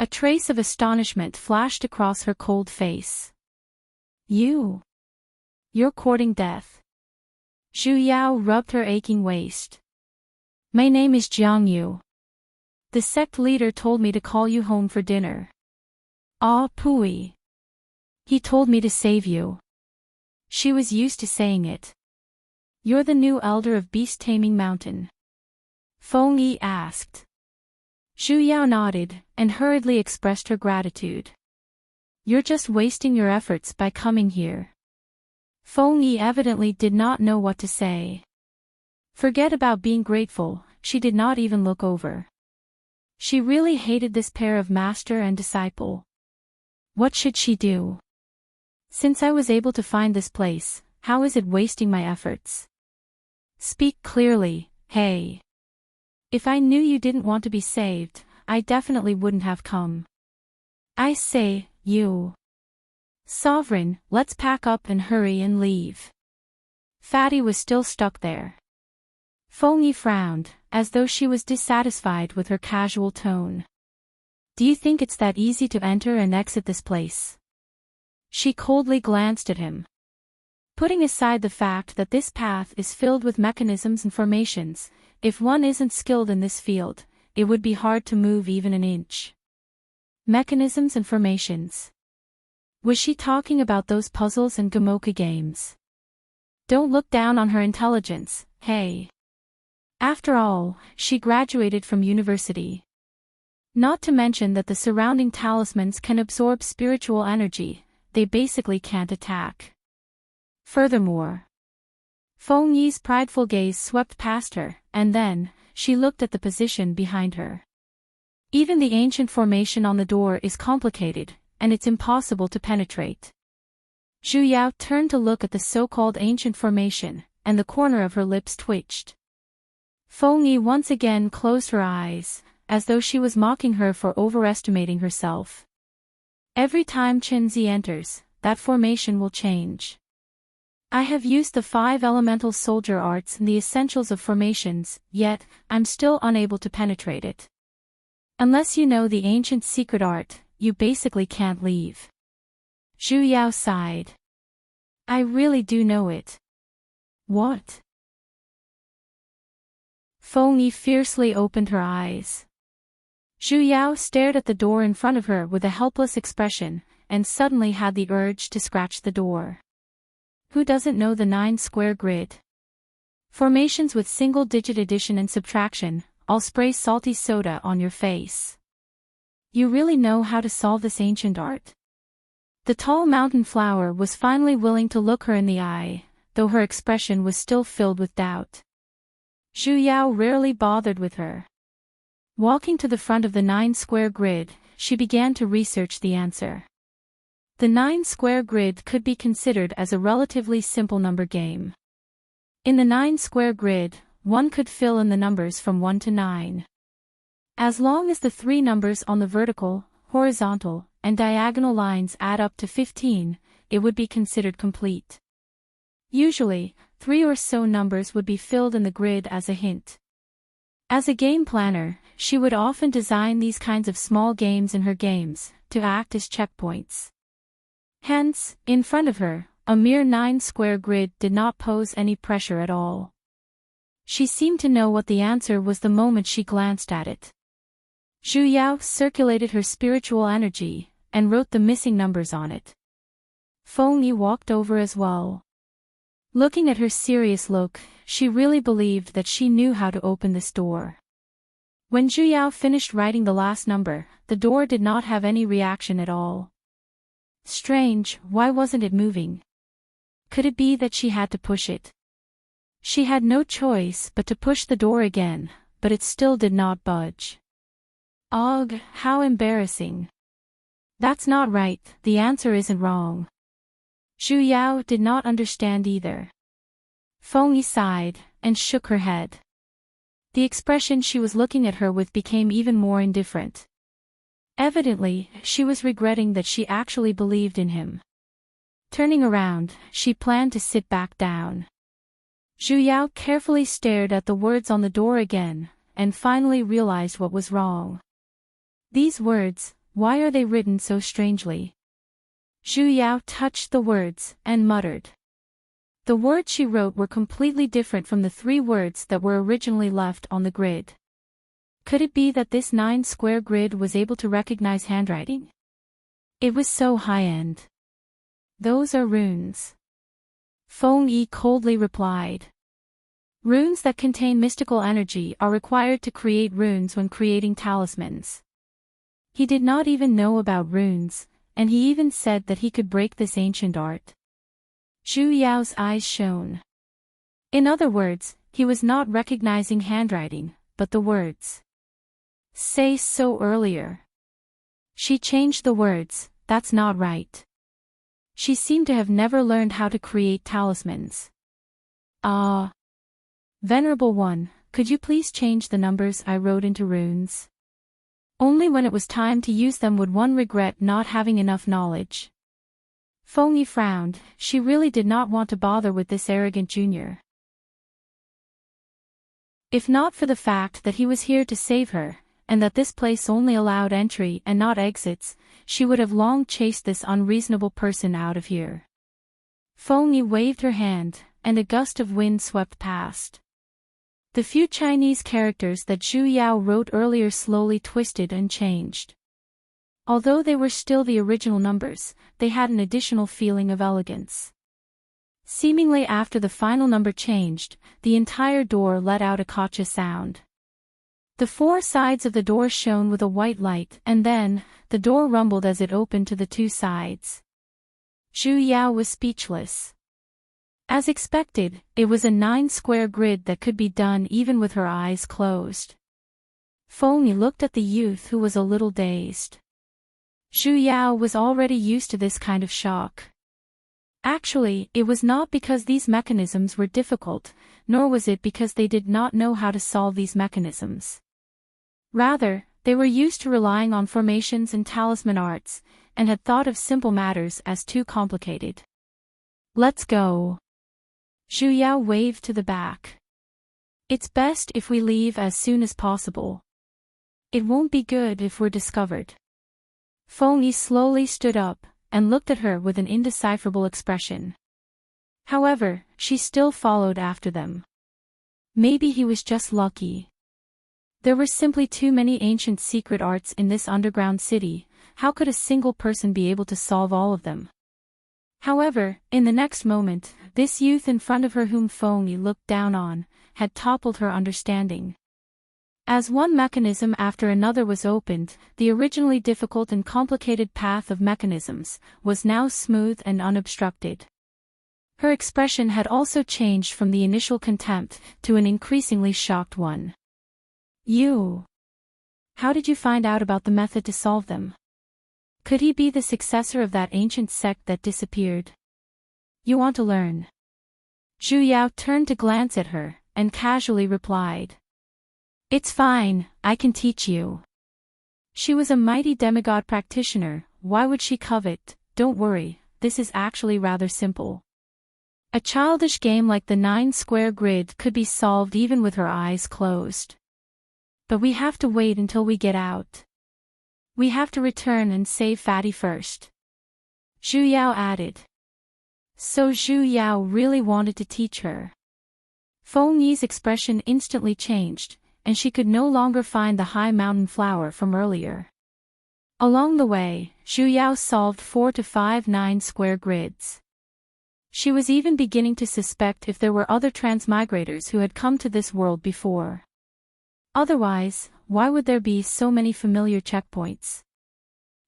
A trace of astonishment flashed across her cold face. You're courting death. Zhu Yao rubbed her aching waist. My name is Jiang Yu. The sect leader told me to call you home for dinner. Ah, Pui. He told me to save you. She was used to saying it. You're the new elder of Beast Taming Mountain? Feng Yi asked. Zhu Yao nodded, and hurriedly expressed her gratitude. You're just wasting your efforts by coming here. Feng Yi evidently did not know what to say. Forget about being grateful, she did not even look over. She really hated this pair of master and disciple. What should she do? Since I was able to find this place, how is it wasting my efforts? Speak clearly, hey. If I knew you didn't want to be saved, I definitely wouldn't have come. I say, you. Sovereign, let's pack up and hurry and leave. Fatty was still stuck there. Feng Yi frowned, as though she was dissatisfied with her casual tone. Do you think it's that easy to enter and exit this place? She coldly glanced at him. Putting aside the fact that this path is filled with mechanisms and formations, if one isn't skilled in this field, it would be hard to move even an inch. Mechanisms and formations. Was she talking about those puzzles and Gamoka games? Don't look down on her intelligence, hey. After all, she graduated from university. Not to mention that the surrounding talismans can absorb spiritual energy, they basically can't attack. Furthermore, Feng Yi's prideful gaze swept past her, and then, she looked at the position behind her. Even the ancient formation on the door is complicated, and it's impossible to penetrate. Zhu Yao turned to look at the so-called ancient formation, and the corner of her lips twitched. Feng Yi once again closed her eyes, as though she was mocking her for overestimating herself. Every time Qinzi enters, that formation will change. I have used the 5 elemental soldier arts and the essentials of formations, yet, I'm still unable to penetrate it. Unless you know the ancient secret art, you basically can't leave. Zhu Yao sighed. I really do know it. What? Feng Yi fiercely opened her eyes. Zhu Yao stared at the door in front of her with a helpless expression, and suddenly had the urge to scratch the door. Who doesn't know the 9-square grid? Formations with single-digit addition and subtraction, I'll spray salty soda on your face. You really know how to solve this ancient art? The tall mountain flower was finally willing to look her in the eye, though her expression was still filled with doubt. Zhu Yao rarely bothered with her. Walking to the front of the 9-square grid, she began to research the answer. The 9-square grid could be considered as a relatively simple number game. In the 9-square grid, one could fill in the numbers from 1 to 9. As long as the 3 numbers on the vertical, horizontal, and diagonal lines add up to 15, it would be considered complete. Usually, 3 or so numbers would be filled in the grid as a hint. As a game planner, she would often design these kinds of small games in her games, to act as checkpoints. Hence, in front of her, a mere 9-square grid did not pose any pressure at all. She seemed to know what the answer was the moment she glanced at it. Zhu Yao circulated her spiritual energy, and wrote the missing numbers on it. Feng Yi walked over as well. Looking at her serious look, she really believed that she knew how to open this door. When Zhu Yao finished writing the last number, the door did not have any reaction at all. Strange, why wasn't it moving? Could it be that she had to push it? She had no choice but to push the door again, but it still did not budge. Ugh, how embarrassing. That's not right, the answer isn't wrong. Zhu Yao did not understand either. Feng Yi sighed, and shook her head. The expression she was looking at her with became even more indifferent. Evidently, she was regretting that she actually believed in him. Turning around, she planned to sit back down. Zhu Yao carefully stared at the words on the door again, and finally realized what was wrong. These words, why are they written so strangely? Zhu Yao touched the words, and muttered. The words she wrote were completely different from the 3 words that were originally left on the grid. Could it be that this 9-square grid was able to recognize handwriting? It was so high-end. Those are runes. Feng Yi coldly replied. Runes that contain mystical energy are required to create runes when creating talismans. He did not even know about runes, and he even said that he could break this ancient art. Zhu Yao's eyes shone. In other words, he was not recognizing handwriting, but the words. Say so earlier. She changed the words, that's not right. She seemed to have never learned how to create talismans. Venerable One, could you please change the numbers I wrote into runes? Only when it was time to use them would one regret not having enough knowledge. Feng Yi frowned, she really did not want to bother with this arrogant junior. If not for the fact that he was here to save her, and that this place only allowed entry and not exits, she would have long chased this unreasonable person out of here. Feng Yi waved her hand, and a gust of wind swept past. The few Chinese characters that Zhu Yao wrote earlier slowly twisted and changed. Although they were still the original numbers, they had an additional feeling of elegance. Seemingly after the final number changed, the entire door let out a gotcha sound. The 4 sides of the door shone with a white light, and then, the door rumbled as it opened to the 2 sides. Zhu Yao was speechless. As expected, it was a 9-square grid that could be done even with her eyes closed. Feng Yi looked at the youth who was a little dazed. Zhu Yao was already used to this kind of shock. Actually, it was not because these mechanisms were difficult, nor was it because they did not know how to solve these mechanisms. Rather, they were used to relying on formations and talisman arts, and had thought of simple matters as too complicated. Let's go. Zhu Yao waved to the back. It's best if we leave as soon as possible. It won't be good if we're discovered. Feng Yi slowly stood up, and looked at her with an indecipherable expression. However, she still followed after them. Maybe he was just lucky. There were simply too many ancient secret arts in this underground city. How could a single person be able to solve all of them? However, in the next moment, this youth in front of her whom Feng Yi looked down on, had toppled her understanding. As one mechanism after another was opened, the originally difficult and complicated path of mechanisms was now smooth and unobstructed. Her expression had also changed from the initial contempt to an increasingly shocked one. You? How did you find out about the method to solve them? Could he be the successor of that ancient sect that disappeared? You want to learn? Zhu Yao turned to glance at her, and casually replied. It's fine, I can teach you. She was a mighty demigod practitioner, why would she covet? Don't worry, this is actually rather simple. A childish game like the 9-square grid could be solved even with her eyes closed. But we have to wait until we get out. We have to return and save Fatty first. Zhu Yao added. So Zhu Yao really wanted to teach her. Feng Yi's expression instantly changed, and she could no longer find the high mountain flower from earlier. Along the way, Zhu Yao solved 4 to 5 9-square grids. She was even beginning to suspect if there were other transmigrators who had come to this world before. Otherwise, why would there be so many familiar checkpoints?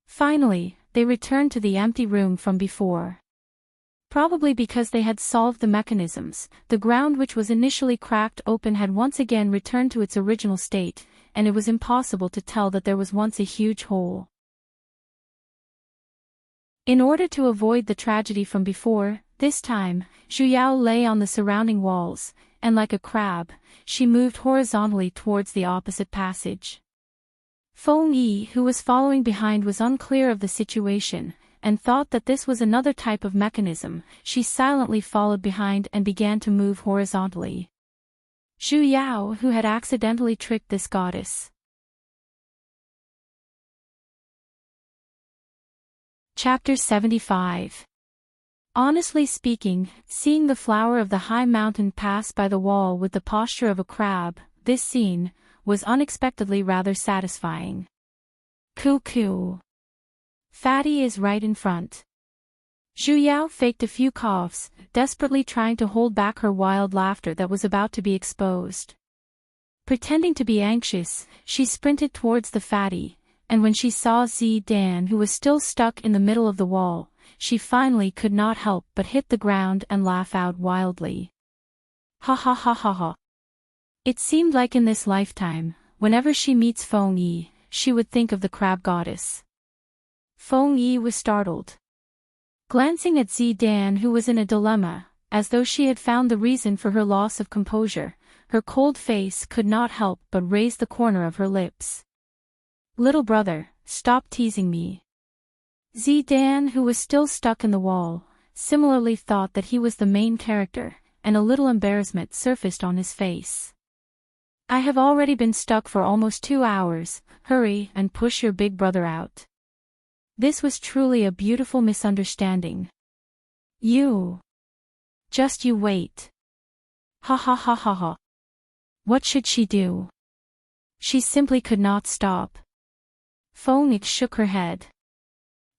Finally, they returned to the empty room from before. Probably because they had solved the mechanisms, the ground which was initially cracked open had once again returned to its original state, and it was impossible to tell that there was once a huge hole. In order to avoid the tragedy from before, this time, Zhu Yao lay on the surrounding walls, and like a crab, she moved horizontally towards the opposite passage. Feng Yi, who was following behind, was unclear of the situation, and thought that this was another type of mechanism. She silently followed behind and began to move horizontally. Zhu Yao, who had accidentally tricked this goddess. Chapter 75. Honestly speaking, seeing the flower of the high mountain pass by the wall with the posture of a crab, this scene was unexpectedly rather satisfying. Coo. Fatty is right in front. Zhu Yao faked a few coughs, desperately trying to hold back her wild laughter that was about to be exposed. Pretending to be anxious, she sprinted towards the fatty, and when she saw Zidan, who was still stuck in the middle of the wall, she finally could not help but hit the ground and laugh out wildly. Ha ha ha ha ha. It seemed like in this lifetime, whenever she meets Feng Yi, she would think of the crab goddess. Feng Yi was startled. Glancing at Zidan, who was in a dilemma, as though she had found the reason for her loss of composure, her cold face could not help but raise the corner of her lips. Little brother, stop teasing me. Zidan, who was still stuck in the wall, similarly thought that he was the main character, and a little embarrassment surfaced on his face. I have already been stuck for almost 2 hours, hurry and push your big brother out. This was truly a beautiful misunderstanding. Just you wait. Ha ha ha ha ha. What should she do? She simply could not stop. Feng Yi shook her head.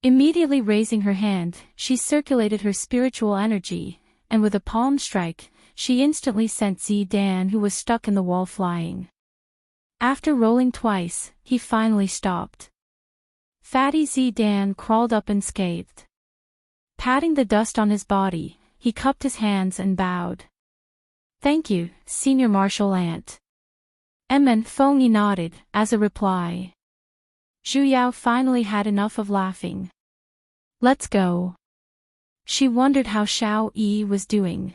Immediately raising her hand, she circulated her spiritual energy, and with a palm strike, she instantly sent Zidan, who was stuck in the wall, flying. After rolling twice, he finally stopped. Fatty Zidan crawled up unscathed. Patting the dust on his body, he cupped his hands and bowed. Thank you, Senior Martial Ant. Feng Yi nodded, as a reply. Zhu Yao finally had enough of laughing. Let's go. She wondered how Xiao Yi was doing.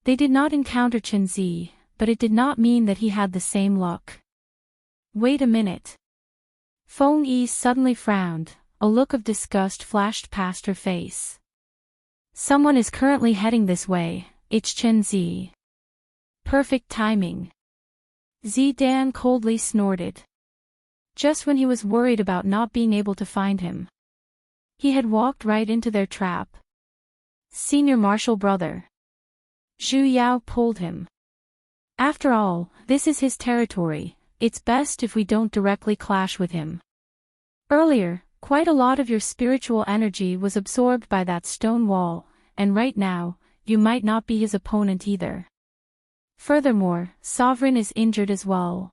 They did not encounter Chen Zi, but it did not mean that he had the same luck. Wait a minute. Feng Yi suddenly frowned, a look of disgust flashed past her face. Someone is currently heading this way, it's Chen Zi. Perfect timing. Zidan coldly snorted. Just when he was worried about not being able to find him. He had walked right into their trap. Senior Marshal brother. Zhu Yao pulled him. After all, this is his territory, it's best if we don't directly clash with him. Earlier, quite a lot of your spiritual energy was absorbed by that stone wall, and right now, you might not be his opponent either. Furthermore, Sovereign is injured as well.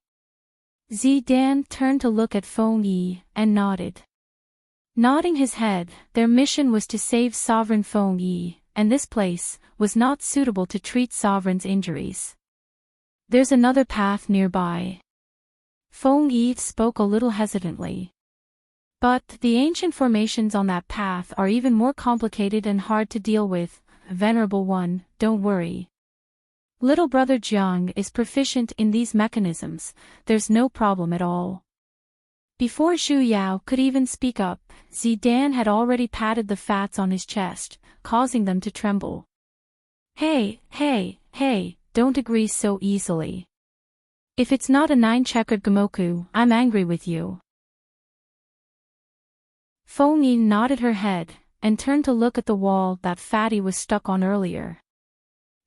Zidan turned to look at Feng Yi, and nodded. Nodding his head, their mission was to save Sovereign Feng Yi, and this place was not suitable to treat Sovereign's injuries. There's another path nearby. Feng Yi spoke a little hesitantly. But the ancient formations on that path are even more complicated and hard to deal with, Venerable One, don't worry. Little brother Jiang is proficient in these mechanisms, there's no problem at all. Before Zhu Yao could even speak up, Zidan had already patted the fats on his chest, causing them to tremble. Hey, don't agree so easily. If it's not a 9-checkered Gamoku, I'm angry with you. Feng Yi nodded her head, and turned to look at the wall that Fatty was stuck on earlier.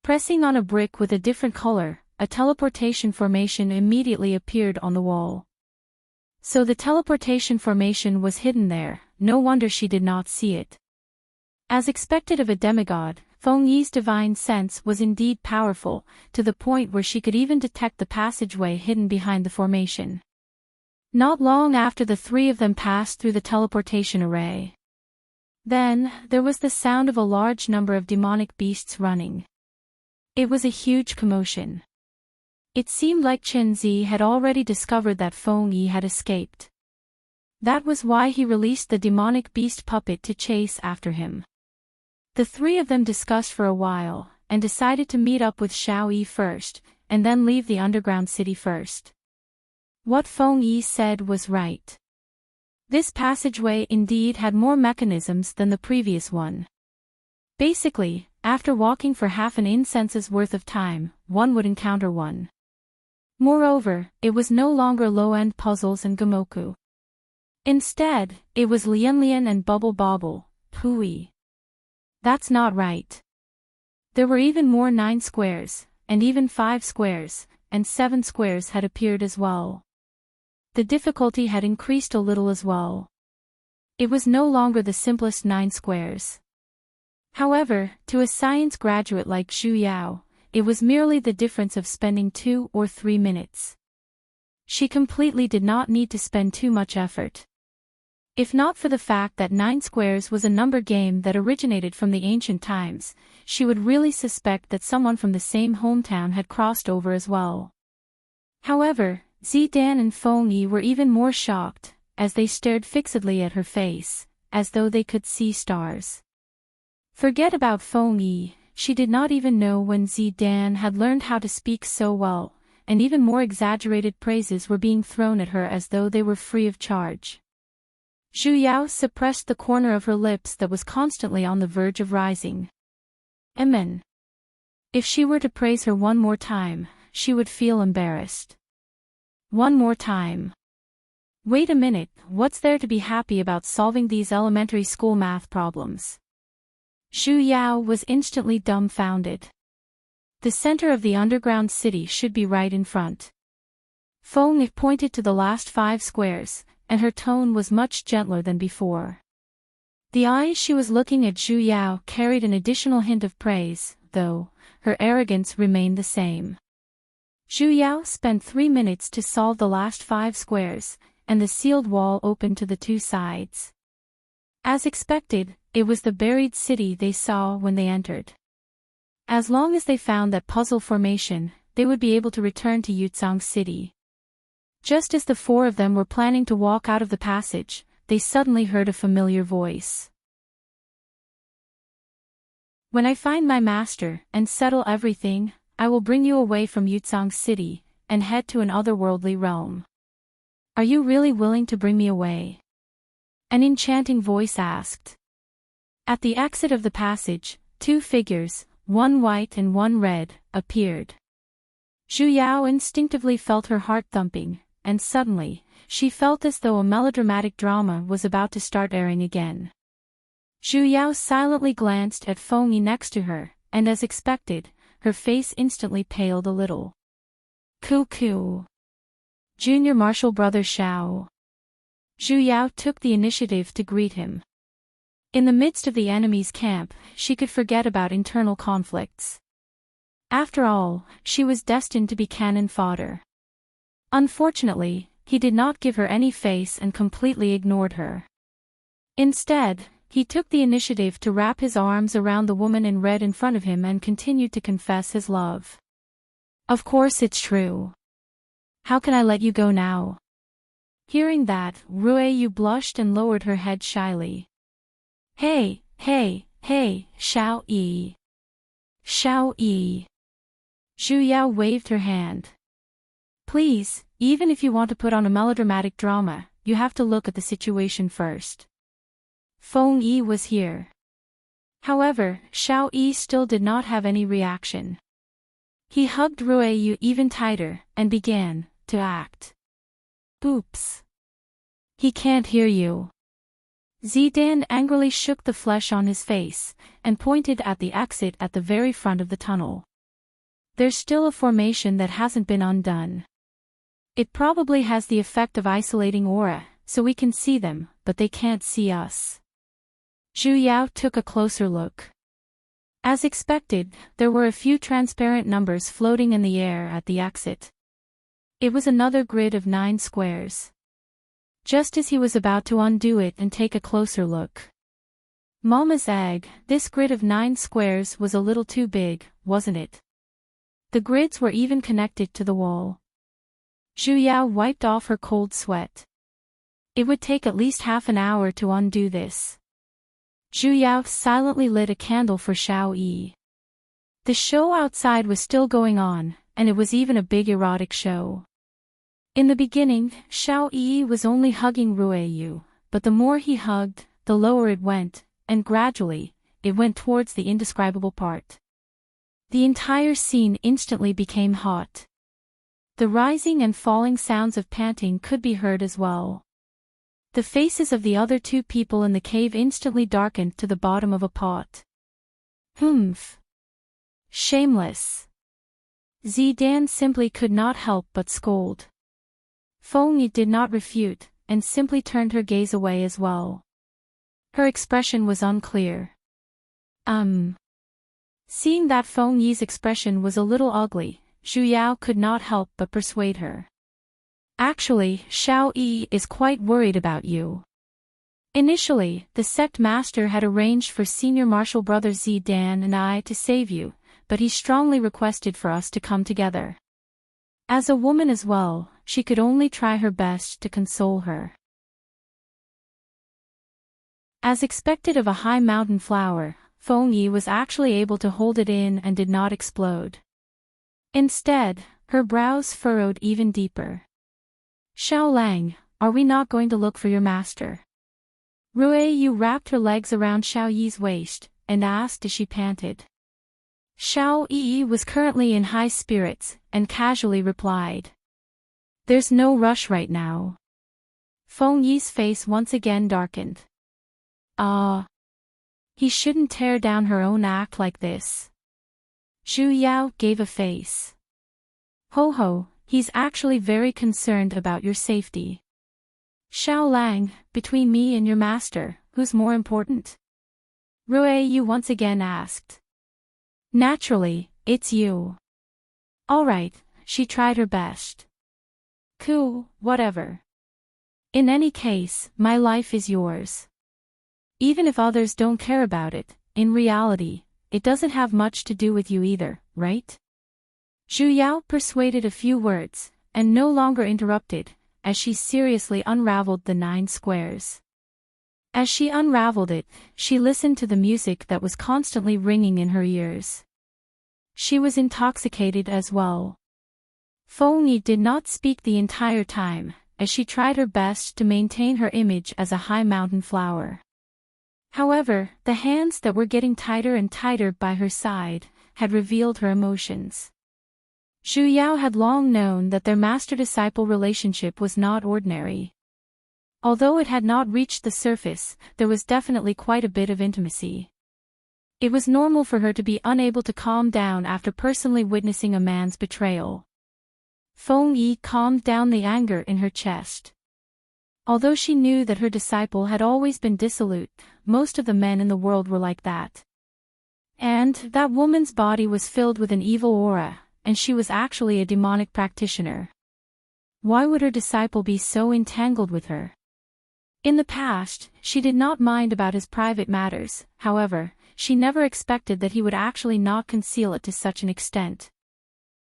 Pressing on a brick with a different color, a teleportation formation immediately appeared on the wall. So the teleportation formation was hidden there, no wonder she did not see it. As expected of a demigod, Feng Yi's divine sense was indeed powerful, to the point where she could even detect the passageway hidden behind the formation. Not long after the three of them passed through the teleportation array. Then, there was the sound of a large number of demonic beasts running. It was a huge commotion. It seemed like Chen Zi had already discovered that Feng Yi had escaped. That was why he released the demonic beast puppet to chase after him. The three of them discussed for a while, and decided to meet up with Xiao Yi first, and then leave the underground city first. What Feng Yi said was right. This passageway indeed had more mechanisms than the previous one. Basically, after walking for half an incense's worth of time, one would encounter one. Moreover, it was no longer low-end puzzles and Gamoku. Instead, it was Lian and Bubble Bobble, Pooey. That's not right. There were even more 9 squares, and even 5 squares, and 7 squares had appeared as well. The difficulty had increased a little as well. It was no longer the simplest 9 squares. However, to a science graduate like Zhu Yao, it was merely the difference of spending 2 or 3 minutes. She completely did not need to spend too much effort. If not for the fact that 9 squares was a number game that originated from the ancient times, she would really suspect that someone from the same hometown had crossed over as well. However, Zidan and Feng Yi were even more shocked, as they stared fixedly at her face, as though they could see stars. Forget about Feng Yi, she did not even know when Zidan had learned how to speak so well, and even more exaggerated praises were being thrown at her as though they were free of charge. Zhu Yao suppressed the corner of her lips that was constantly on the verge of rising. Amen. If she were to praise her one more time, she would feel embarrassed. One more time. Wait a minute, what's there to be happy about solving these elementary school math problems? Zhu Yao was instantly dumbfounded. The center of the underground city should be right in front. Feng Yi pointed to the last 5 squares, and her tone was much gentler than before. The eyes she was looking at Zhu Yao carried an additional hint of praise, though her arrogance remained the same. Zhu Yao spent 3 minutes to solve the last 5 squares, and the sealed wall opened to the 2 sides. As expected, it was the buried city they saw when they entered. As long as they found that puzzle formation, they would be able to return to Yutzang City. Just as the 4 of them were planning to walk out of the passage, they suddenly heard a familiar voice. When I find my master and settle everything, I will bring you away from Yutsang City and head to an otherworldly realm. Are you really willing to bring me away? An enchanting voice asked. At the exit of the passage, two figures, one white and one red, appeared. Zhu Yao instinctively felt her heart thumping, and suddenly, she felt as though a melodramatic drama was about to start airing again. Zhu Yao silently glanced at Feng Yi next to her, and as expected, her face instantly paled a little. Cuckoo. Junior Martial Brother Xiao. Zhu Yao took the initiative to greet him. In the midst of the enemy's camp, she could forget about internal conflicts. After all, she was destined to be cannon fodder. Unfortunately, he did not give her any face and completely ignored her. Instead, he took the initiative to wrap his arms around the woman in red in front of him and continued to confess his love. Of course it's true. How can I let you go now? Hearing that, Ruiyu blushed and lowered her head shyly. Hey, Xiao Yi. Xiao Yi. Zhu Yao waved her hand. Please, even if you want to put on a melodramatic drama, you have to look at the situation first. Feng Yi was here. However, Xiao Yi still did not have any reaction. He hugged Ruiyu even tighter, and began to act. Oops. He can't hear you. Zidan angrily shook the flesh on his face, and pointed at the exit at the very front of the tunnel. There's still a formation that hasn't been undone. It probably has the effect of isolating aura, so we can see them, but they can't see us. Zhu Yao took a closer look. As expected, there were a few transparent numbers floating in the air at the exit. It was another grid of 9 squares. Just as he was about to undo it and take a closer look. Mama's egg, this grid of 9 squares was a little too big, wasn't it? The grids were even connected to the wall. Zhu Yao wiped off her cold sweat. It would take at least half an hour to undo this. Zhu Yao silently lit a candle for Xiao Yi. The show outside was still going on, and it was even a big erotic show. In the beginning, Xiao Yi was only hugging Ruiyu, but the more he hugged, the lower it went, and gradually, it went towards the indescribable part. The entire scene instantly became hot. The rising and falling sounds of panting could be heard as well. The faces of the other 2 people in the cave instantly darkened to the bottom of a pot. Humph. Shameless. Zidan simply could not help but scold. Feng Yi did not refute, and simply turned her gaze away as well. Her expression was unclear. Seeing that Feng Yi's expression was a little ugly, Zhu Yao could not help but persuade her. Actually, Xiao Yi is quite worried about you. Initially, the sect master had arranged for senior martial brother Zidan and I to save you, but he strongly requested for us to come together. As a woman as well, she could only try her best to console her. As expected of a high mountain flower, Feng Yi was actually able to hold it in and did not explode. Instead, her brows furrowed even deeper. Xiao Lang, are we not going to look for your master? Ruiyu wrapped her legs around Xiao Yi's waist, and asked as she panted. Xiao Yi was currently in high spirits, and casually replied. There's no rush right now. Feng Yi's face once again darkened. He shouldn't tear down her own act like this. Zhu Yao gave a face. Ho, he's actually very concerned about your safety. Xiao Lang, between me and your master, who's more important? Ruiyu once again asked. Naturally, it's you. Alright, she tried her best. Cool, whatever. In any case, my life is yours. Even if others don't care about it, in reality, it doesn't have much to do with you either, right? Zhu Yao persuaded a few words, and no longer interrupted, as she seriously unraveled the 9 squares. As she unraveled it, she listened to the music that was constantly ringing in her ears. She was intoxicated as well. Feng did not speak the entire time, as she tried her best to maintain her image as a high mountain flower. However, the hands that were getting tighter and tighter by her side had revealed her emotions. Zhu Yao had long known that their master-disciple relationship was not ordinary. Although it had not reached the surface, there was definitely quite a bit of intimacy. It was normal for her to be unable to calm down after personally witnessing a man's betrayal. Feng Yi calmed down the anger in her chest. Although she knew that her disciple had always been dissolute, most of the men in the world were like that. And that woman's body was filled with an evil aura, and she was actually a demonic practitioner. Why would her disciple be so entangled with her? In the past, she did not mind about his private matters, however, she never expected that he would actually not conceal it to such an extent.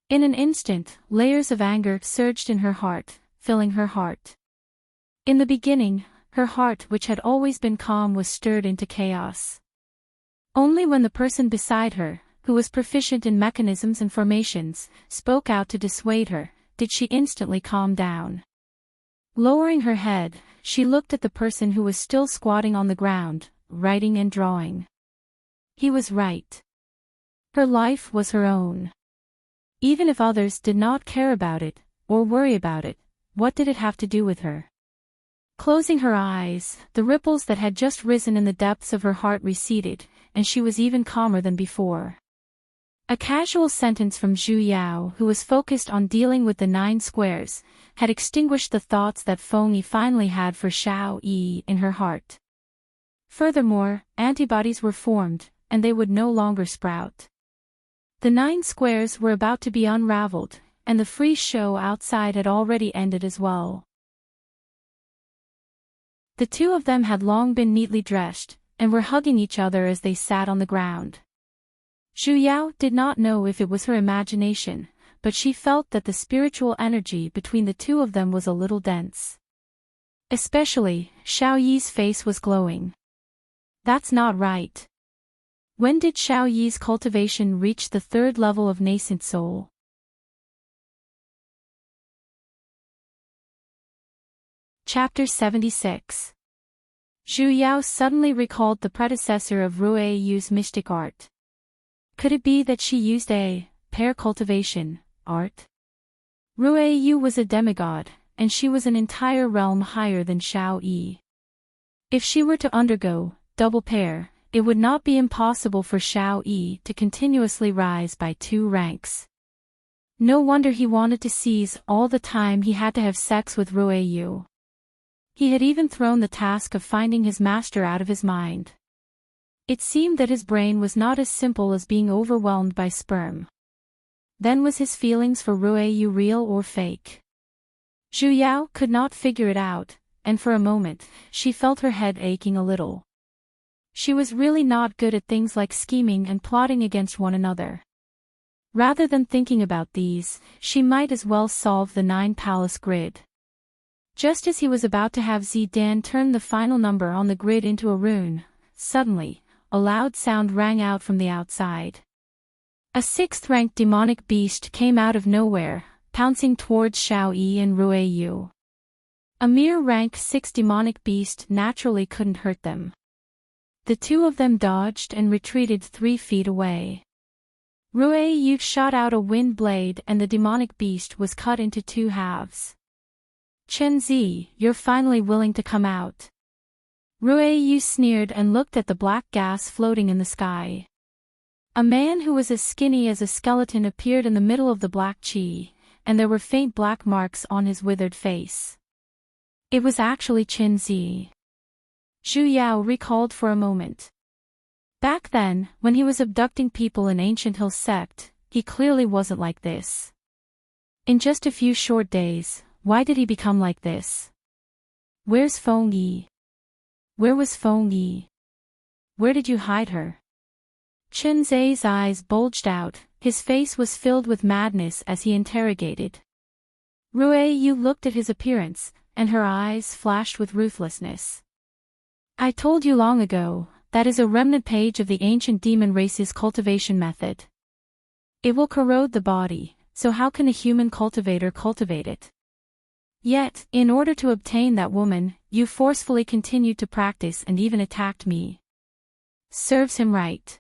In an instant, layers of anger surged in her heart, filling her heart. In the beginning, her heart which had always been calm was stirred into chaos. Only when the person beside her, who was proficient in mechanisms and formations, spoke out to dissuade her, did she instantly calm down. Lowering her head, she looked at the person who was still squatting on the ground, writing and drawing. He was right. Her life was her own. Even if others did not care about it, or worry about it, what did it have to do with her? Closing her eyes, the ripples that had just risen in the depths of her heart receded, and she was even calmer than before. A casual sentence from Zhu Yao, who was focused on dealing with the 9 squares, had extinguished the thoughts that Feng Yi finally had for Xiao Yi in her heart. Furthermore, antibodies were formed, and they would no longer sprout. The 9 squares were about to be unraveled, and the free show outside had already ended as well. The two of them had long been neatly dressed, and were hugging each other as they sat on the ground. Zhu Yao did not know if it was her imagination, but she felt that the spiritual energy between the two of them was a little dense. Especially, Xiao Yi's face was glowing. That's not right. When did Xiao Yi's cultivation reach the 3rd level of nascent soul? Chapter 76. Zhu Yao suddenly recalled the predecessor of Rui Yu's mystic art. Could it be that she used a pair cultivation art? Rui Yu was a demigod, and she was an entire realm higher than Xiao Yi. If she were to undergo double pair, it would not be impossible for Xiao Yi to continuously rise by 2 ranks. No wonder he wanted to seize all the time he had to have sex with Rui Yu. He had even thrown the task of finding his master out of his mind. It seemed that his brain was not as simple as being overwhelmed by sperm. Then was his feelings for Rui Yu real or fake? Zhu Yao could not figure it out, and for a moment, she felt her head aching a little. She was really not good at things like scheming and plotting against one another. Rather than thinking about these, she might as well solve the 9-palace grid. Just as he was about to have Zidan turn the final number on the grid into a rune, suddenly, a loud sound rang out from the outside. A 6th-ranked demonic beast came out of nowhere, pouncing towards Xiao Yi and Rui Yu. A mere rank 6 demonic beast naturally couldn't hurt them. The two of them dodged and retreated 3 feet away. Rui Yu shot out a wind blade and the demonic beast was cut into 2 halves. Chen Zi, you're finally willing to come out. Rui Yu sneered and looked at the black gas floating in the sky. A man who was as skinny as a skeleton appeared in the middle of the black chi, and there were faint black marks on his withered face. It was actually Chen Zi. Zhu Yao recalled for a moment. Back then, when he was abducting people in Ancient Hill Sect, he clearly wasn't like this. In just a few short days, why did he become like this? Where's Feng Yi? Where was Feng Yi? Where did you hide her? Chen Zi's eyes bulged out, his face was filled with madness as he interrogated. Rui Yu looked at his appearance, and her eyes flashed with ruthlessness. I told you long ago, that is a remnant page of the ancient demon race's cultivation method. It will corrode the body, so how can a human cultivator cultivate it? Yet, in order to obtain that woman, you forcefully continued to practice and even attacked me. Serves him right.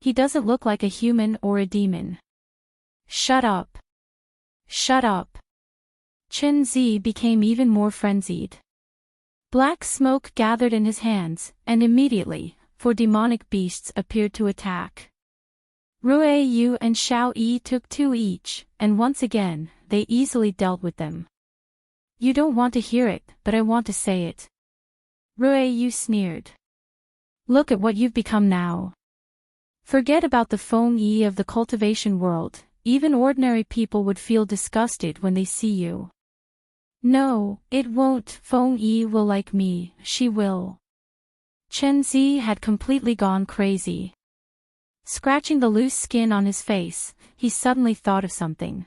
He doesn't look like a human or a demon. Shut up. Shut up. Chen Zi became even more frenzied. Black smoke gathered in his hands, and immediately, 4 demonic beasts appeared to attack. Rui Yu and Xiao Yi took 2 each, and once again, they easily dealt with them. You don't want to hear it, but I want to say it. Rui Yu sneered. Look at what you've become now. Forget about the Feng Yi of the cultivation world, even ordinary people would feel disgusted when they see you. No, it won't. Feng Yi will like me, she will. Chen Zi had completely gone crazy. Scratching the loose skin on his face, he suddenly thought of something.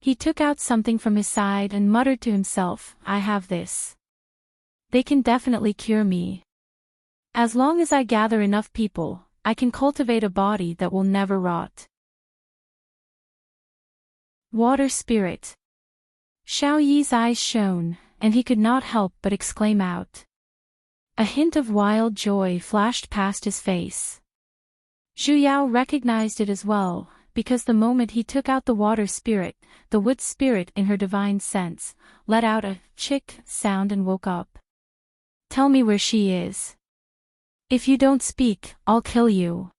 He took out something from his side and muttered to himself, I have this. They can definitely cure me. As long as I gather enough people, I can cultivate a body that will never rot. Water spirit. Xiao Yi's eyes shone, and he could not help but exclaim out. A hint of wild joy flashed past his face. Zhu Yao recognized it as well, because the moment he took out the water spirit, the wood spirit in her divine sense, let out a chick sound and woke up. Tell me where she is. If you don't speak, I'll kill you.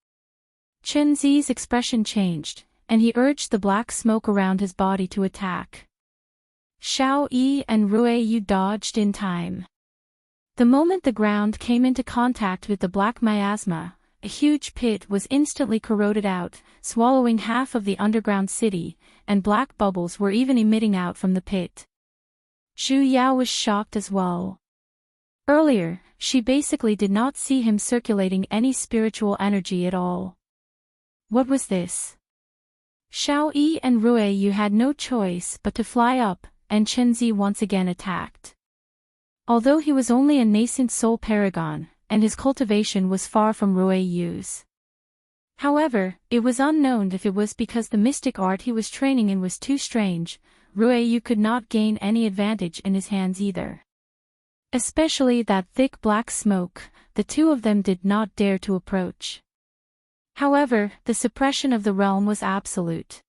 Chen Zi's expression changed, and he urged the black smoke around his body to attack. Xiao Yi and Rui Yu dodged in time. The moment the ground came into contact with the black miasma, a huge pit was instantly corroded out, swallowing half of the underground city, and black bubbles were even emitting out from the pit. Zhu Yao was shocked as well. Earlier, she basically did not see him circulating any spiritual energy at all. What was this? Xiao Yi and Rui Yu had no choice but to fly up, and Chen Zi once again attacked. Although he was only a nascent soul paragon, and his cultivation was far from Rui Yu's. However, it was unknown if it was because the mystic art he was training in was too strange, Rui Yu could not gain any advantage in his hands either. Especially that thick black smoke, the two of them did not dare to approach. However, the suppression of the realm was absolute.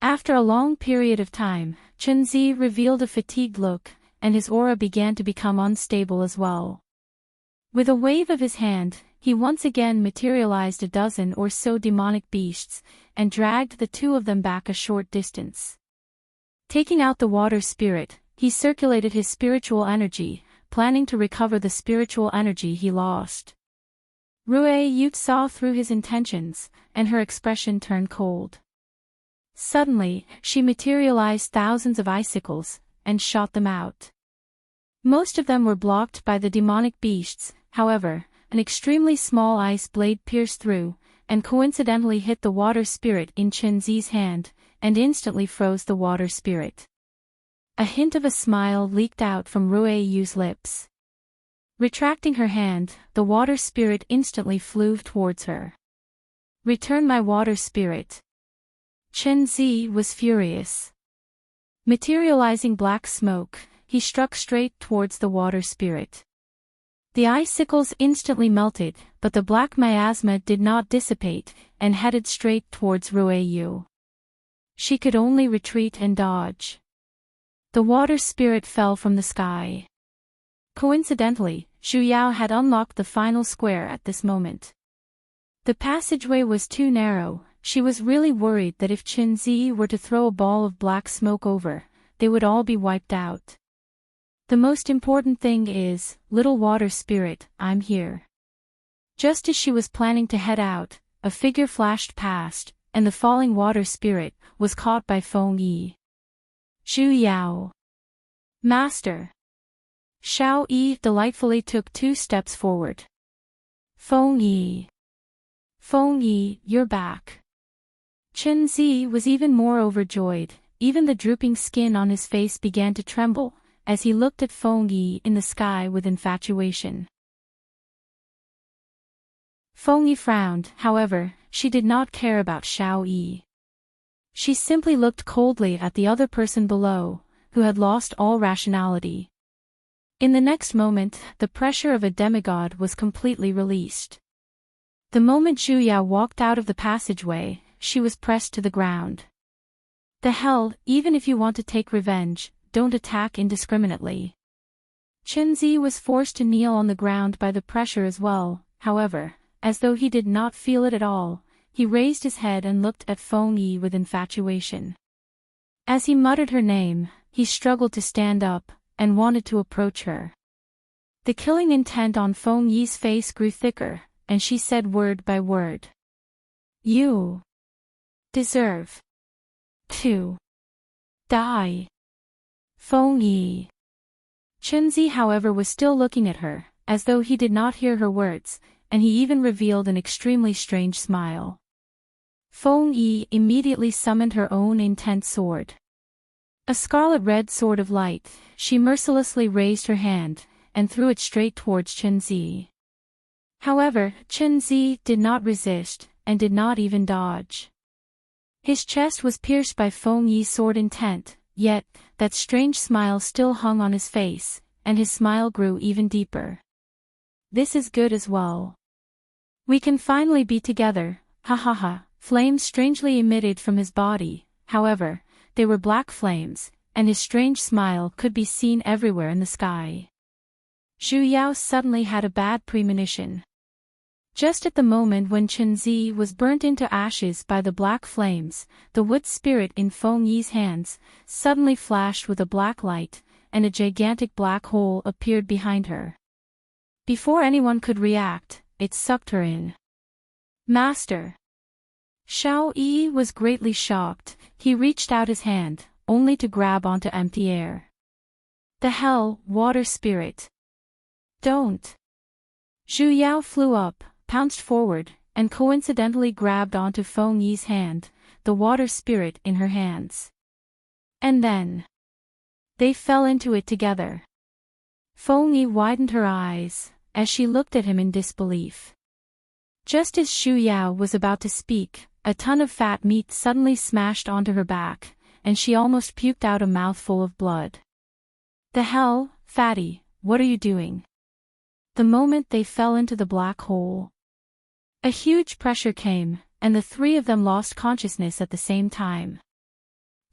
After a long period of time, Chen Zi revealed a fatigued look, and his aura began to become unstable as well. With a wave of his hand, he once again materialized a dozen or so demonic beasts, and dragged the two of them back a short distance. Taking out the water spirit, he circulated his spiritual energy, planning to recover the spiritual energy he lost. Rui Yu saw through his intentions, and her expression turned cold. Suddenly, she materialized thousands of icicles, and shot them out. Most of them were blocked by the demonic beasts, however, an extremely small ice blade pierced through, and coincidentally hit the water spirit in Chen Zi's hand, and instantly froze the water spirit. A hint of a smile leaked out from Rui Yu's lips. Retracting her hand, the water spirit instantly flew towards her. Return my water spirit. Chen Zi was furious. Materializing black smoke, he struck straight towards the water spirit. The icicles instantly melted, but the black miasma did not dissipate, and headed straight towards Rui Yu. She could only retreat and dodge. The water spirit fell from the sky. Coincidentally, Zhu Yao had unlocked the final square at this moment. The passageway was too narrow. She was really worried that if Chen Zi were to throw a ball of black smoke over, they would all be wiped out. The most important thing is, little water spirit, I'm here. Just as she was planning to head out, a figure flashed past, and the falling water spirit was caught by Feng Yi. Zhu Yao. Master. Xiao Yi delightfully took 2 steps forward. Feng Yi. Feng Yi, you're back. Chen Zi was even more overjoyed, even the drooping skin on his face began to tremble, as he looked at Feng Yi in the sky with infatuation. Feng Yi frowned, however, she did not care about Xiao Yi. She simply looked coldly at the other person below, who had lost all rationality. In the next moment, the pressure of a demigod was completely released. The moment Zhu Yao walked out of the passageway, she was pressed to the ground. The hell, even if you want to take revenge, don't attack indiscriminately. Chenzi was forced to kneel on the ground by the pressure as well, however, as though he did not feel it at all, he raised his head and looked at Feng Yi with infatuation. As he muttered her name, he struggled to stand up, and wanted to approach her. The killing intent on Feng Yi's face grew thicker, and she said word by word. You deserve to die. Feng Yi. Chenzi, however, was still looking at her, as though he did not hear her words, and he even revealed an extremely strange smile. Feng Yi immediately summoned her own intense sword. A scarlet-red sword of light, she mercilessly raised her hand, and threw it straight towards Chenzi. However, Chenzi did not resist, and did not even dodge. His chest was pierced by Feng Yi's sword intent, yet, that strange smile still hung on his face, and his smile grew even deeper. This is good as well. We can finally be together, ha ha ha. Flames strangely emitted from his body, however, they were black flames, and his strange smile could be seen everywhere in the sky. Zhu Yao suddenly had a bad premonition. Just at the moment when Chenzi was burnt into ashes by the black flames, the wood spirit in Feng Yi's hands suddenly flashed with a black light, and a gigantic black hole appeared behind her. Before anyone could react, it sucked her in. Master! Xiao Yi was greatly shocked. He reached out his hand, only to grab onto empty air. The hell, water spirit! Don't! Zhu Yao flew up, pounced forward, and coincidentally grabbed onto Feng Yi's hand, the water spirit in her hands. And then they fell into it together. Feng Yi widened her eyes, as she looked at him in disbelief. Just as Zhu Yao was about to speak, a ton of fat meat suddenly smashed onto her back, and she almost puked out a mouthful of blood. The hell, fatty, what are you doing? The moment they fell into the black hole, a huge pressure came, and the three of them lost consciousness at the same time.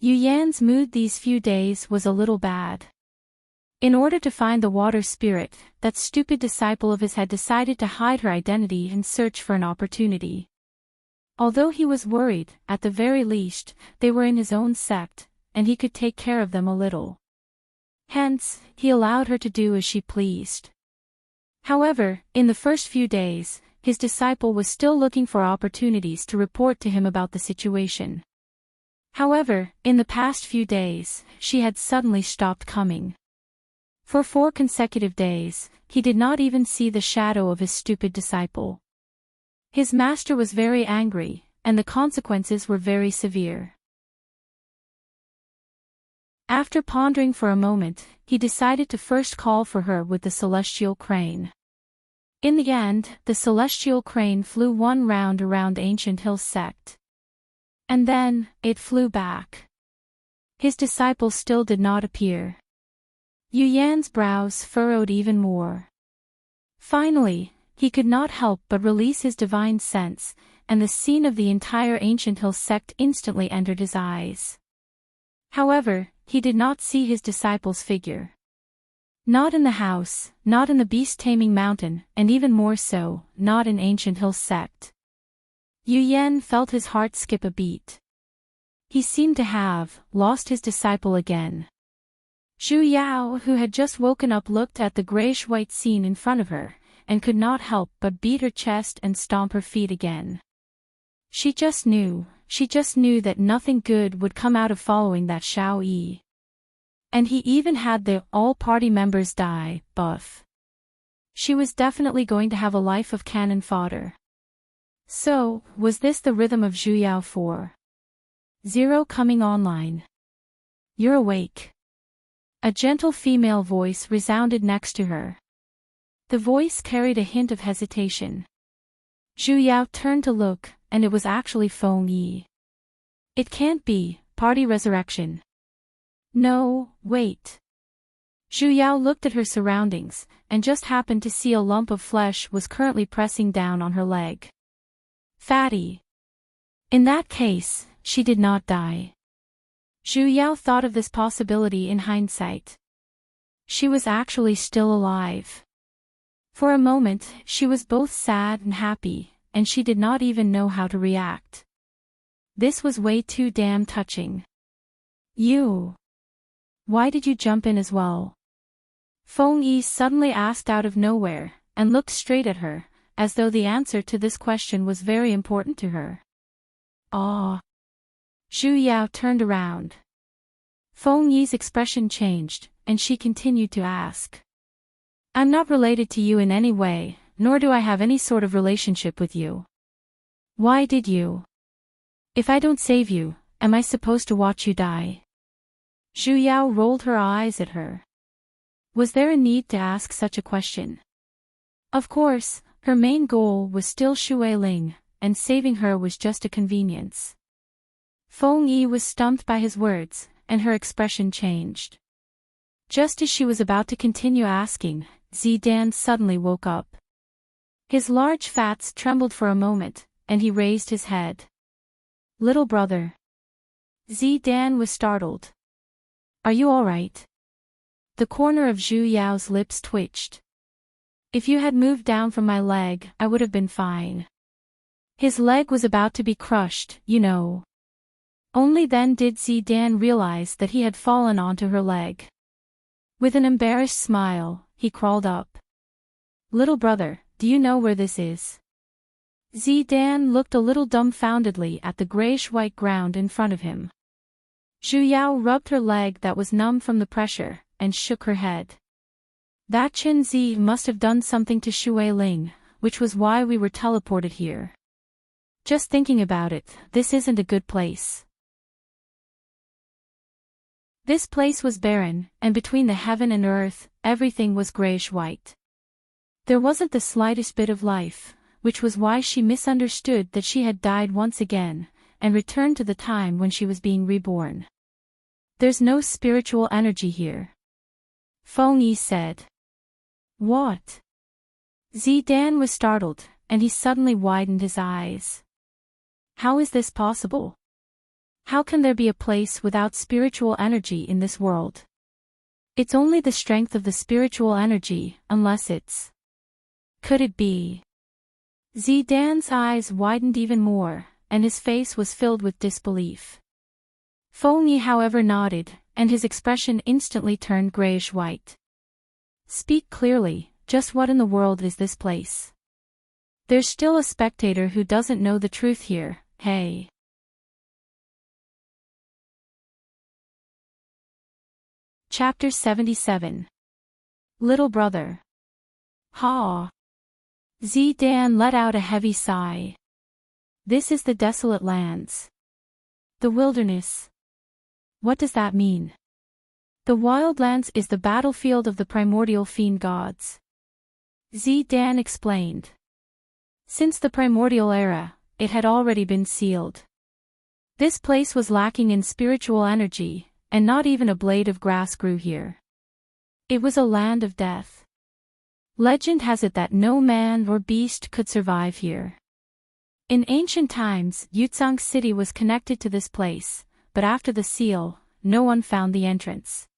Yu Yan's mood these few days was a little bad. In order to find the water spirit, that stupid disciple of his had decided to hide her identity and search for an opportunity. Although he was worried, at the very least, they were in his own sect, and he could take care of them a little. Hence, he allowed her to do as she pleased. However, in the first few days, his disciple was still looking for opportunities to report to him about the situation. However, in the past few days, she had suddenly stopped coming. For 4 consecutive days, he did not even see the shadow of his stupid disciple. His master was very angry, and the consequences were very severe. After pondering for a moment, he decided to first call for her with the celestial crane. In the end, the celestial crane flew 1 round around Ancient Hill's sect. And then, it flew back. His disciple still did not appear. Yu Yan's brows furrowed even more. Finally, he could not help but release his divine sense, and the scene of the entire Ancient Hill sect instantly entered his eyes. However, he did not see his disciple's figure. Not in the house, not in the beast-taming mountain, and even more so, not in Ancient Hill sect. Yu Yan felt his heart skip a beat. He seemed to have lost his disciple again. Zhu Yao, who had just woken up, looked at the grayish-white scene in front of her, and could not help but beat her chest and stomp her feet again. She just knew that nothing good would come out of following that Xiao Yi. And he even had the all-party members die buff. She was definitely going to have a life of cannon fodder. So, was this the rhythm of Zhu Yao 4.0 coming online? You're awake. A gentle female voice resounded next to her. The voice carried a hint of hesitation. Zhu Yao turned to look, and it was actually Feng Yi. It can't be, party resurrection. No, wait. Zhu Yao looked at her surroundings, and just happened to see a lump of flesh was currently pressing down on her leg. Fatty. In that case, she did not die. Zhu Yao thought of this possibility in hindsight. She was actually still alive. For a moment, she was both sad and happy, and she did not even know how to react. This was way too damn touching. You. Why did you jump in as well? Feng Yi suddenly asked out of nowhere, and looked straight at her, as though the answer to this question was very important to her. Ah. Zhu Yao turned around. Feng Yi's expression changed, and she continued to ask. I'm not related to you in any way, nor do I have any sort of relationship with you. Why did you? If I don't save you, am I supposed to watch you die? Zhu Yao rolled her eyes at her. Was there a need to ask such a question? Of course, her main goal was still Shui Ling, and saving her was just a convenience. Feng Yi was stumped by his words, and her expression changed. Just as she was about to continue asking, Zidan suddenly woke up. His large fats trembled for a moment, and he raised his head. Little brother. Zidan was startled. Are you all right? The corner of Zhu Yao's lips twitched. If you had moved down from my leg, I would have been fine. His leg was about to be crushed, you know. Only then did Zidan realize that he had fallen onto her leg. With an embarrassed smile, he crawled up. Little brother, do you know where this is? Zidan looked a little dumbfoundedly at the grayish-white ground in front of him. Zhu Yao rubbed her leg that was numb from the pressure, and shook her head. That Chen Zi must have done something to Shui Ling, which was why we were teleported here. Just thinking about it, this isn't a good place. This place was barren, and between the heaven and earth, everything was grayish-white. There wasn't the slightest bit of life, which was why she misunderstood that she had died once again, and returned to the time when she was being reborn. There's no spiritual energy here. Feng Yi said. What? Zidan was startled, and he suddenly widened his eyes. How is this possible? How can there be a place without spiritual energy in this world? It's only the strength of the spiritual energy, unless it's... Could it be? Zidan's eyes widened even more, and his face was filled with disbelief. Feng Yi however nodded, and his expression instantly turned grayish-white. Speak clearly, just what in the world is this place? There's still a spectator who doesn't know the truth here, hey. Chapter 77. Little brother. Ha! Zidan let out a heavy sigh. This is the desolate lands. The wilderness. What does that mean? The wildlands is the battlefield of the primordial fiend gods. Zidan explained. Since the primordial era, it had already been sealed. This place was lacking in spiritual energy, and not even a blade of grass grew here. It was a land of death. Legend has it that no man or beast could survive here. In ancient times, Yutzang City was connected to this place, but after the seal, no one found the entrance.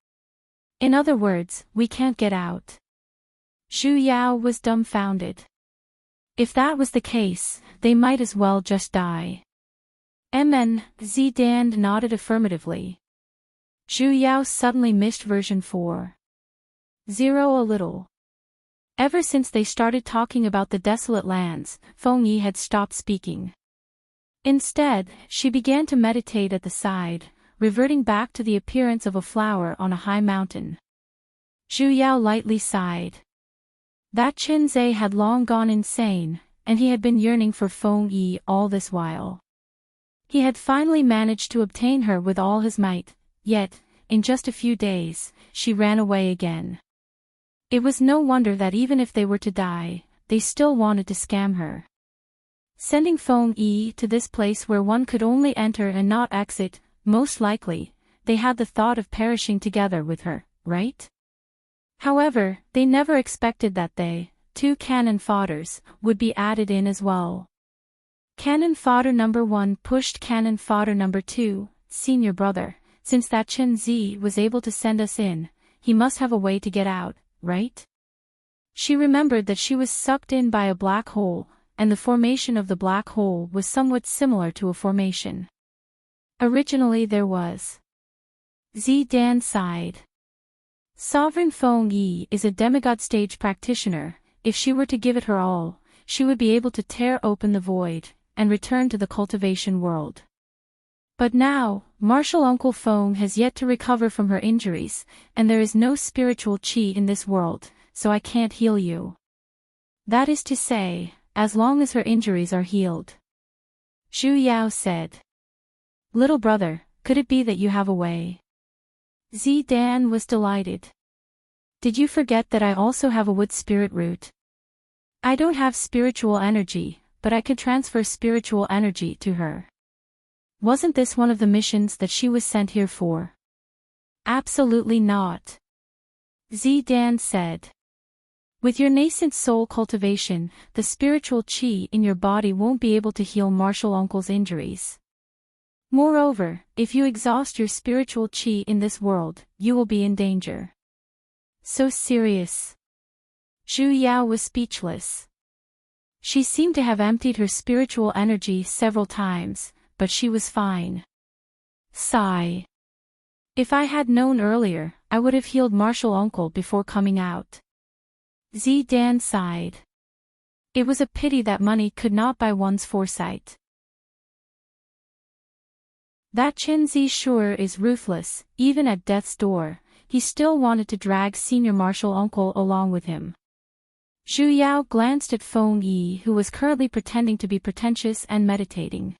In other words, we can't get out. Zhu Yao was dumbfounded. If that was the case, they might as well just die. Zidan nodded affirmatively. Zhu Yao suddenly missed version 4.0 a little. Ever since they started talking about the desolate lands, Feng Yi had stopped speaking. Instead, she began to meditate at the side, reverting back to the appearance of a flower on a high mountain. Zhu Yao lightly sighed. That Chen Zhe had long gone insane, and he had been yearning for Feng Yi all this while. He had finally managed to obtain her with all his might, yet, in just a few days, she ran away again. It was no wonder that even if they were to die, they still wanted to scam her. Sending Feng Yi to this place where one could only enter and not exit, most likely, they had the thought of perishing together with her, right? However, they never expected that they, two cannon fodders, would be added in as well. Cannon fodder number 1 pushed cannon fodder number 2, senior brother, since that Chen Zi was able to send us in, he must have a way to get out, right? She remembered that she was sucked in by a black hole, and the formation of the black hole was somewhat similar to a formation. Originally there was. Zidan sighed. Sovereign Feng Yi is a demigod stage practitioner. If she were to give it her all, she would be able to tear open the void, and return to the cultivation world. But now, Martial Uncle Feng has yet to recover from her injuries, and there is no spiritual qi in this world, so I can't heal you. That is to say, as long as her injuries are healed. Zhu Yao said. Little brother, could it be that you have a way? Zidan was delighted. Did you forget that I also have a wood spirit root? I don't have spiritual energy, but I could transfer spiritual energy to her. Wasn't this one of the missions that she was sent here for? Absolutely not. Zidan said. With your nascent soul cultivation, the spiritual qi in your body won't be able to heal Martial Uncle's injuries. Moreover, if you exhaust your spiritual qi in this world, you will be in danger. So serious. Zhu Yao was speechless. She seemed to have emptied her spiritual energy several times, but she was fine. Sigh. If I had known earlier, I would have healed Martial Uncle before coming out. Zidan sighed. It was a pity that money could not buy one's foresight. That Chen Zi sure is ruthless, even at death's door, he still wanted to drag senior Martial Uncle along with him. Zhu Yao glanced at Feng Yi, who was currently pretending to be pretentious and meditating.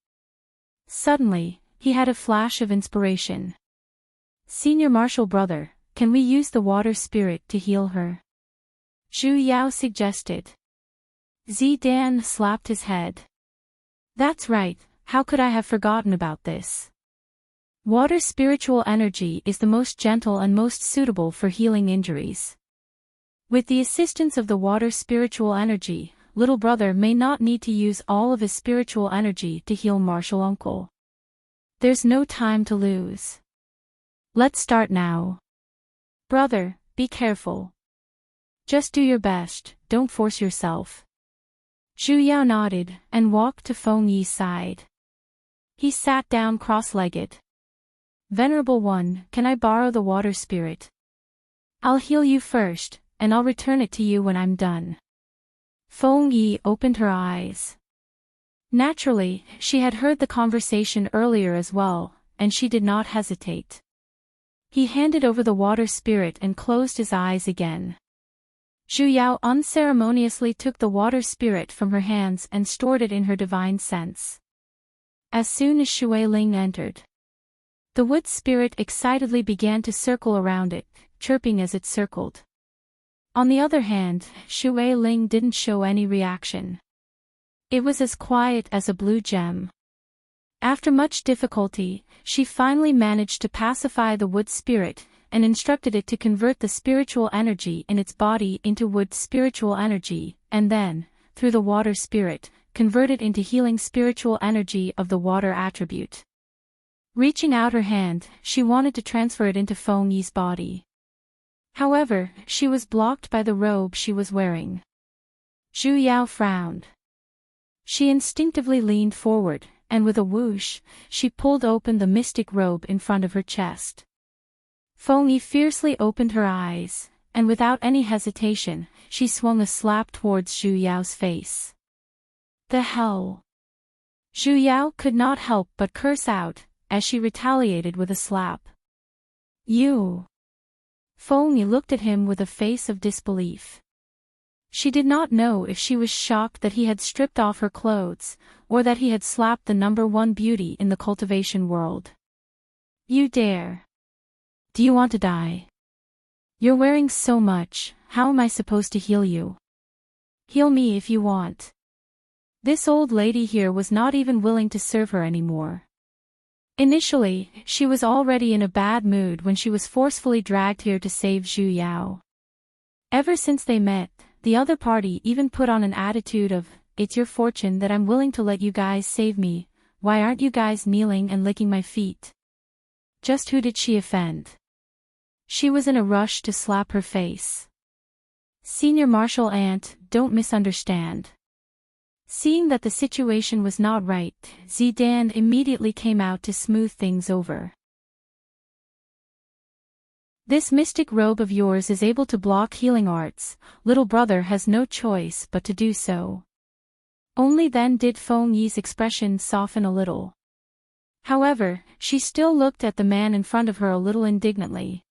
Suddenly, he had a flash of inspiration. Senior Martial brother, can we use the water spirit to heal her? Zhu Yao suggested. Zidan slapped his head. That's right, how could I have forgotten about this? Water spiritual energy is the most gentle and most suitable for healing injuries. With the assistance of the water spiritual energy, little brother may not need to use all of his spiritual energy to heal Martial Uncle. There's no time to lose. Let's start now. Brother, be careful. Just do your best, don't force yourself. Zhu Yao nodded and walked to Feng Yi's side. He sat down cross-legged. Venerable One, can I borrow the water spirit? I'll heal you first, and I'll return it to you when I'm done. Feng Yi opened her eyes. Naturally, she had heard the conversation earlier as well, and she did not hesitate. He handed over the water spirit and closed his eyes again. Zhu Yao unceremoniously took the water spirit from her hands and stored it in her divine sense. As soon as Shui Ling entered, the wood spirit excitedly began to circle around it, chirping as it circled. On the other hand, Shui Ling didn't show any reaction. It was as quiet as a blue gem. After much difficulty, she finally managed to pacify the wood spirit, and instructed it to convert the spiritual energy in its body into wood spiritual energy, and then, through the water spirit, convert it into healing spiritual energy of the water attribute. Reaching out her hand, she wanted to transfer it into Feng Yi's body. However, she was blocked by the robe she was wearing. Zhu Yao frowned. She instinctively leaned forward, and with a whoosh, she pulled open the mystic robe in front of her chest. Feng Yi fiercely opened her eyes, and without any hesitation, she swung a slap towards Zhu Yao's face. The hell! Zhu Yao could not help but curse out, as she retaliated with a slap. You! Feng Yi looked at him with a face of disbelief. She did not know if she was shocked that he had stripped off her clothes, or that he had slapped the #1 beauty in the cultivation world. You dare! do you want to die? You're wearing so much, how am I supposed to heal you? Heal me if you want. This old lady here was not even willing to serve her anymore. Initially, she was already in a bad mood when she was forcefully dragged here to save Zhu Yao. Ever since they met, the other party even put on an attitude of, "It's your fortune that I'm willing to let you guys save me, why aren't you guys kneeling and licking my feet?" Just who did she offend? She was in a rush to slap her face. Senior Marshal Aunt, don't misunderstand. Seeing that the situation was not right, Zidan immediately came out to smooth things over. This mystic robe of yours is able to block healing arts, little brother has no choice but to do so. Only then did Feng Yi's expression soften a little. However, she still looked at the man in front of her a little indignantly.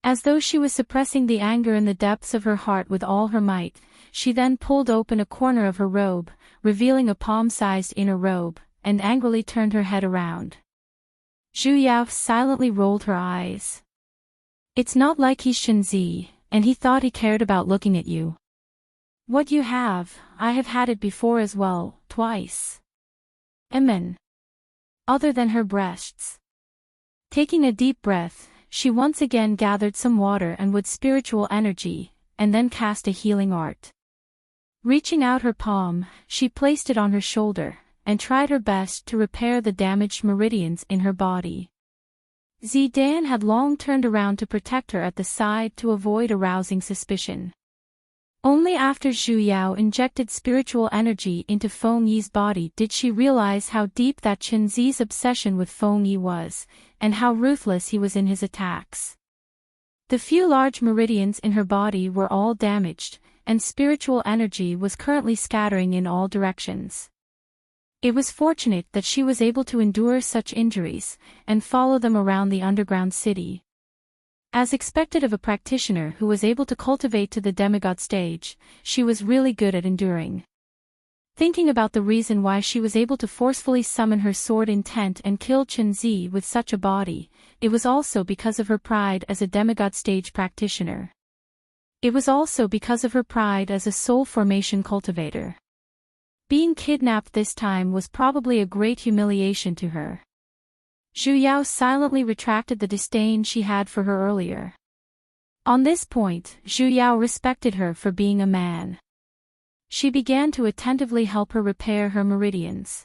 As though she was suppressing the anger in the depths of her heart with all her might, she then pulled open a corner of her robe, revealing a palm-sized inner robe, and angrily turned her head around. Zhu Yao silently rolled her eyes. It's not like he's Shenzi, and he thought he cared about looking at you. What you have, I have had it before as well, twice. Amen. Other than her breasts. Taking a deep breath, she once again gathered some water and with spiritual energy, and then cast a healing art. Reaching out her palm, she placed it on her shoulder, and tried her best to repair the damaged meridians in her body. Zidan had long turned around to protect her at the side to avoid arousing suspicion. Only after Zhu Yao injected spiritual energy into Feng Yi's body did she realize how deep that Chen Zi's obsession with Feng Yi was, and how ruthless he was in his attacks. The few large meridians in her body were all damaged, and spiritual energy was currently scattering in all directions. It was fortunate that she was able to endure such injuries, and follow them around the underground city. As expected of a practitioner who was able to cultivate to the demigod stage, she was really good at enduring. Thinking about the reason why she was able to forcefully summon her sword intent and kill Chen Zi with such a body, it was also because of her pride as a demigod stage practitioner. It was also because of her pride as a soul formation cultivator. Being kidnapped this time was probably a great humiliation to her. Zhu Yao silently retracted the disdain she had for her earlier. On this point, Zhu Yao respected her for being a man. She began to attentively help her repair her meridians.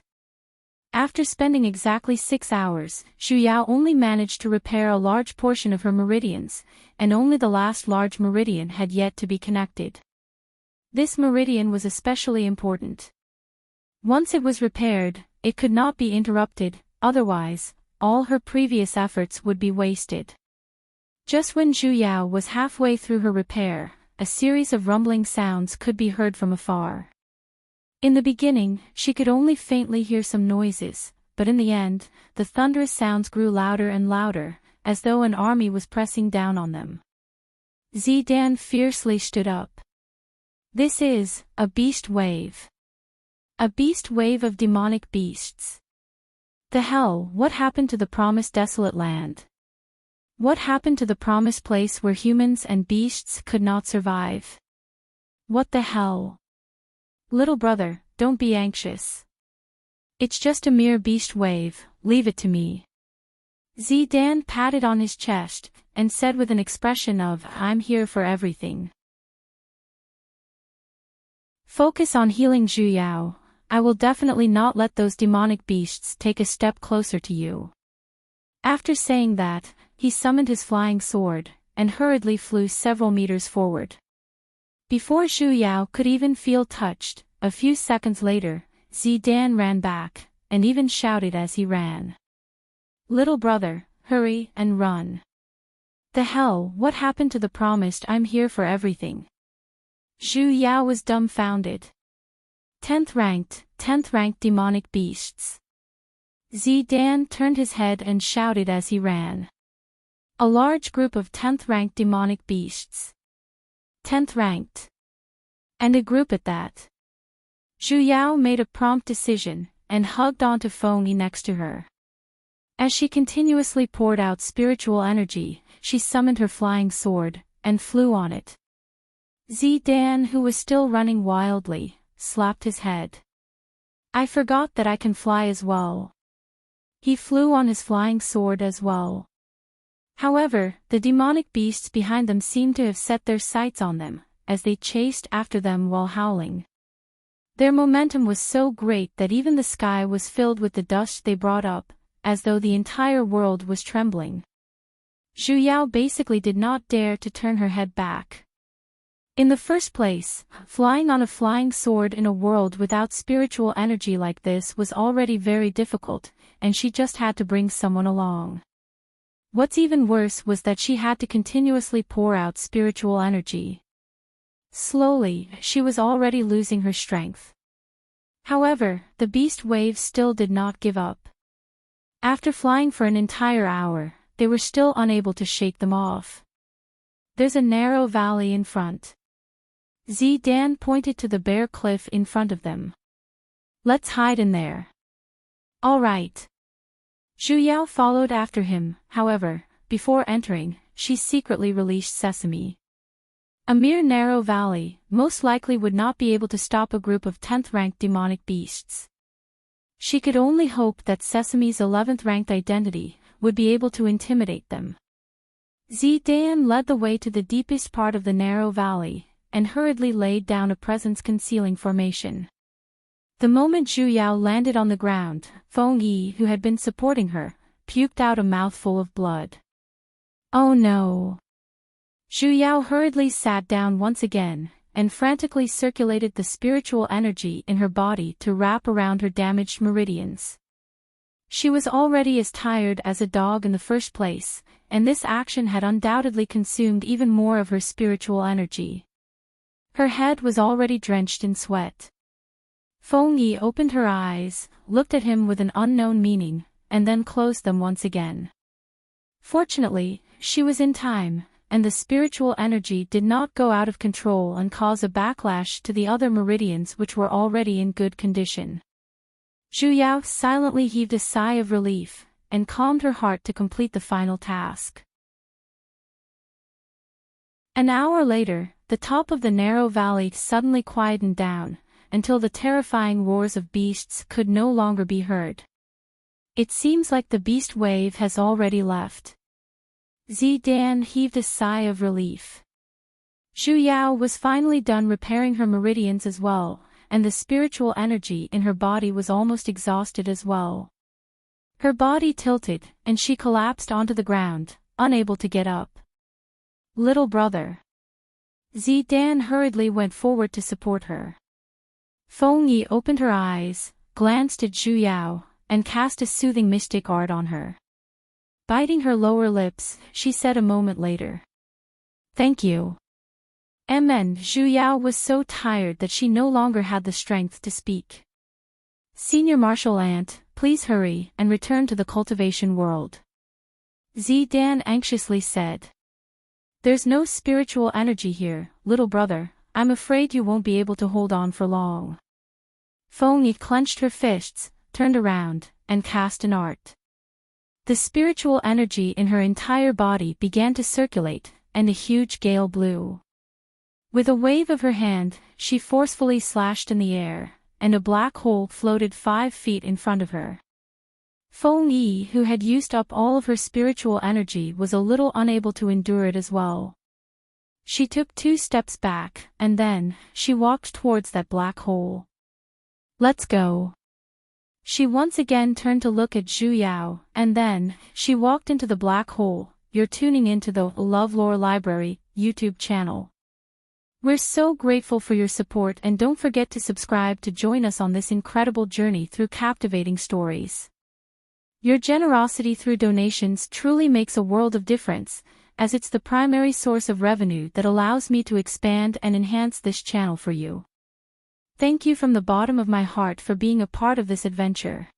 After spending exactly 6 hours, Zhu Yao only managed to repair a large portion of her meridians, and only the last large meridian had yet to be connected. This meridian was especially important. Once it was repaired, it could not be interrupted, otherwise, all her previous efforts would be wasted. Just when Zhu Yao was halfway through her repair, a series of rumbling sounds could be heard from afar. In the beginning, she could only faintly hear some noises, but in the end, the thunderous sounds grew louder and louder, as though an army was pressing down on them. Zidan fiercely stood up. This is a beast wave. A beast wave of demonic beasts. The hell, what happened to the promised desolate land? What happened to the promised place where humans and beasts could not survive? What the hell? Little brother, don't be anxious. It's just a mere beast wave, leave it to me. Zidan patted on his chest, and said with an expression of, I'm here for everything. Focus on healing Zhu Yao. I will definitely not let those demonic beasts take a step closer to you. After saying that, he summoned his flying sword, and hurriedly flew several meters forward. Before Zhu Yao could even feel touched, a few seconds later, Zidan ran back, and even shouted as he ran. Little brother, hurry and run. The hell, what happened to the promised I'm here for everything? Zhu Yao was dumbfounded. 10th ranked demonic beasts. Zidan turned his head and shouted as he ran. A large group of 10th ranked demonic beasts. 10th ranked. And a group at that. Zhu Yao made a prompt decision, and hugged onto Feng Yi next to her. As she continuously poured out spiritual energy, she summoned her flying sword, and flew on it. Zidan, who was still running wildly, slapped his head. I forgot that I can fly as well. He flew on his flying sword as well. However, the demonic beasts behind them seemed to have set their sights on them, as they chased after them while howling. Their momentum was so great that even the sky was filled with the dust they brought up, as though the entire world was trembling. Zhu Yao basically did not dare to turn her head back. In the first place, flying on a flying sword in a world without spiritual energy like this was already very difficult, and she just had to bring someone along. What's even worse was that she had to continuously pour out spiritual energy. Slowly, she was already losing her strength. However, the beast waves still did not give up. After flying for an entire hour, they were still unable to shake them off. There's a narrow valley in front. Zidan pointed to the bare cliff in front of them. Let's hide in there. All right. Zhu Yao followed after him, however, before entering, she secretly released Sesame. A mere narrow valley, most likely would not be able to stop a group of 10th-ranked demonic beasts. She could only hope that Sesame's 11th-ranked identity would be able to intimidate them. Zidan led the way to the deepest part of the narrow valley, and hurriedly laid down a presence-concealing formation. The moment Zhu Yao landed on the ground, Feng Yi, who had been supporting her, puked out a mouthful of blood. Oh no! Zhu Yao hurriedly sat down once again, and frantically circulated the spiritual energy in her body to wrap around her damaged meridians. She was already as tired as a dog in the first place, and this action had undoubtedly consumed even more of her spiritual energy. Her head was already drenched in sweat. Feng Yi opened her eyes, looked at him with an unknown meaning, and then closed them once again. Fortunately, she was in time, and the spiritual energy did not go out of control and cause a backlash to the other meridians which were already in good condition. Zhu Yao silently heaved a sigh of relief, and calmed her heart to complete the final task. An hour later, the top of the narrow valley suddenly quietened down, until the terrifying roars of beasts could no longer be heard. It seems like the beast wave has already left. Zidan heaved a sigh of relief. Zhu Yao was finally done repairing her meridians as well, and the spiritual energy in her body was almost exhausted as well. Her body tilted, and she collapsed onto the ground, unable to get up. Little brother. Zidan hurriedly went forward to support her. Feng Yi opened her eyes, glanced at Zhu Yao, and cast a soothing mystic art on her. Biting her lower lips, she said a moment later. Thank you. Zhu Yao was so tired that she no longer had the strength to speak. Senior Martial Ant, please hurry and return to the cultivation world. Zidan anxiously said. There's no spiritual energy here, little brother, I'm afraid you won't be able to hold on for long. Feng Yi clenched her fists, turned around, and cast an art. The spiritual energy in her entire body began to circulate, and a huge gale blew. With a wave of her hand, she forcefully slashed in the air, and a black hole floated 5 feet in front of her. Feng Yi, who had used up all of her spiritual energy, was a little unable to endure it as well. She took 2 steps back, and then, she walked towards that black hole. Let's go. She once again turned to look at Zhu Yao, and then, she walked into the black hole. You're tuning into the LoveLore Library YouTube channel. We're so grateful for your support, and don't forget to subscribe to join us on this incredible journey through captivating stories. Your generosity through donations truly makes a world of difference, as it's the primary source of revenue that allows me to expand and enhance this channel for you. Thank you from the bottom of my heart for being a part of this adventure.